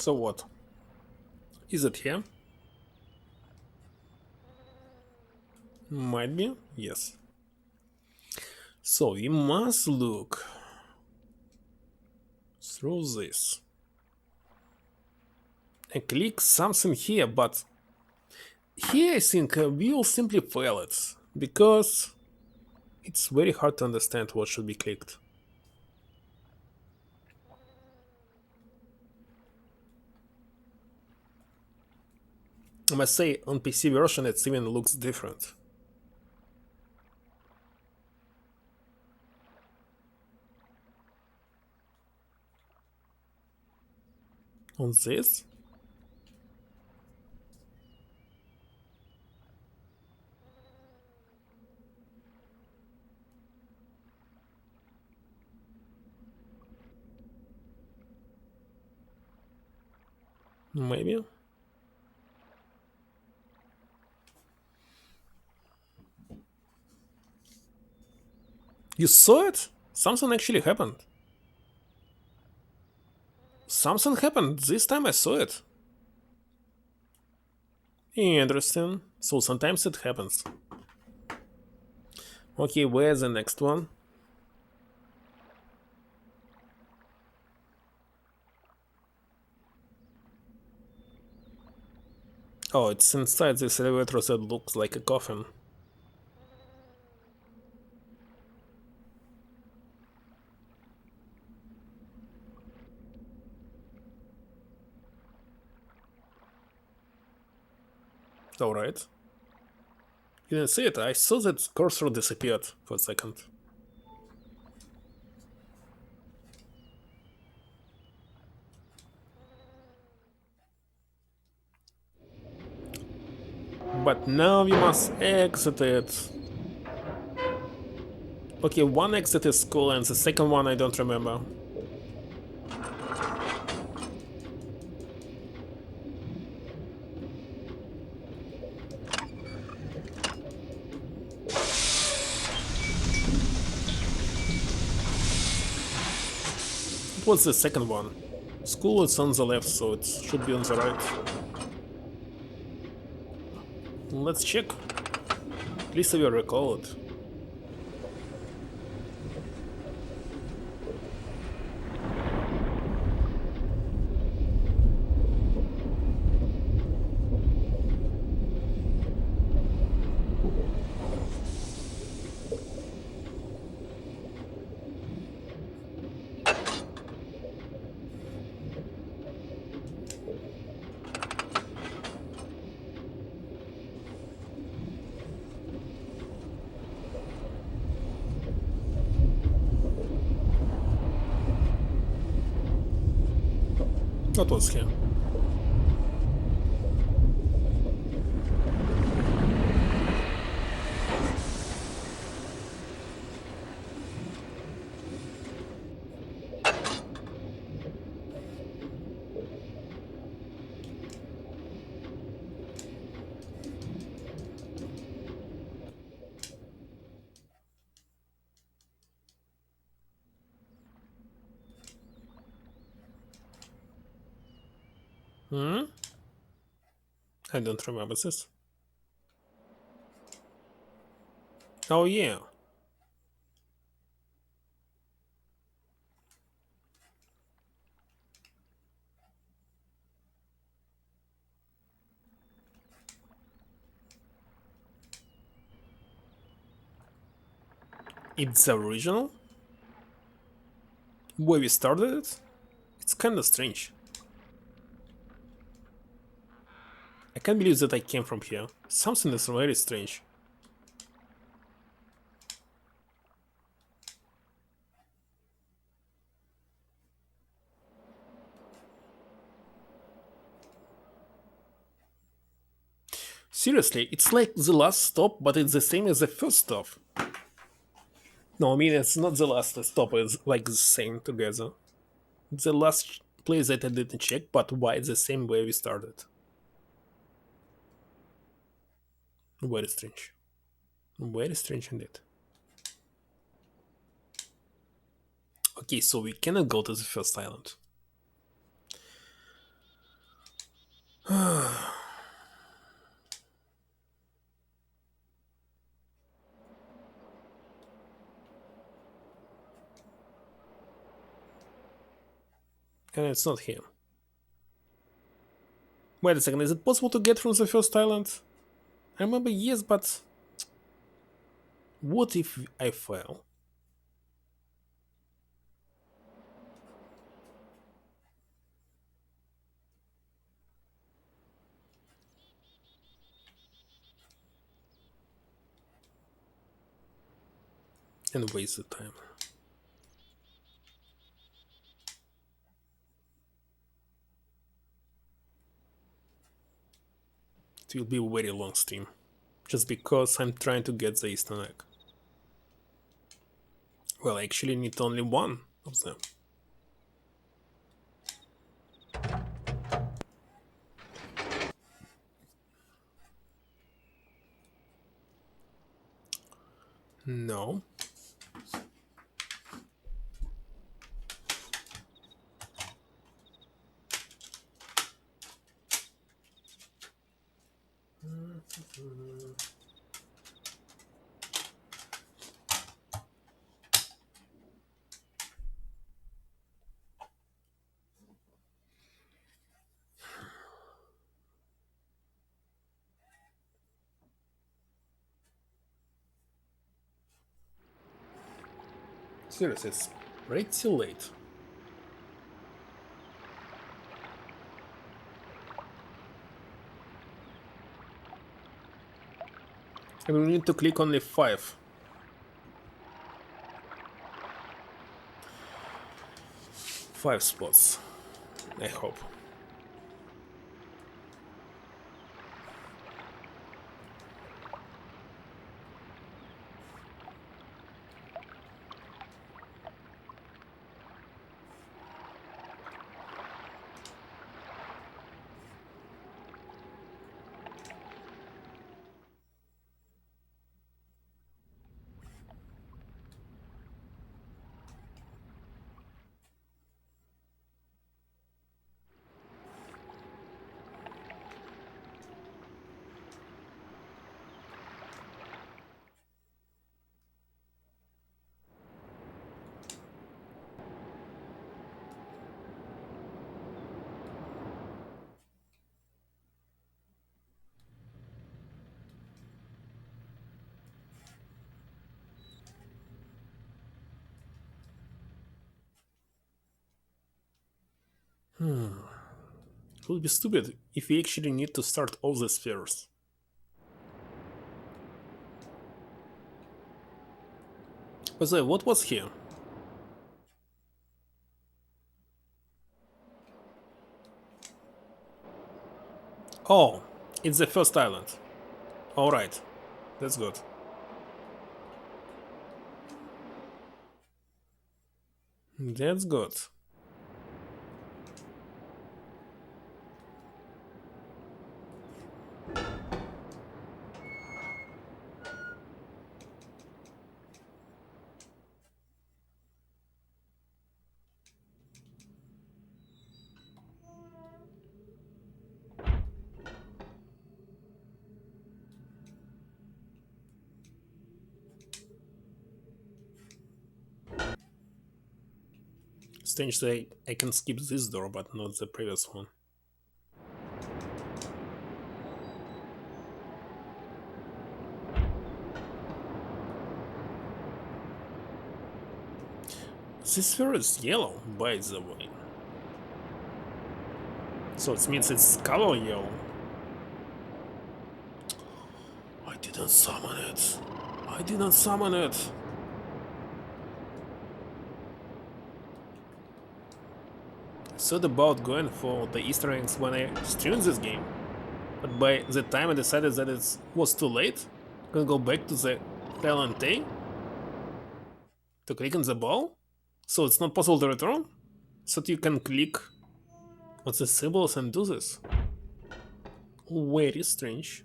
S1: So what? Is it here? Might be, yes. So we must look through this and click something here, but here I think we will simply fail it because it's very hard to understand what should be clicked. I must say, on PC version it even looks different. On this? Maybe? You saw it? Something actually happened. Something happened. This time I saw it. Interesting. So sometimes it happens. Okay, where's the next one? Oh, it's inside this elevator that looks like a coffin. Alright. You didn't see it? I saw that cursor disappeared for a second. But now we must exit it. Okay, one exit is cool and the second one I don't remember. It was the second one. School is on the left, so it should be on the right. Let's check. At least I will recall it. What was here? Hmm? I don't remember this. Oh yeah. It's the original? Where we started it? It's kinda strange. I can't believe that I came from here. Something is very strange. Seriously, it's like the last stop, but it's the same as the first stop. No, I mean, it's not the last stop, it's like the same together. The last place that I didn't check, but why it's the same way we started? Very strange. Very strange indeed. Okay, so we cannot go to the first island. And it's not him. Wait a second, is it possible to get from the first island? I remember yes, but what if I fail? And waste the time. It will be a very long stream. Just because I'm trying to get the Eastern egg. Well, I actually need only one of them. No. Seriously, it's pretty late. And we need to click only 5. Five spots. I hope. It would be stupid if we actually need to start all the spheres. By the way, what was here? Oh, it's the first island. Alright, that's good. That's good. Strange that I can skip this door, but not the previous one. This sphere is yellow, by the way. So it means it's color yellow. I didn't summon it. I didn't summon it. I thought about going for the Easter eggs when I streamed this game, but by the time I decided that it was too late, I'm gonna go back to the Talent A to click on the ball, so it's not possible to return, so that you can click on the symbols and do this. Very strange.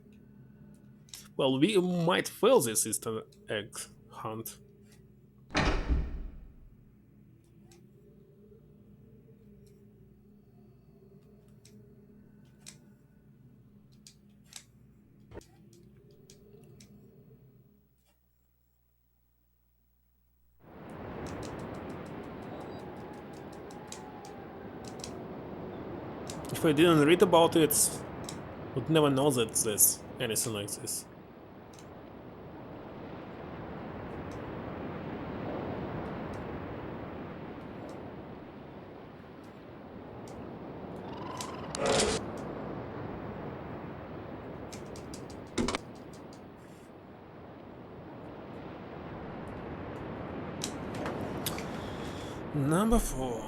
S1: Well, we might fail this Easter egg hunt. If I didn't read about it, would never know that there's anything like this. Number 4.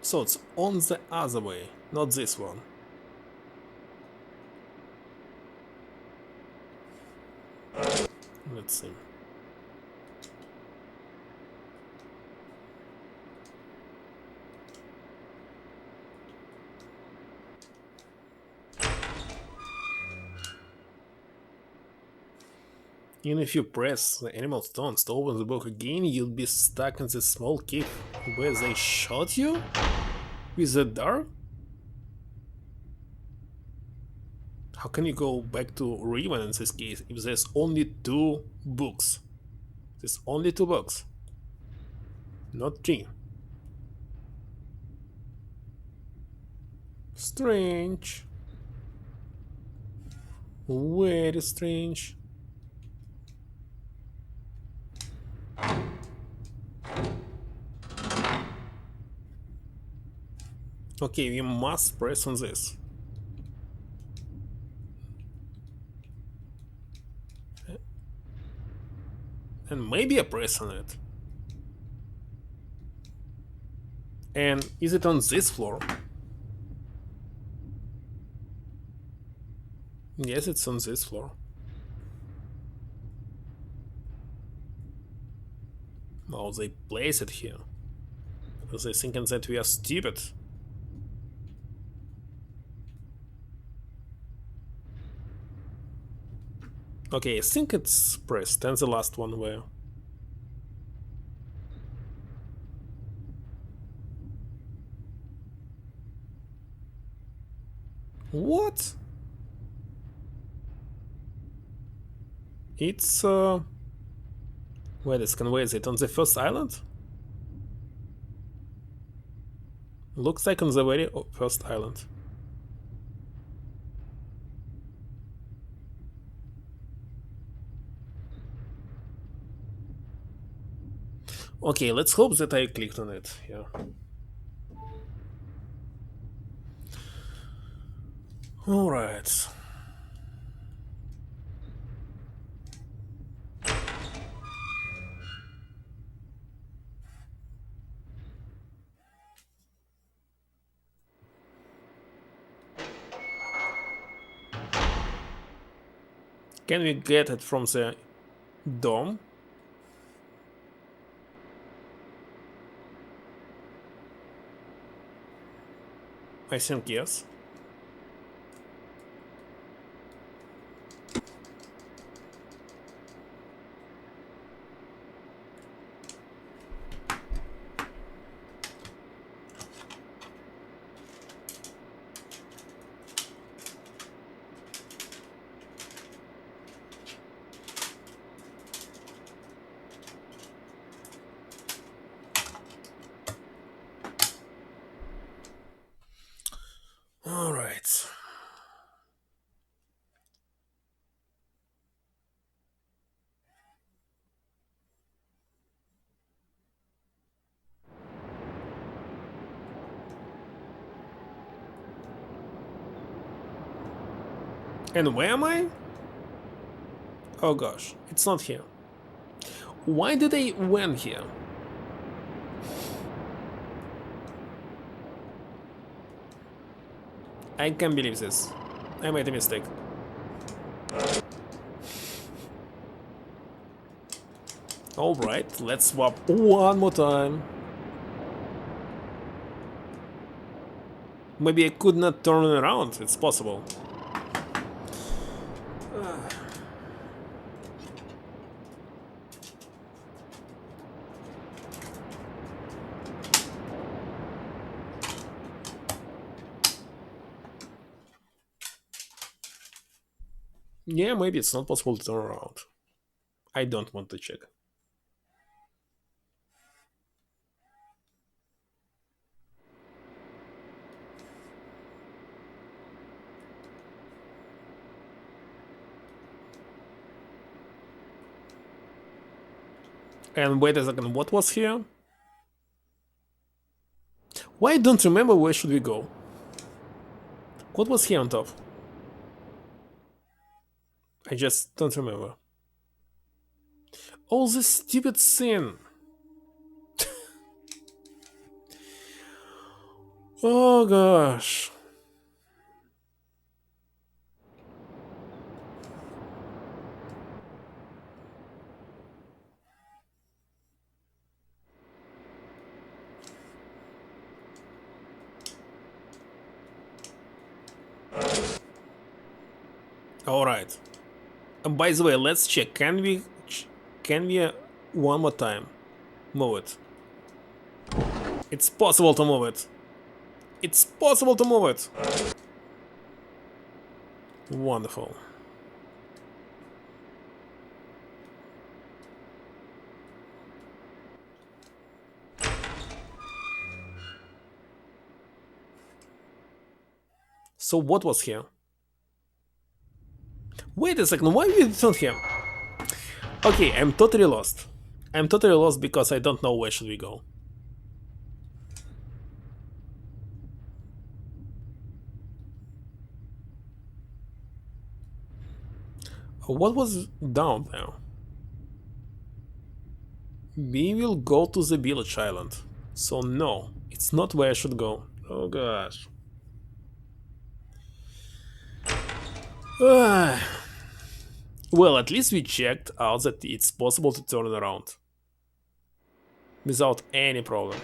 S1: So it's on the other way, not this one. Let's see. Even if you press the animal stones to open the book again, you'll be stuck in this small cave where they shot you? With the dart? How can you go back to Riven in this case if there's only 2 books? There's only 2 books. Not 3. Strange. Very strange. Okay, we must press on this. And maybe I press on it. And is it on this floor? Yes, it's on this floor. Oh, they place it here. Because they're thinking that we are stupid. Okay, I think it's pressed, and the last one where... What? It's wait a second, where is it? On the first island? Looks like on the very first island. Okay, let's hope that I clicked on it. Yeah. All right. Can we get it from the dome? I think yes. All right. And where am I? Oh gosh, it's not here. Why did they went here? I can't believe this. I made a mistake. Alright, let's swap one more time. Maybe I could not turn it around. It's possible. Yeah, maybe it's not possible to turn around. I don't want to check. And wait a second, what was here? Why I don't remember where should we go? What was here on top? I just don't remember. Oh, this stupid sin. Oh gosh. All right. And by the way, let's check. Can we one more time move it? It's possible to move it. It's possible to move it. Wonderful. So what was here? Wait a second, why we not here? Okay, I'm totally lost. I'm totally lost because I don't know where should we go. What was down there? We will go to the village island. So no, it's not where I should go. Oh gosh. Well, at least we checked out that it's possible to turn it around. Without any problem.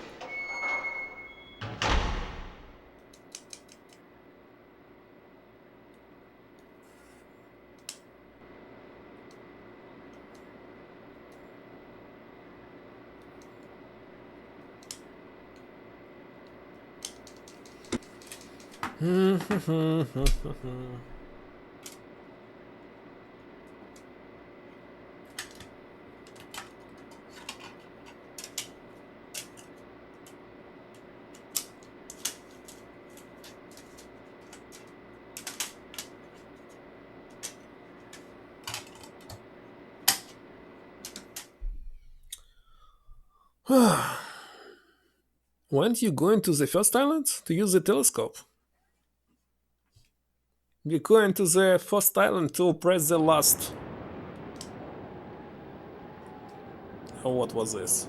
S1: Weren't you going to the first island to use the telescope? We're going to the first island to press the last. Oh, what was this?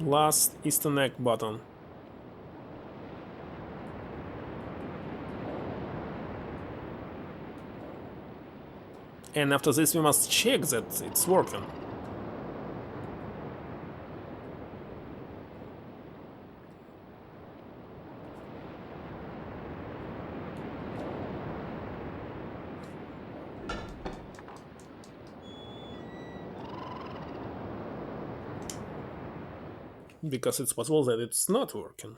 S1: Last Eastern egg button. And after this we must check that it's working. Because it's possible that it's not working.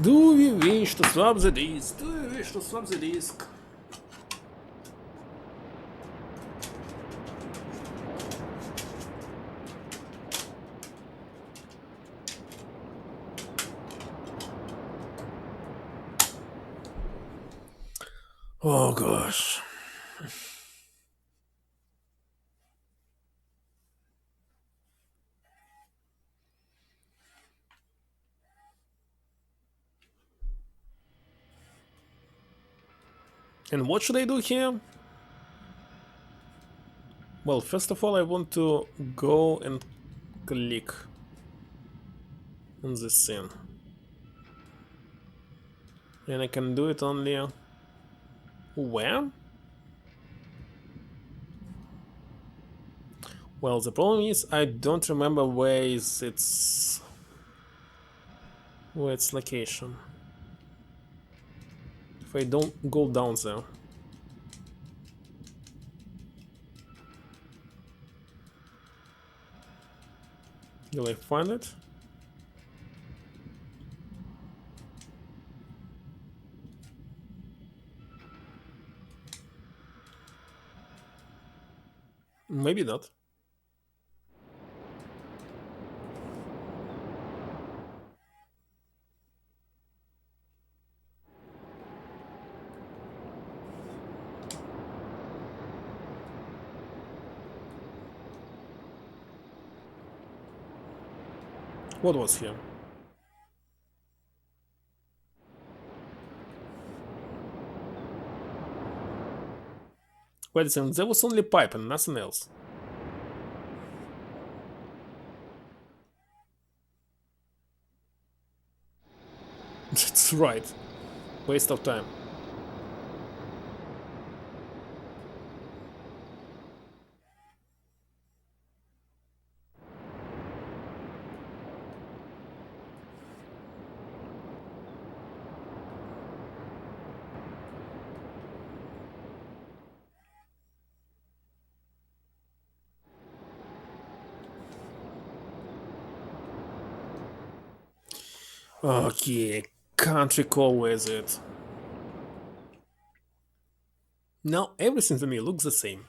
S1: Do we wish to swap the disc? Do we wish to swap the disc? Oh gosh. And what should I do here? Well, first of all, I want to go and click on this scene. And I can do it only... Where? Well, the problem is I don't remember where is its location. If I don't go down there. Will I find it? Maybe not. What was here? Wait a second, there was only pipe and nothing else. That's right. Waste of time. Okay, can't recall where is it. Now everything to me looks the same.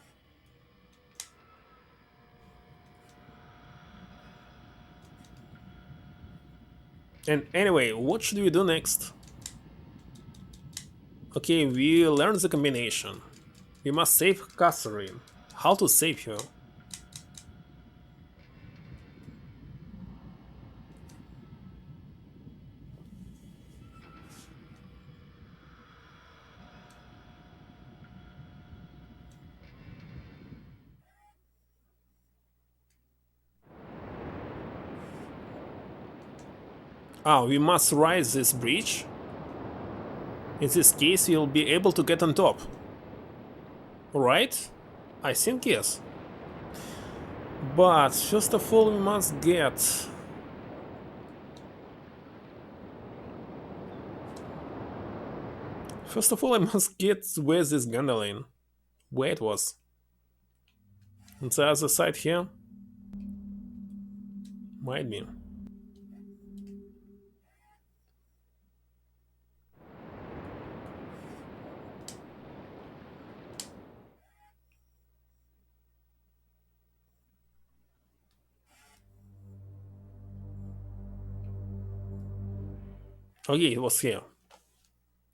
S1: And anyway, what should we do next? Okay, we learned the combination. We must save Catherine. How to save her? Ah, we must rise this bridge. In this case, we'll be able to get on top. Right? I think yes. But first of all, we must get... First of all, I must get where this gondola, where it was. On the other side here? Might be. Oh yeah, it was here.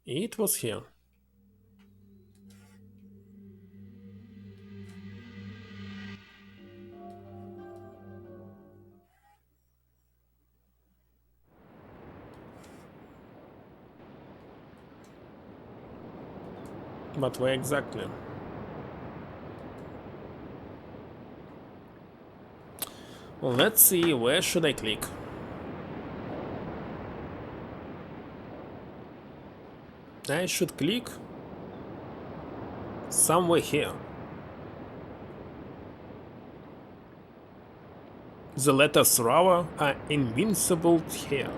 S1: It was here. But where exactly? Well, let's see, where should I click? I should click somewhere here. The letters Rava are invincible here.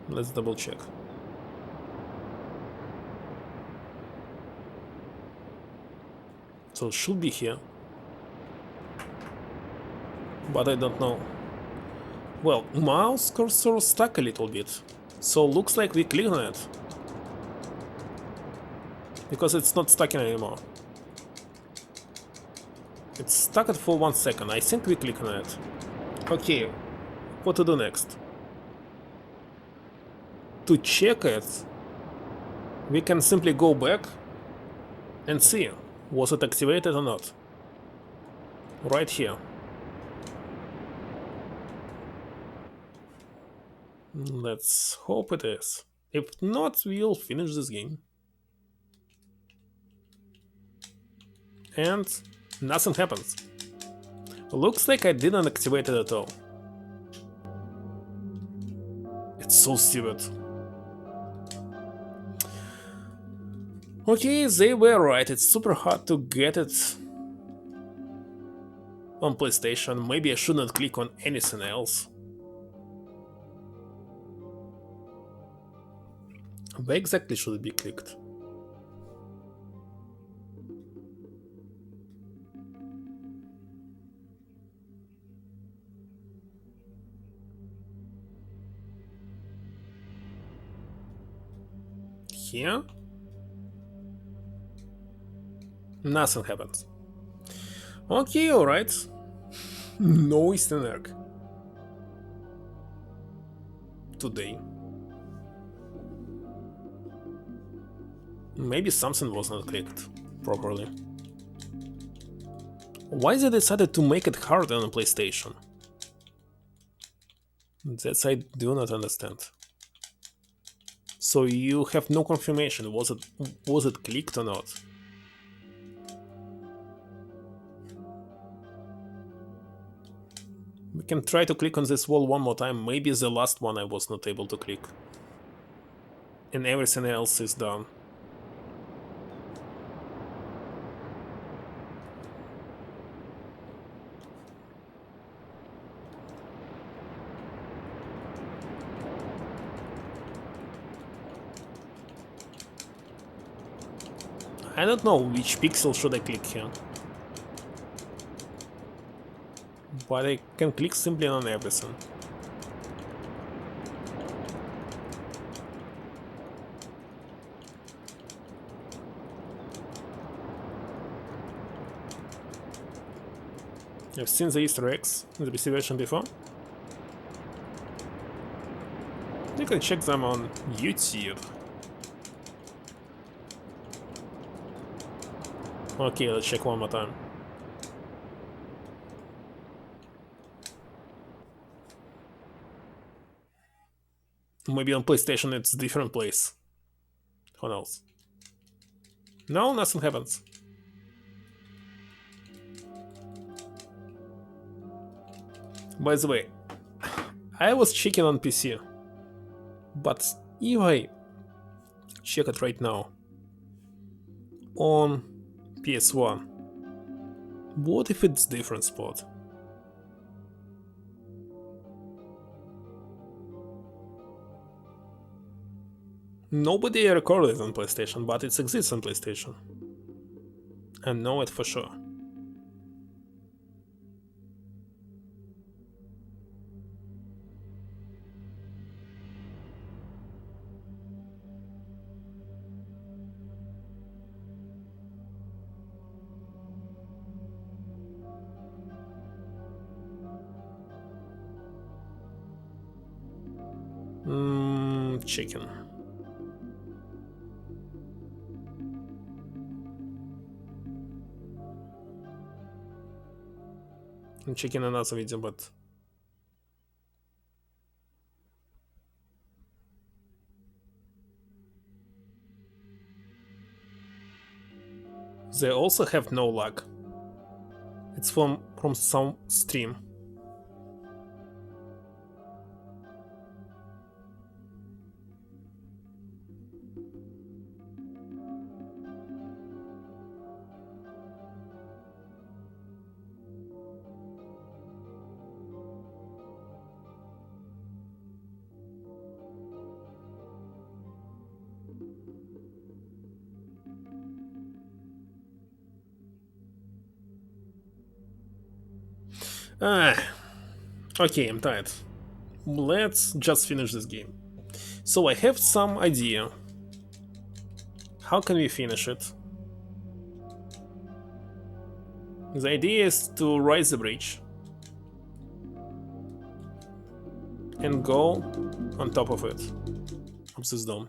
S1: Let's double check. So it should be here. But I don't know. Well, mouse cursor stuck a little bit. So looks like we clicked on it. Because it's not stuck anymore. It's stuck it for 1 second. I think we click on it. Okay, what to do next? to check it, we can simply go back and see was it activated or not. Right here. Let's hope it is. If not, we'll finish this game. And nothing happens. Looks like I didn't activate it at all. It's so stupid. Okay, they were right, it's super hard to get it on PlayStation. Maybe I shouldn't click on anything else. Where exactly should it be clicked? Here? Nothing happens. Okay, alright. No Eastern egg. Today. Maybe something was not clicked properly. Why they decided to make it harder on PlayStation? That I do not understand. So you have no confirmation, was it clicked or not? We can try to click on this wall one more time, maybe the last one I was not able to click. And everything else is done. I don't know which pixel should I click here. But I can click simply on everything. I've seen the Easter eggs in the PC version before. You can check them on YouTube. Okay, let's check one more time. Maybe on PlayStation it's a different place. Who knows? No, nothing happens. By the way, I was checking on PC, but if I check it right now on PS1, what if it's different spot? Nobody recorded it on PlayStation, but it exists on PlayStation. I know it for sure. Chicken. I'm checking another video, but they also have no lag. It's from some stream. Okay, I'm tired. Let's just finish this game. So I have some idea. How can we finish it? The idea is to rise the bridge and go on top of it. of this dome.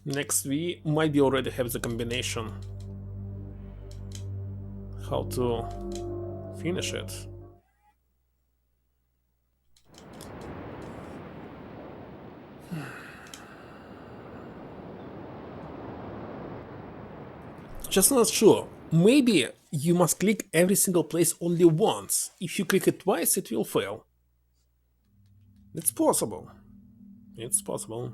S1: Next, we might be already have the combination how to finish it. Just not sure. Maybe you must click every single place only once. If you click it twice, it will fail. It's possible. It's possible.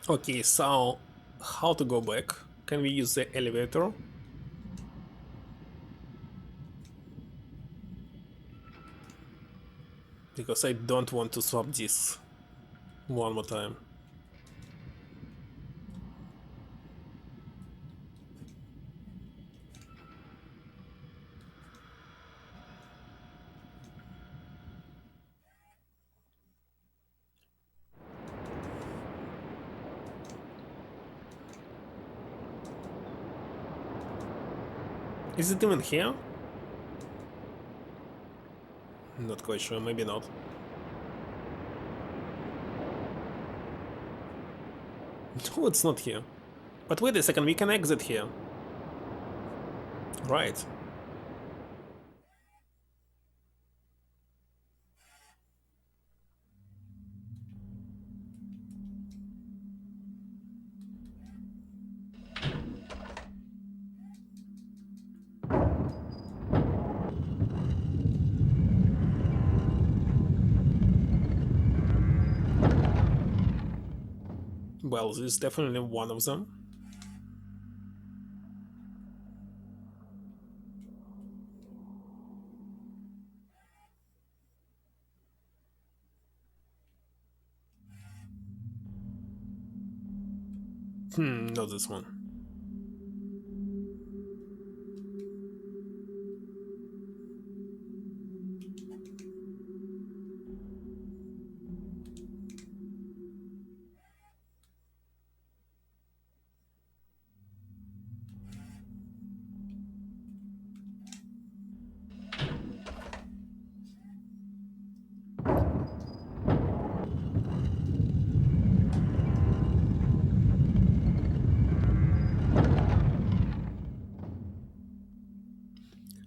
S1: Okay, so how to go back? Can we use the elevator? Because I don't want to swap this one more time. Is it even here? Not quite sure, maybe not. No, it's not here. But wait a second, we can exit here. Right. Well, this is definitely one of them. Not this one.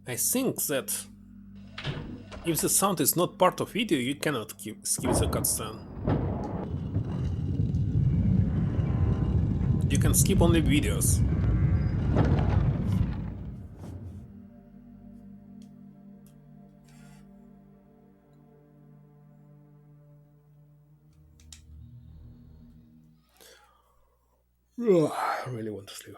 S1: I think that if the sound is not part of video, you cannot skip the cutscene. You can skip only videos. I really want to sleep.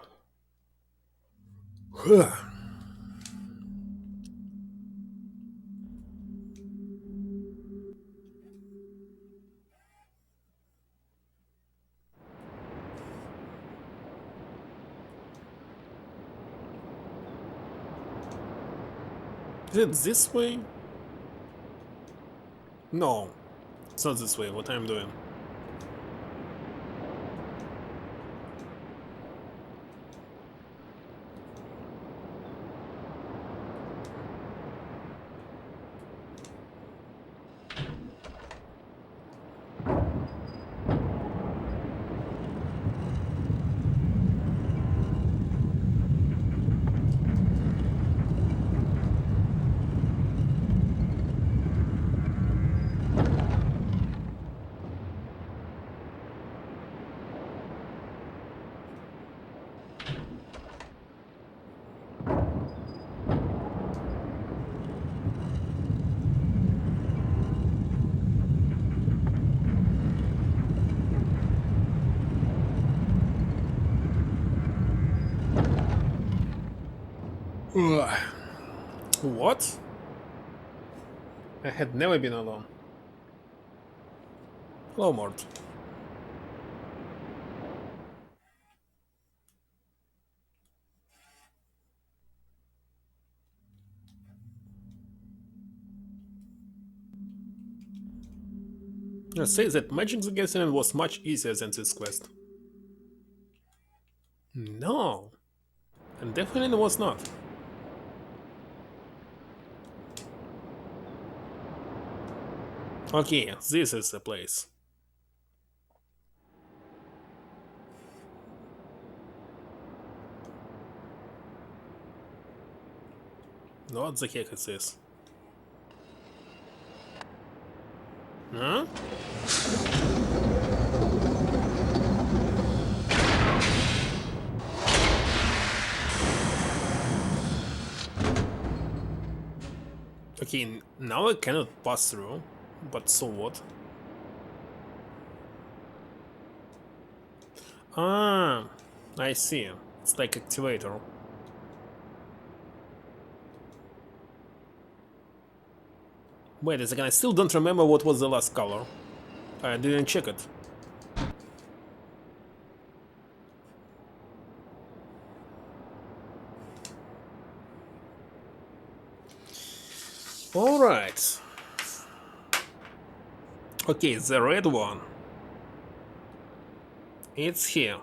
S1: Is it this way? No, it's not this way, what I'm doing. What? I had never been alone. Hello, Mort. Let's say that Magic the Gathering was much easier than this quest. No, and definitely was not. Okay, this is the place. What the heck is this? Huh? Okay, now I cannot pass through, but so what? Ah, I see. It's like activator. Wait a second, I still don't remember what was the last color. I didn't check it. Alright. Okay, the red one. It's here.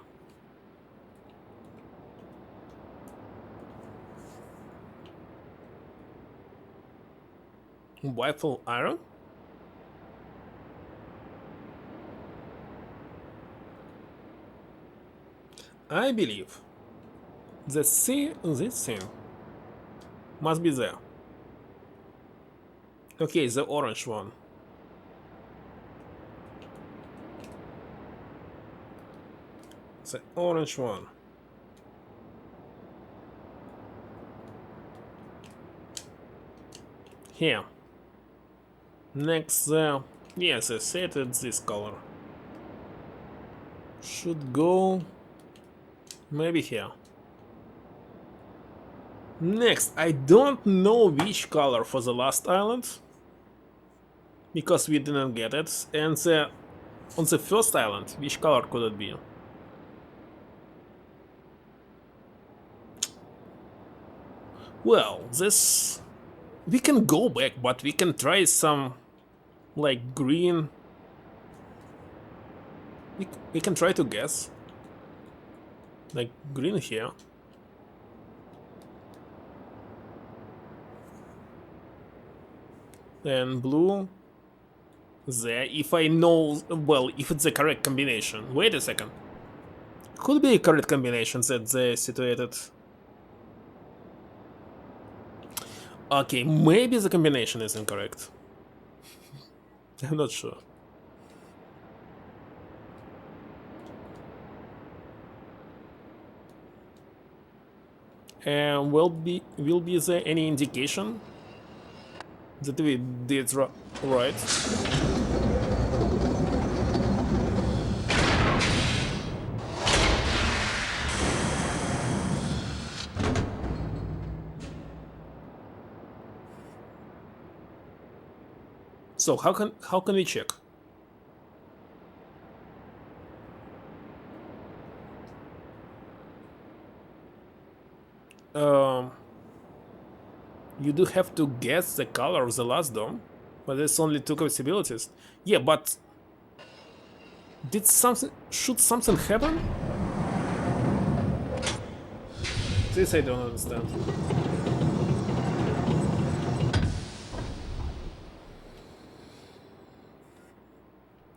S1: Rifle iron? I believe the this thing must be there. Okay, the orange one. The orange one. Here. Next, yes, I said it's this color. Should go maybe here. Next, I don't know which color for the last island because we didn't get it, and on the first island, which color could it be? Well, this we can go back, but we can try some like green. We can try to guess like green here. And blue there, if I know, well, if it's the correct combination. Wait a second. Could be a correct combination that they're situated. Okay, maybe the combination is incorrect. I'm not sure. And will be there any indication that we did right? So how can we check? Um, you do have to guess the color of the last dome, but there's only two possibilities. Yeah, but should something happen? This I don't understand.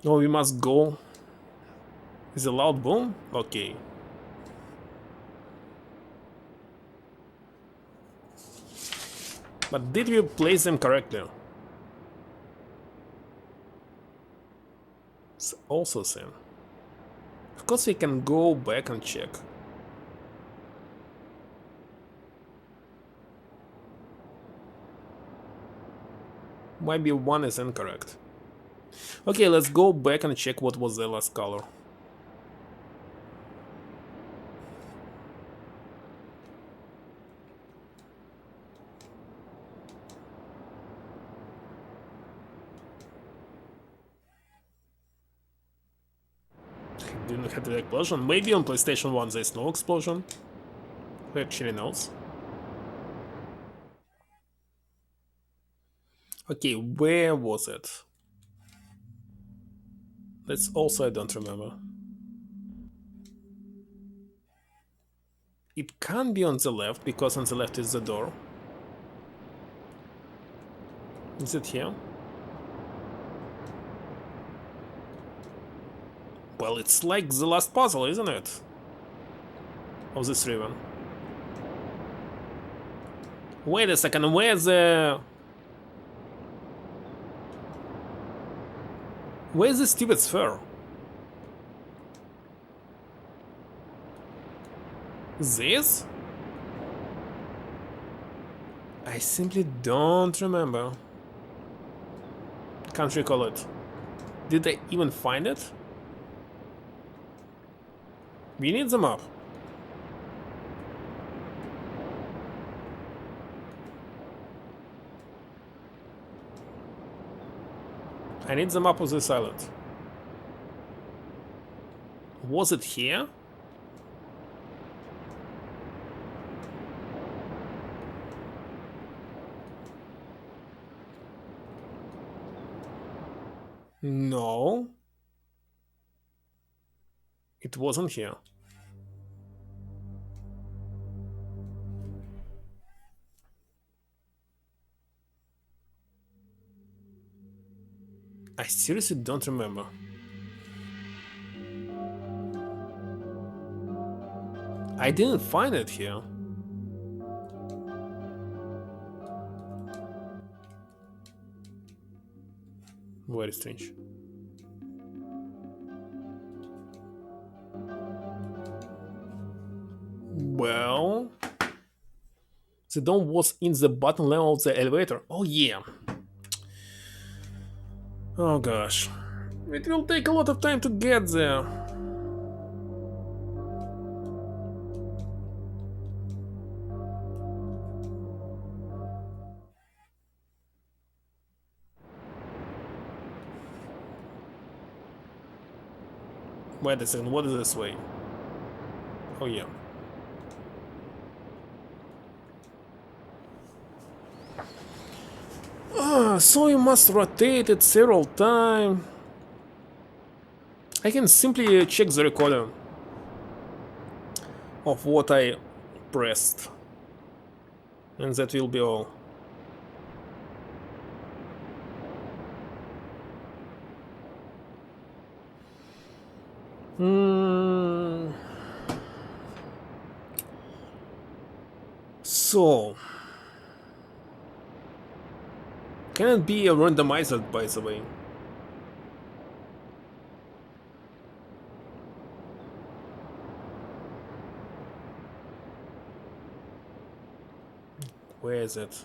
S1: Oh, we must go. Is a loud boom? Okay. But did we place them correctly? It's also same. Of course we can go back and check. Maybe one is incorrect. Okay, let's go back and check what was the last color. Didn't have the explosion. Maybe on PlayStation 1 there's no explosion. Who actually knows? Okay, where was it? That's also I don't remember. It can't be on the left, because on the left is the door. Is it here? Well, it's like the last puzzle, isn't it? Of this Riven. Wait a second, where's the stupid sphere? This? I simply don't remember. Can't recall it. Did I even find it? We need the map. I need the map of this island. Was it here? No. It wasn't here. I seriously don't remember. I didn't find it here. Very strange. Well, the dome was in the bottom level of the elevator. Oh yeah. Oh gosh. It will take a lot of time to get there. Wait a second, what is this way? Oh yeah. So you must rotate it several times. I can simply check the recorder of what I pressed. And that will be all. So, can it be a randomizer, by the way? Where is it?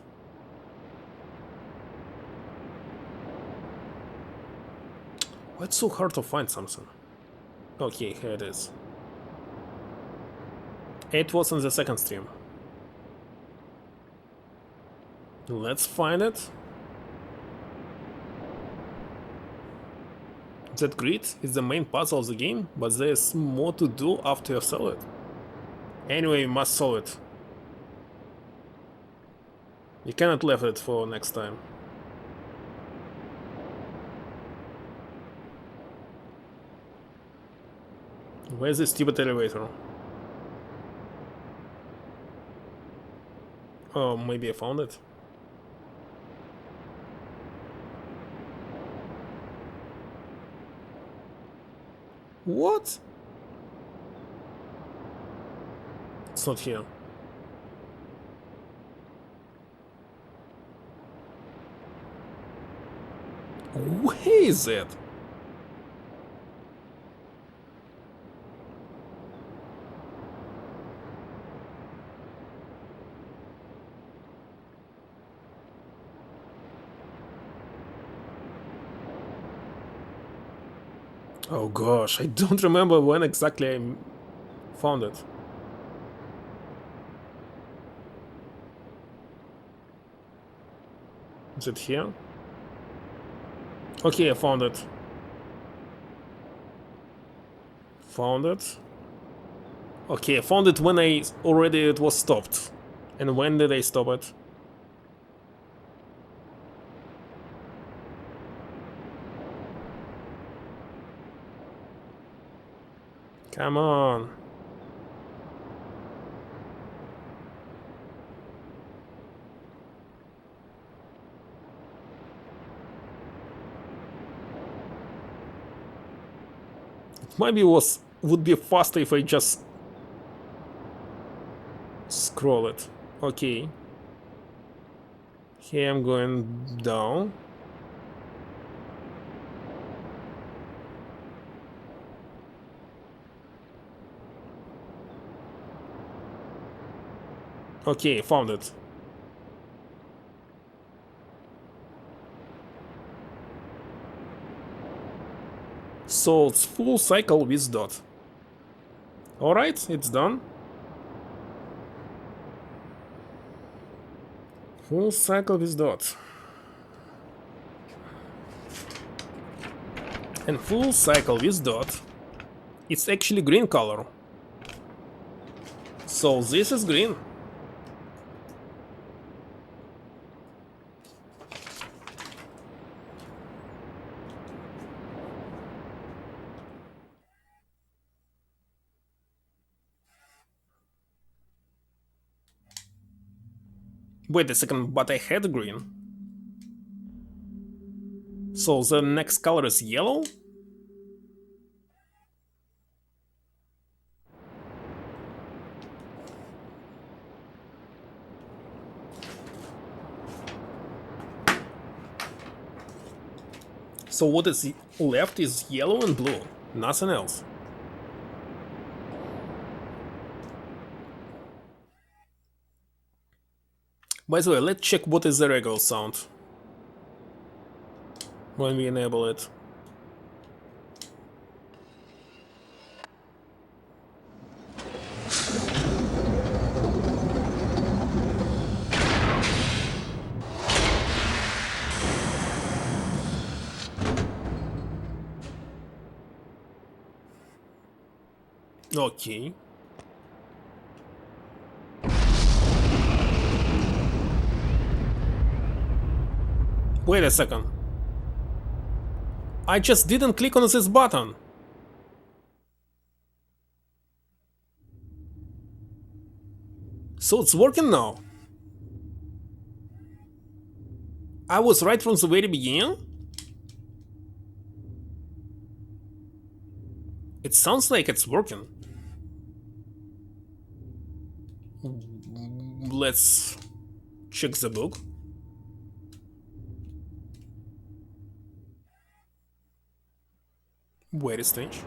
S1: Why it's so hard to find something? Okay, here it is. It was in the second stream. Let's find it. That grid is the main puzzle of the game, but there's more to do after you solve it. Anyway, you must solve it. You cannot leave it for next time. Where's this stupid elevator? Oh, maybe I found it. What? It's not here. Where is it? Oh gosh, I don't remember when exactly I found it. Is it here? Okay, I found it. Found it. Okay, I found it when it was stopped. And when did I stop it? Come on. Maybe would be faster if I just scroll it. Okay. Here I'm going down. Okay, found it. So it's full cycle with dot. Alright, it's done. Full cycle with dot. And full cycle with dot, it's actually green color. So this is green. Wait a second, but I had green. So the next color is yellow? So what is left is yellow and blue, nothing else. By the way, let's check what is the regular sound when we enable it. Okay. Wait a second. I just didn't click on this button. So it's working now. I was right from the very beginning? It sounds like it's working. Let's check the book. Very strange.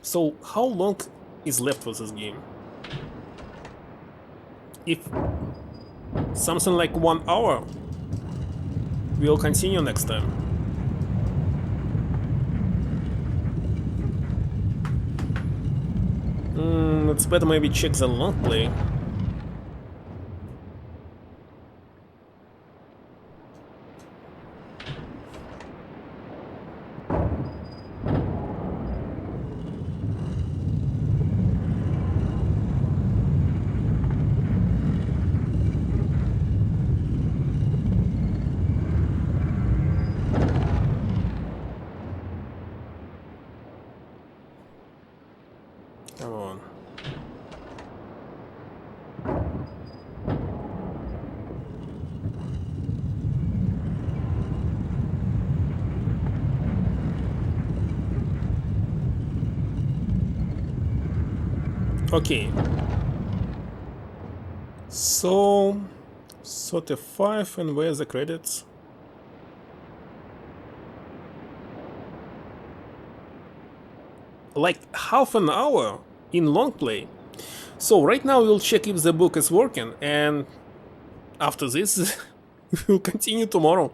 S1: So how long is left for this game? If something like 1 hour, we'll continue next time. It's better maybe check the long play. Come on. Okay. So 35, and where's the credits? Like half an hour in long play. So right now we'll check if the book is working, and after this we'll continue tomorrow.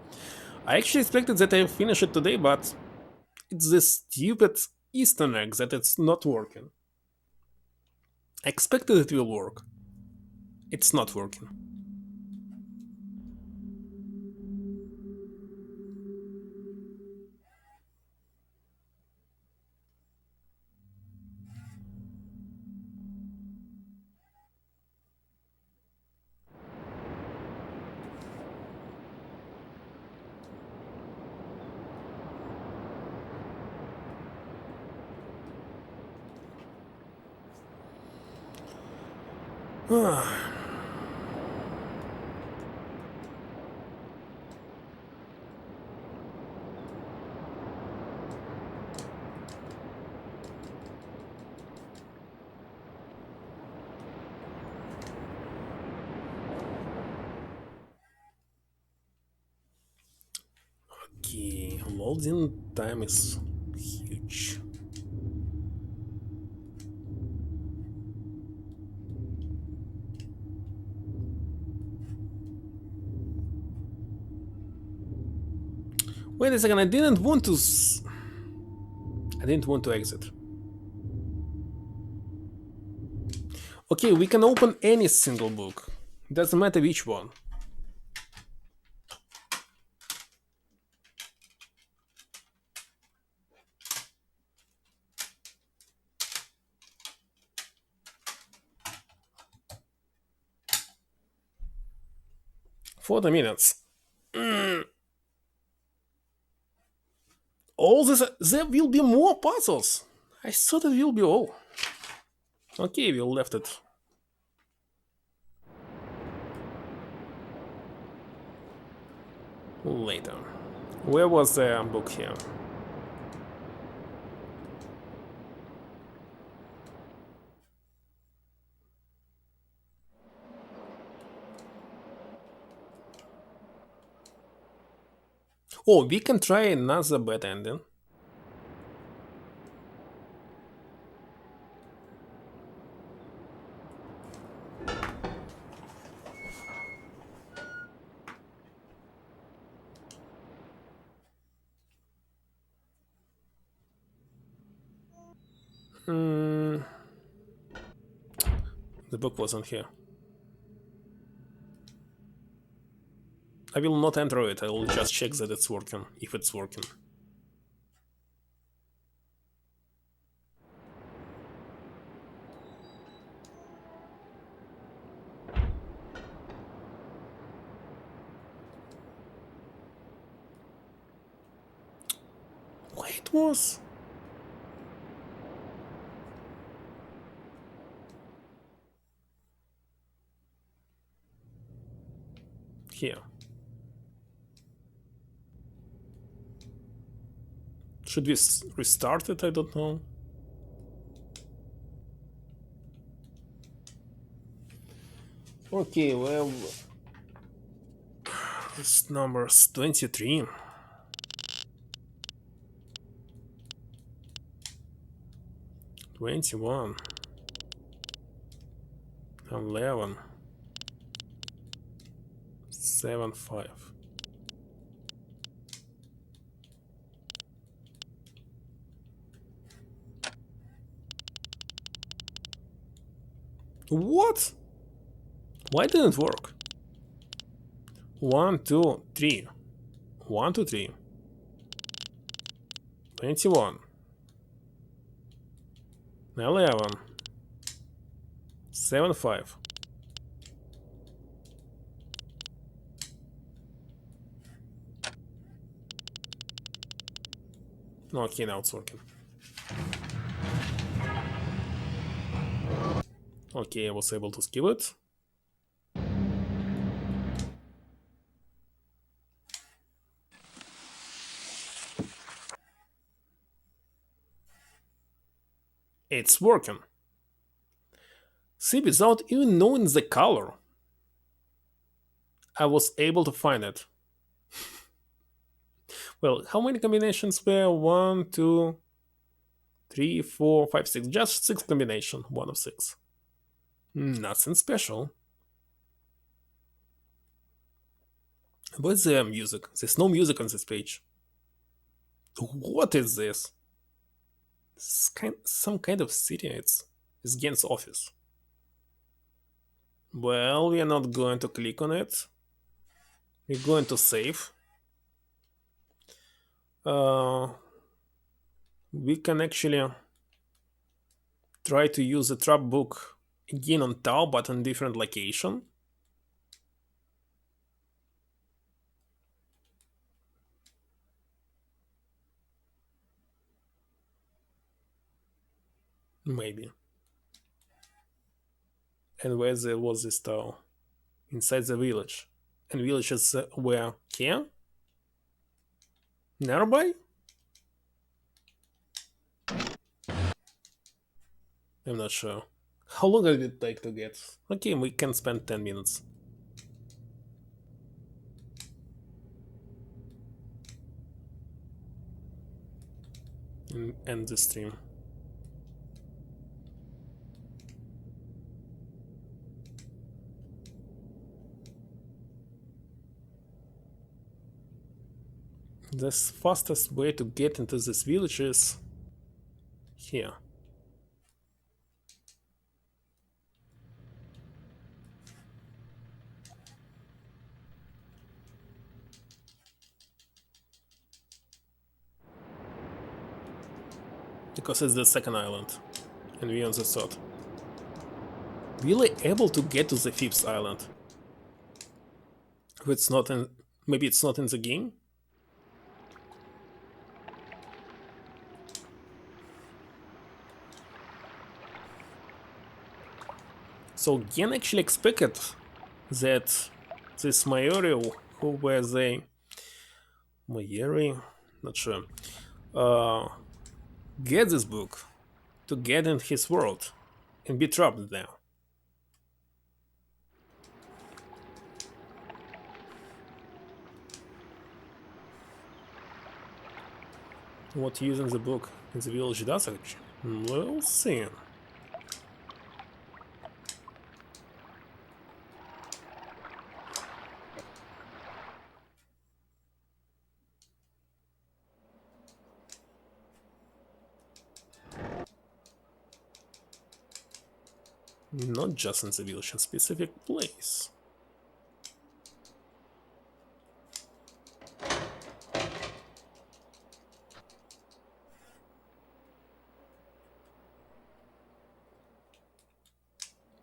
S1: I actually expected that I'll finish it today, but it's this stupid Easter egg that it's not working. I expected it will work. It's not working. Okay, loading time is huge. Wait a second, I didn't want to exit. Okay, we can open any single book. Doesn't matter which one. For the minutes. All this, there will be more puzzles. I thought it will be all. Okay, we left it. Later. Where was the book here? Oh, we can try another bad ending. The book wasn't here. I will not enter it, I will just check that it's working, if it's working. Where it was? Here. Should we restart it? I don't know. Okay, well, this number's 23. 21. 11. 7, 5. What? Why didn't it work? 1, 2, 3. 1, 2, 3. 21. 11. 7, 5. Okay, now it's working. Okay, I was able to skip it. It's working. See, without even knowing the color, I was able to find it. Well, how many combinations were? 1, 2, 3, 4, 5, 6. Just 6 combination. 1 of 6. Nothing special. Where's the music? There's no music on this page. What is this? Some kind of city. It's Gen's office. Well, we are not going to click on it. We're going to save. Uh, we can actually try to use the trap book again on Tau, but on different location. Maybe. And where there was this Tau? Inside the village. And villages were here? Nearby? I'm not sure. How long did it take to get? Okay, we can spend 10 minutes. And end the stream. The fastest way to get into this village is here. Because it's the second island, and we on the third. Really able to get to the fifth island. If it's not in, maybe it's not in the game. So Gen actually expected that this Mayori, who were the Mayori, not sure, get this book to get in his world and be trapped there. What using the book in the village does actually? We'll see. Not just in the village, a specific place.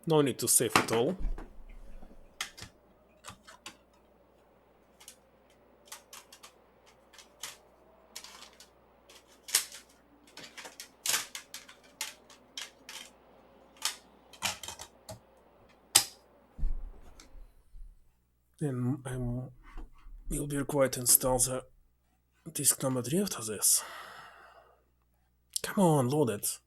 S1: No need to save at all. And will be required to install the disk number 3 after this. Come on, load it.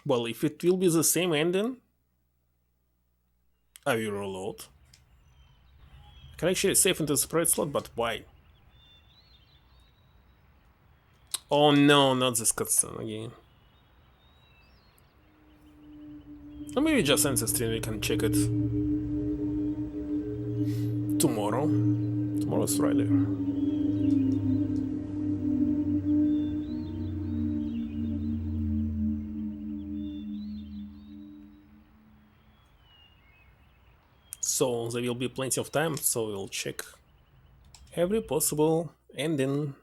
S1: Well, if it will be the same ending, I will reload. I can actually save into the separate slot, but why? Oh no, not this cutscene again. Or maybe just end the stream, we can check it tomorrow. Tomorrow's Friday. So there will be plenty of time, so we'll check every possible ending.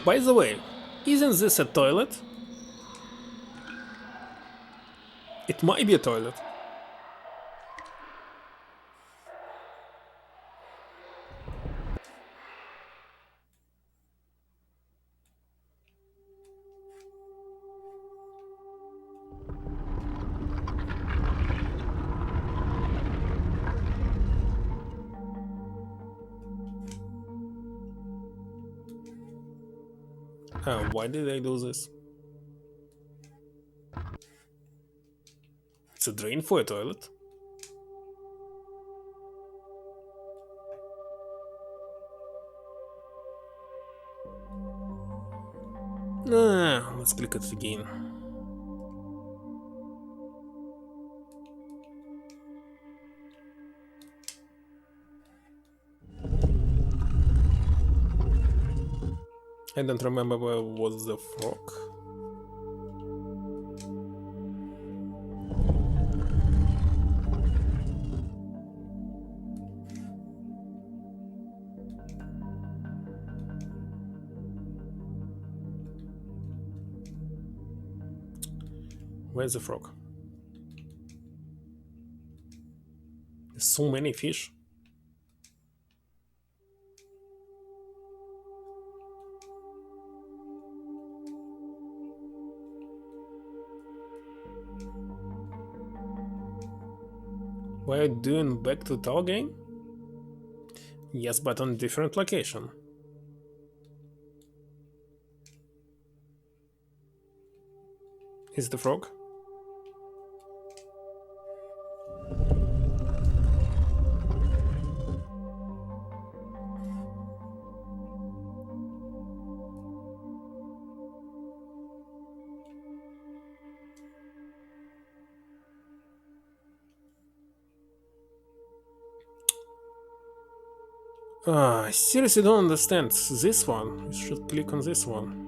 S1: By the way, isn't this a toilet? It might be a toilet. Why did I do this? It's a drain for a toilet. Let's click it again. I don't remember where was the frog. Where's the frog? There's so many fish. We're doing back to tower game? Yes, but on different location. Is the frog? I seriously don't understand this one. You should click on this one.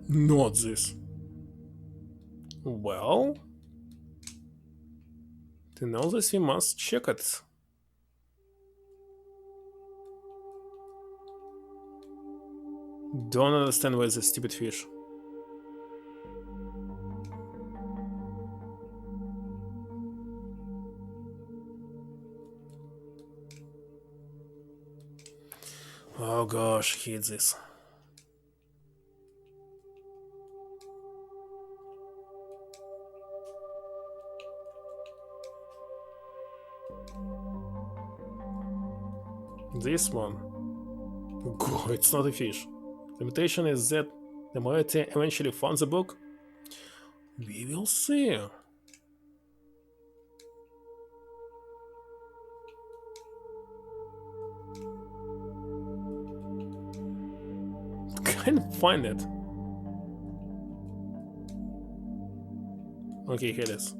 S1: Not this. Well, to know this, you must check it. Don't understand why this stupid fish. Oh gosh, I hate this. This one. God, it's not a fish. The mutation is that the moiety eventually found the book. We will see. Can't find it. Okay, here it is.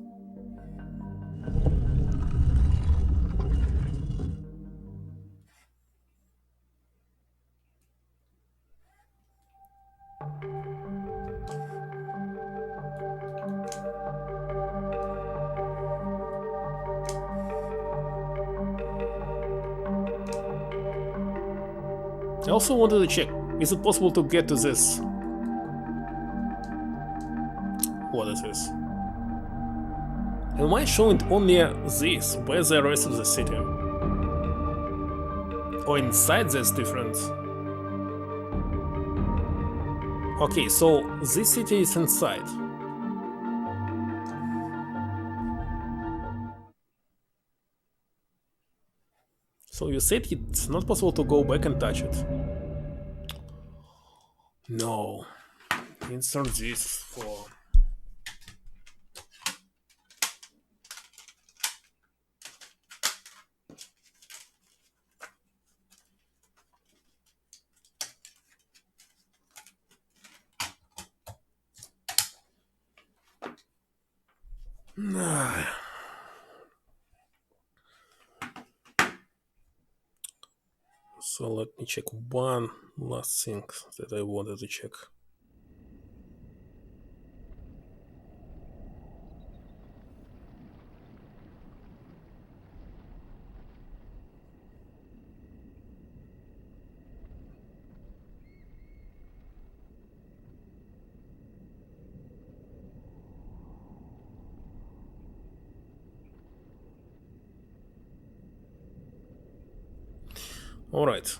S1: I also wanted to check, is it possible to get to this? What is this? And why showing only this? Where's the rest of the city? Or inside there's different? Okay, so this city is inside. So you said it's not possible to go back and touch it. No. Insert this for... So let me check one last thing that I wanted to check. Alright.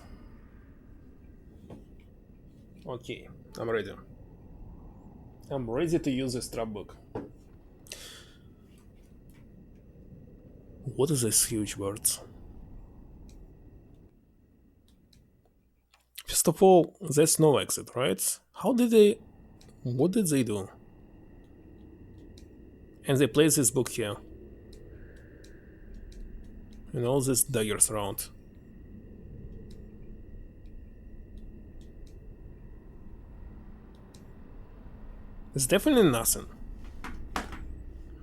S1: Okay, I'm ready. I'm ready to use this trap book. What is this huge words? First of all, there's no exit, right? How did they... What did they do? And they place this book here. And all these daggers around. It's definitely nothing.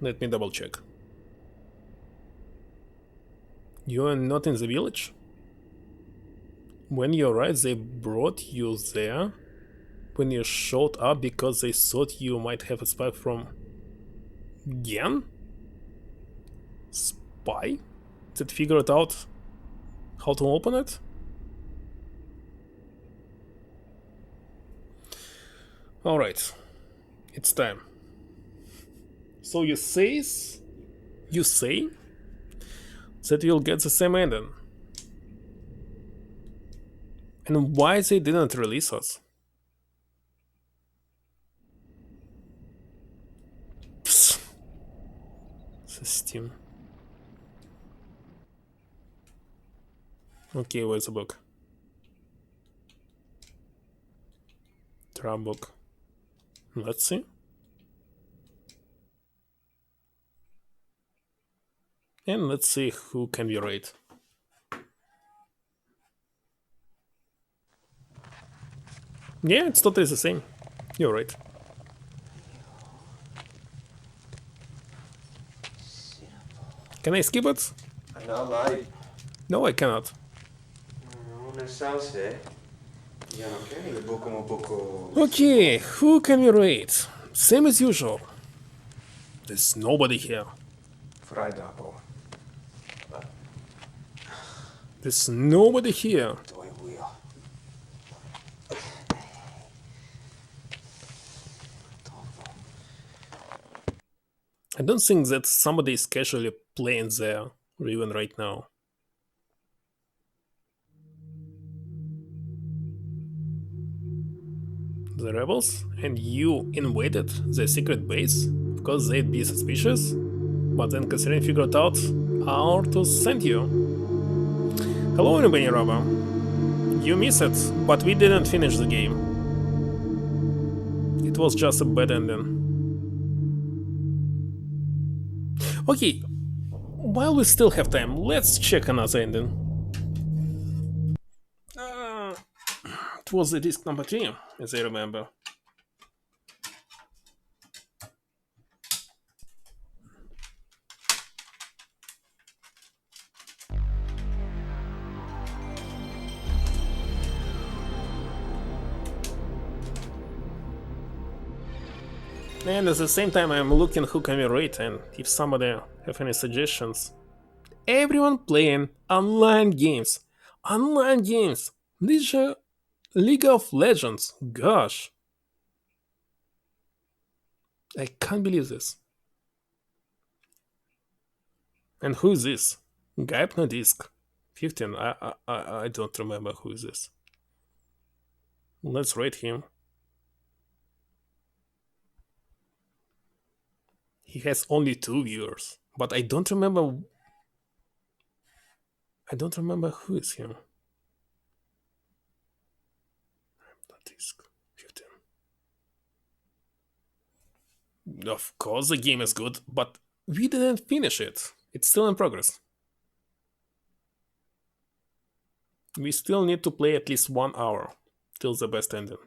S1: Let me double check. You are not in the village? When you arrived, they brought you there when you showed up because they thought you might have a spy from... Gen? Spy? That figured out how to open it? Alright, it's time. So you say that you'll get the same ending. And why they didn't release us? Psst. Steam. Okay, where's the book? Trap book. Let's see. And let's see who can we rate. Yeah, it's totally the same. You're right. Can I skip it?
S3: No, mate.
S1: No, I cannot.
S3: Non so se. Io non credo che come un poco.
S1: Okay, who can we rate? Same as usual. There's nobody here.
S3: Farai dopo.
S1: There's nobody here.
S3: Dove io.
S1: I don't think that somebody is casually playing there, Riven, right now. The rebels and you invaded their secret base because they'd be suspicious, but then Catherine figured out how to send you. Hello, newbie Robber. You missed it, but we didn't finish the game. It was just a bad ending. Okay, while we still have time, let's check another ending. It was the disc number 3, as I remember. And at the same time I'm looking who can we rate and if somebody have any suggestions. Everyone playing online games. Online games! These are League of Legends. Gosh. I can't believe this. And who is this? Gaipna Disc 15. I don't remember who is this. Let's rate him. He has only 2 viewers, but I don't remember. I don't remember who is him. Disc 15. Of course, the game is good, but we didn't finish it. It's still in progress. We still need to play at least 1 hour till the best ending.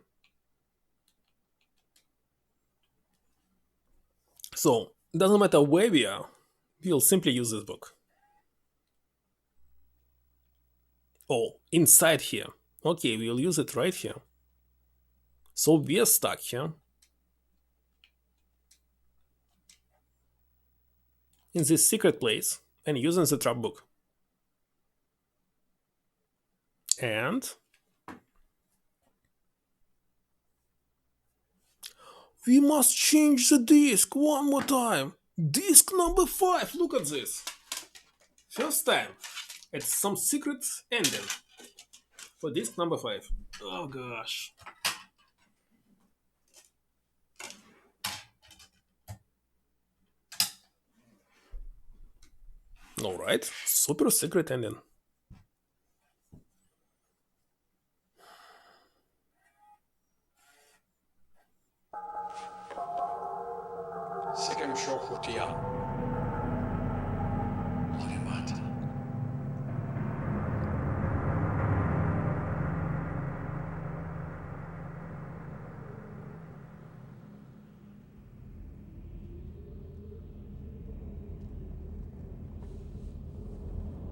S1: So, doesn't matter where we are, we'll simply use this book. Oh, inside here. Okay, we'll use it right here. So we're stuck here. In this secret place and using the trap book. And we must change the disc one more time. Disc number 5, look at this. First time. It's some secret ending. For disc number 5. Oh gosh. Alright, super secret ending.
S4: Sikem Shokutia. Lorimata.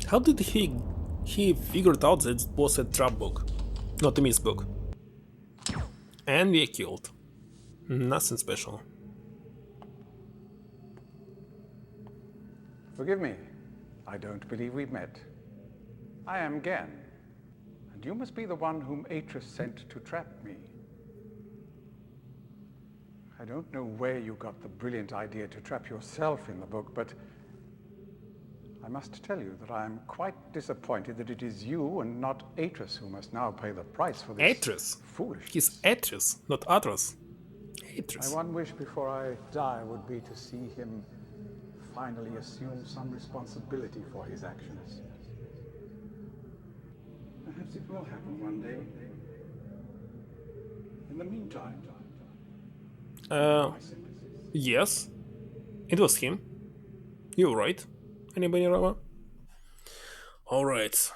S1: How did he figured out that it was a trap book, not a Myst book? And we are killed. Nothing special.
S5: Forgive me, I don't believe we've met. I am Gan, and you must be the one whom Atris sent to trap me. I don't know where you got the brilliant idea to trap yourself in the book, but I must tell you that I am quite disappointed that it is you and not Atris who must now pay the price for this
S1: Atris?
S5: foolishness.
S1: He's Atris, not Atros.
S5: My
S1: Atris.
S5: one wish before I die would be to see him finally assume some responsibility for his actions. Perhaps it will happen one day. In the meantime, my sympathies.
S1: Yes. It was him. You're right. Anybody remember? Alright.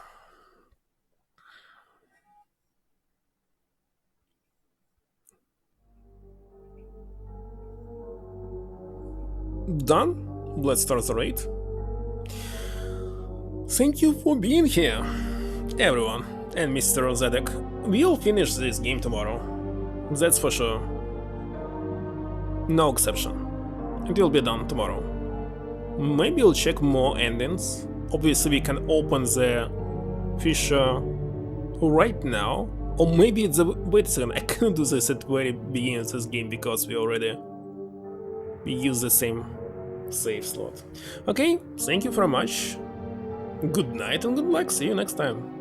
S1: Done? Let's start the raid. Thank you for being here, everyone. And Mr. Zedek, we'll finish this game tomorrow. That's for sure. No exception. It will be done tomorrow. Maybe we'll check more endings. Obviously we can open the Fisher right now. Or maybe it's the... wait a second, I couldn't do this at the very beginning of this game because we use the same save slot. Okay, thank you very much. Good night and good luck, see you next time.